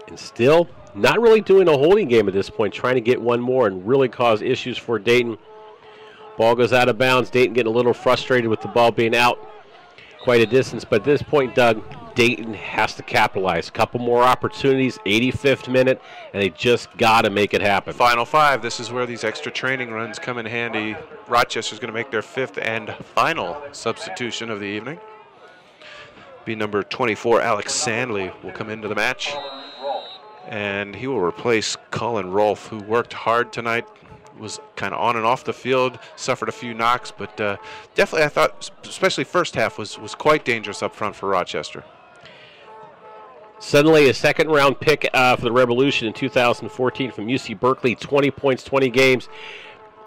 and still not really doing a holding game at this point, trying to get one more and really cause issues for Dayton. Ball goes out of bounds. Dayton getting a little frustrated with the ball being out quite a distance, but at this point, Doug, Dayton has to capitalize. A couple more opportunities, 85th minute, and they just got to make it happen. Final 5. This is where these extra training runs come in handy. Rochester's going to make their 5th and final substitution of the evening. Be number 24, Alex Sandley, will come into the match. And he will replace Colin Rolfe, who worked hard tonight, was kind of on and off the field, suffered a few knocks, but definitely I thought, especially first half, was quite dangerous up front for Rochester. Suddenly a second-round pick for the Revolution in 2014 from UC Berkeley, 20 points, 20 games.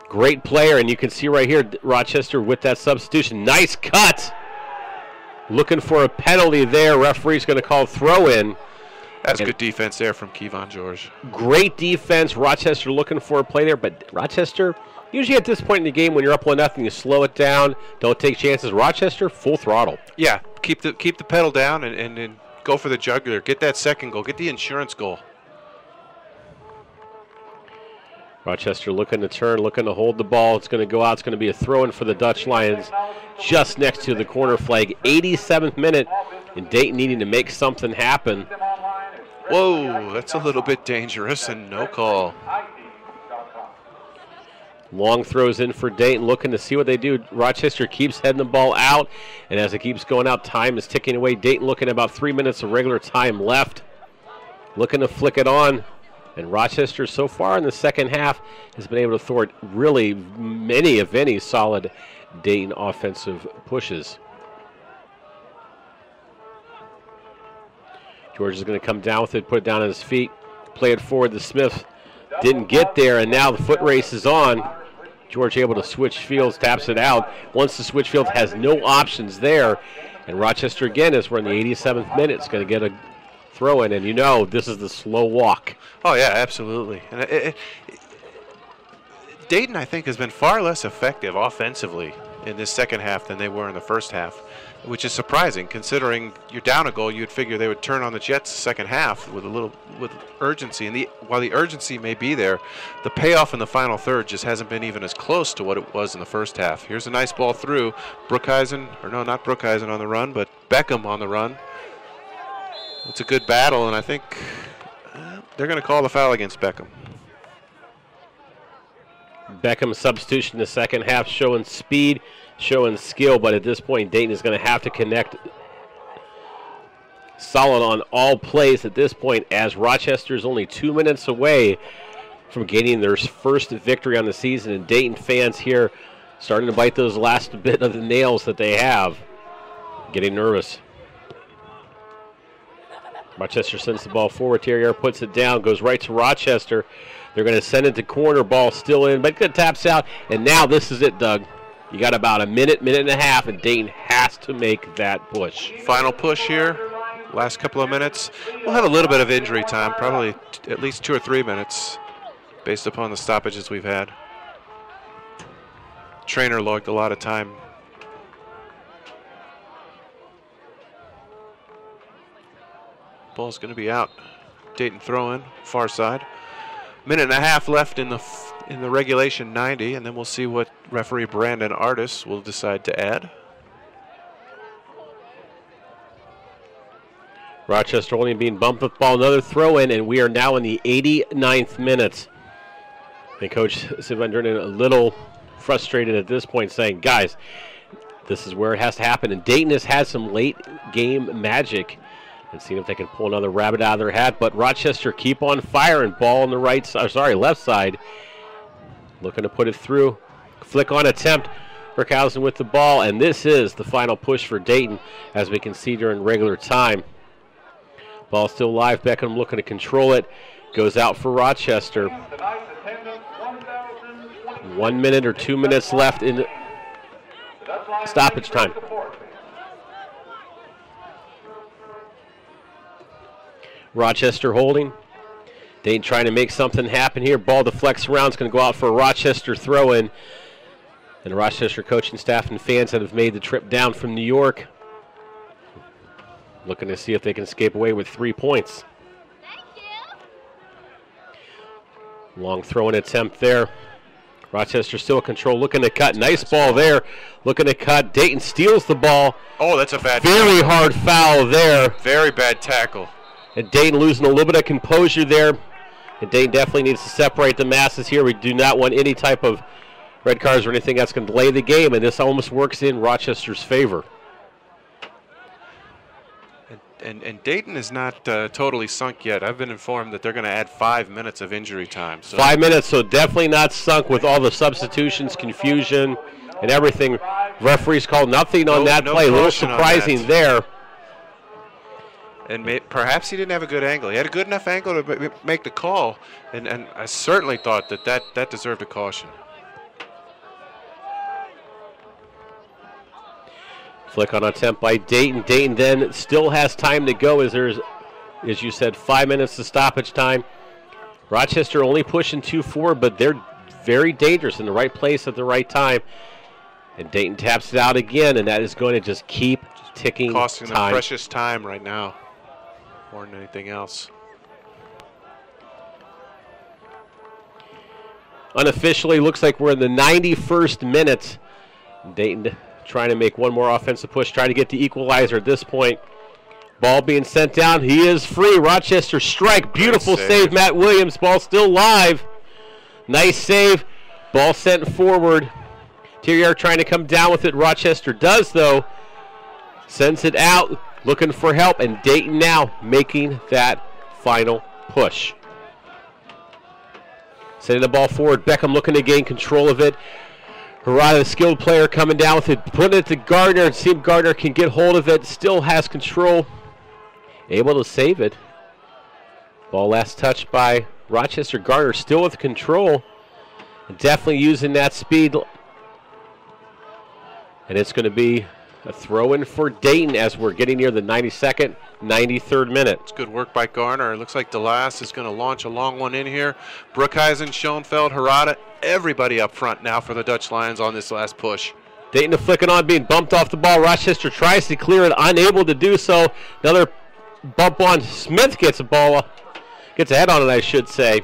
Great player, and you can see right here Rochester with that substitution. Nice cut. Looking for a penalty there. Referee's going to call throw-in. That's good defense there from Kevon George. Great defense. Rochester looking for a play there, but Rochester, usually at this point in the game when you're up 1-0, you slow it down, don't take chances. Rochester, full throttle. Yeah, keep the pedal down and go for the jugular. Get that second goal. Get the insurance goal. Rochester looking to turn, looking to hold the ball. It's going to go out. It's going to be a throw-in for the Dutch Lions just next to the corner flag. 87th minute, and Dayton needing to make something happen. Whoa, that's a little bit dangerous and no call. Long throws in for Dayton, looking to see what they do. Rochester keeps heading the ball out, and as it keeps going out, time is ticking away. Dayton looking at about 3 minutes of regular time left. Looking to flick it on, and Rochester so far in the second half has been able to thwart really many, if any, solid Dayton offensive pushes. George is going to come down with it, put it down on his feet, play it forward to Smith. Didn't get there, and now the foot race is on. George able to switch fields, taps it out. Once the switch field has no options there, and Rochester again, as we're in the 87th minute, is going to get a throw in, and you know this is the slow walk. Oh, yeah, absolutely. And Dayton, I think, has been far less effective offensively in this second half than they were in the first half, which is surprising considering you're down a goal. You'd figure they would turn on the Jets the second half with urgency. And while the urgency may be there, the payoff in the final third just hasn't been even as close to what it was in the first half. Here's a nice ball through. Brookhuizen, or no, not Brookhuizen on the run, but Beckham on the run. It's a good battle, and I think they're going to call the foul against Beckham. Beckham's substitution in the second half, showing speed, showing skill, but at this point Dayton is going to have to connect solid on all plays at this point, as Rochester is only 2 minutes away from gaining their first victory on the season, and Dayton fans here starting to bite those last bit of the nails that they have, getting nervous. Rochester sends the ball forward. Terrier puts it down, goes right to Rochester. They're going to send it to corner, ball still in, but it taps out. And now this is it, Doug. You got about a minute and a half, and Dayton has to make that push. Final push here, last couple of minutes. We'll have a little bit of injury time, probably at least 2 or 3 minutes, based upon the stoppages we've had. Trainer logged a lot of time. Ball's going to be out. Dayton throw in, far side. Minute and a half left in the regulation 90, and then we'll see what referee Brandon Artis will decide to add. Rochester only being bumped with the ball. Another throw in, and we are now in the 89th minute. And Coach Sid Van Drinen a little frustrated at this point, saying, guys, this is where it has to happen. And Dayton has had some late game magic and seeing if they can pull another rabbit out of their hat. But Rochester keep on firing. Ball on the left side. Looking to put it through. Flick on attempt. Burkhausen with the ball, and this is the final push for Dayton, as we can see during regular time. Ball still live. Beckham looking to control it. Goes out for Rochester. 1 minute or 2 minutes left in stoppage time. Rochester holding. Dayton trying to make something happen here. Ball deflects around. It's going to go out for a Rochester throw-in. And the Rochester coaching staff and fans that have made the trip down from New York looking to see if they can escape away with 3 points. Long throw-in attempt there. Rochester still in control, looking to cut. Nice ball there. Looking to cut. Dayton steals the ball. Oh, that's a bad Very hard foul there. Very bad tackle. And Dayton losing a little bit of composure there. And Dayton definitely needs to separate the masses here. We do not want any type of red cards or anything that's going to delay the game, and this almost works in Rochester's favor. And Dayton is not totally sunk yet. I've been informed that they're going to add 5 minutes of injury time. So 5 minutes, so definitely not sunk with all the substitutions, confusion, and everything. Referees called nothing on that play. A little surprising there. And perhaps he didn't have a good angle. He had a good enough angle to make the call, and I certainly thought that deserved a caution. Flick on attempt by Dayton. Dayton then still has time to go, as there's, as you said, 5 minutes to stoppage time. Rochester only pushing 2-4, but they're very dangerous in the right place at the right time. And Dayton taps it out again, and that is going to just keep ticking time. Costing them precious time right now, more than anything else. Unofficially, looks like we're in the 91st minute. Dayton trying to make one more offensive push, trying to get the equalizer at this point. Ball being sent down. He is free. Rochester strike. Beautiful save, Matt Williams. Ball still live. Nice save. Ball sent forward. Terrier trying to come down with it. Rochester does, though. Sends it out, looking for help, and Dayton now making that final push. Sending the ball forward. Beckham looking to gain control of it. Harada, the skilled player, coming down with it, putting it to Gardner, and see if Gardner can get hold of it. Still has control. Able to save it. Ball last touched by Rochester. Gardner still with control. Definitely using that speed. And it's going to be a throw-in for Dayton as we're getting near the 92nd, 93rd minute. It's good work by Garner. It looks like DeLass is going to launch a long one in here. Brookhuizen, Schoenfeld, Harada, everybody up front now for the Dutch Lions on this last push. Dayton to flick it on, being bumped off the ball. Rochester tries to clear it, unable to do so. Another bump on. Smith gets a ball, gets a head on it, I should say.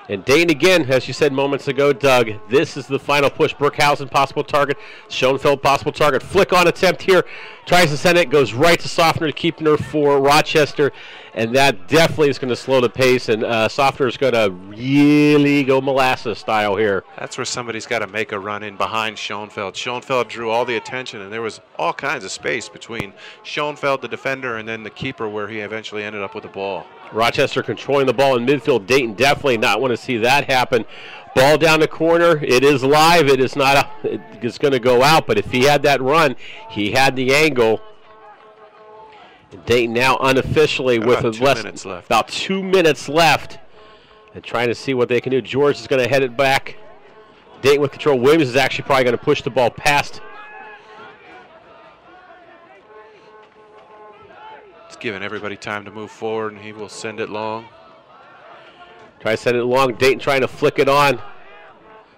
And Dayton again, as you said moments ago, Doug, this is the final push. Brookhausen, possible target. Schoenfeld, possible target. Flick on attempt here. Tries to send it, goes right to Softner, keeping her for Rochester. And that definitely is going to slow the pace. And Softner is going to really go molasses style here. That's where somebody's got to make a run in behind Schoenfeld. Schoenfeld drew all the attention, and there was all kinds of space between Schoenfeld, the defender, and then the keeper, where he eventually ended up with the ball. Rochester controlling the ball in midfield. Dayton definitely not want to see that happen. Ball down the corner. It is live. It is not. It's going to go out. But if he had that run, he had the angle. And Dayton now unofficially with about 2 minutes left, and trying to see what they can do. George is going to head it back. Dayton with control. Williams is actually probably going to push the ball past. Giving everybody time to move forward, and he will send it long. Try to send it long. Dayton trying to flick it on.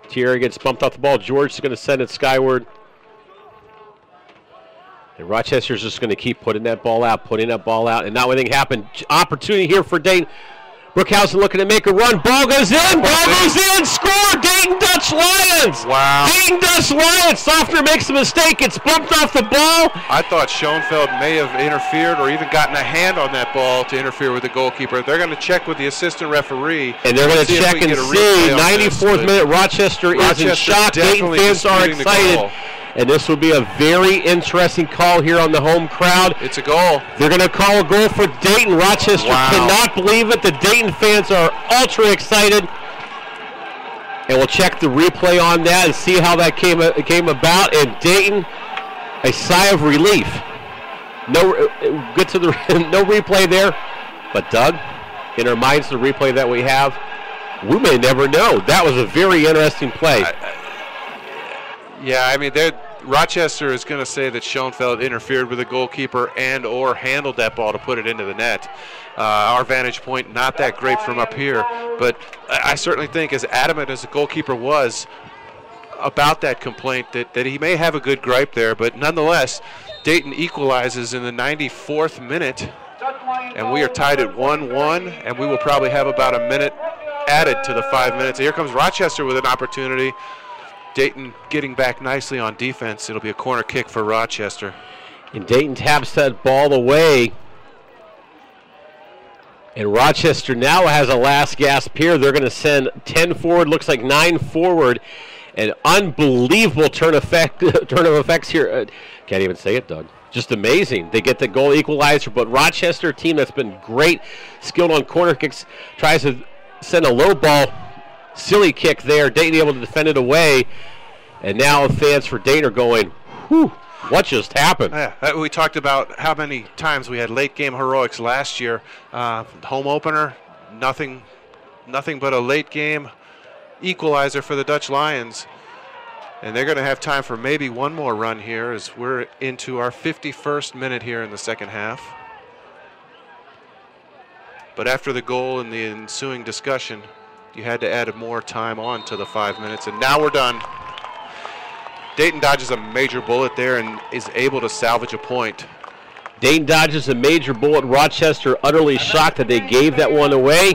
Thierry gets bumped off the ball. George is going to send it skyward. And Rochester's just going to keep putting that ball out, and now anything happened. Opportunity here for Dayton. Brookhausen looking to make a run. Ball goes in. Ball goes in. Score. Dayton Dutch Lions. Wow. Dayton Dutch Lions. Softner makes a mistake. It's bumped off the ball. I thought Schoenfeld may have interfered or even gotten a hand on that ball to interfere with the goalkeeper. They're going to check with the assistant referee. And they're going to check and see. 94th minute. Rochester is in shock. Dayton fans are excited. And this will be a very interesting call here on the home crowd. It's a goal. They're going to call a goal for Dayton. Rochester cannot believe it. The Dayton fans are ultra excited. And we'll check the replay on that and see how that came about. And Dayton, a sigh of relief. No replay there. But Doug, in our minds, the replay that we have, we may never know. That was a very interesting play. Yeah, I mean, Rochester is going to say that Schoenfeld interfered with the goalkeeper and or handled that ball to put it into the net. Our vantage point, not that great from up here, but I certainly think, as adamant as the goalkeeper was about that complaint, that he may have a good gripe there, but nonetheless, Dayton equalizes in the 94th minute, and we are tied at 1-1, and we will probably have about a minute added to the 5 minutes. Here comes Rochester with an opportunity. Dayton getting back nicely on defense. It'll be a corner kick for Rochester. And Dayton taps that ball away. And Rochester now has a last gasp here. They're going to send 10 forward, looks like 9 forward. An unbelievable turn of effects here. Can't even say it, Doug. Just amazing. They get the goal equalizer, but Rochester, a team that's been great, skilled on corner kicks, tries to send a low ball. Silly kick there. Dayton able to defend it away. And now fans for Dayton are going, whew, what just happened? Yeah, we talked about how many times we had late game heroics last year. Home opener, nothing but a late game equalizer for the Dutch Lions. And they're going to have time for maybe one more run here as we're into our 51st minute here in the second half. But after the goal and the ensuing discussion, you had to add more time on to the 5 minutes, and now we're done. Dayton dodges a major bullet there and is able to salvage a point. Dayton dodges a major bullet. Rochester utterly shocked that they gave that one away.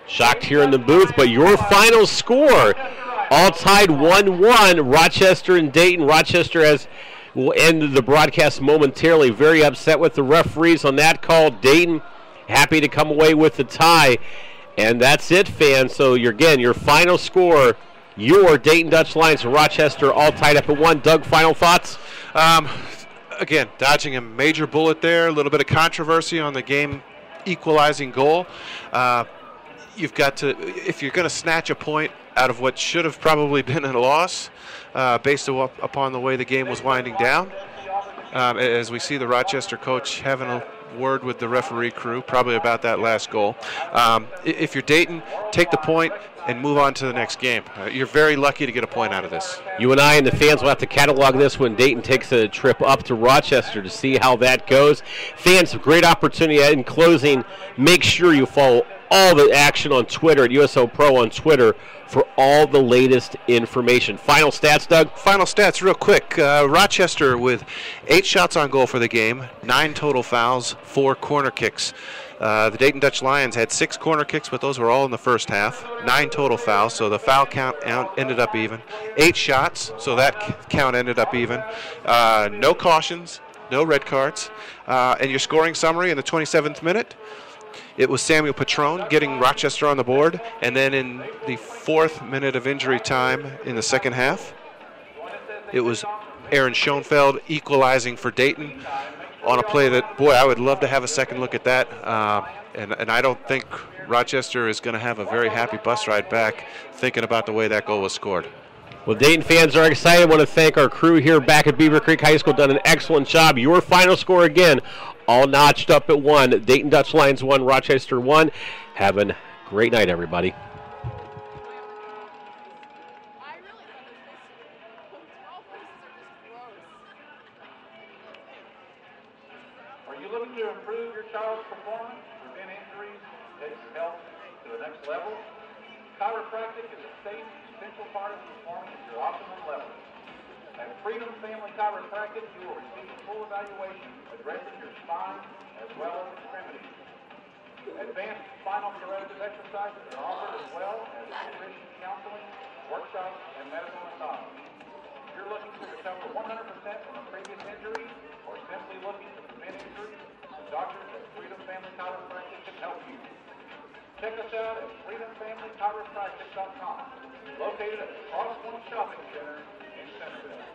Shocked here in the booth, but your final score, all tied 1-1, Rochester and Dayton. Rochester will end the broadcast momentarily. Very upset with the referees on that call. Dayton happy to come away with the tie. And that's it, fans. So, your final score, your Dayton Dutch Lions and Rochester all tied up at 1. Doug, final thoughts? Again, dodging a major bullet there. A little bit of controversy on the game equalizing goal. You've got to, if you're going to snatch a point out of what should have probably been a loss, based upon the way the game was winding down, as we see the Rochester coach having a word with the referee crew, probably about that last goal. If you're Dayton, take the point and move on to the next game. You're very lucky to get a point out of this. You and I and the fans will have to catalog this when Dayton takes a trip up to Rochester to see how that goes. Fans, a great opportunity. In closing, make sure you follow all the action on Twitter at USO Pro on Twitter for all the latest information. Final stats, Doug? Final stats, real quick. Rochester with 8 shots on goal for the game, 9 total fouls, 4 corner kicks. The Dayton Dutch Lions had 6 corner kicks, but those were all in the first half. 9 total fouls, so the foul count ended up even. 8 shots, so that count ended up even. No cautions, no red cards. And your scoring summary in the 27th minute, it was Samuel Patron getting Rochester on the board, and then in the 4th minute of injury time in the second half, it was Aaron Schoenfeld equalizing for Dayton on a play that, boy, I would love to have a second look at that. And I don't think Rochester is going to have a very happy bus ride back thinking about the way that goal was scored. Well, Dayton fans are excited. I want to thank our crew here back at Beaver Creek High School. Done an excellent job. Your final score again, all notched up at 1. Dayton Dutch Lions 1, Rochester 1. Have a great night, everybody. Are you looking to improve your child's performance, prevent injuries, take health to the next level? Chiropractic is a safe, essential part of performing at your optimum level. At Freedom Family Chiropractic, you will receive a full evaluation addressing your spine as well as extremities. Advanced spinal corrective exercises are offered as well as nutrition counseling, workshops, and medical massage. If you're looking to recover 100% from a previous injury or simply looking to prevent injuries, the doctors at Freedom Family Chiropractic can help you. Check us out at freedomfamilychiropractic.com, located at the Crosspoint Shopping Center in Centerville.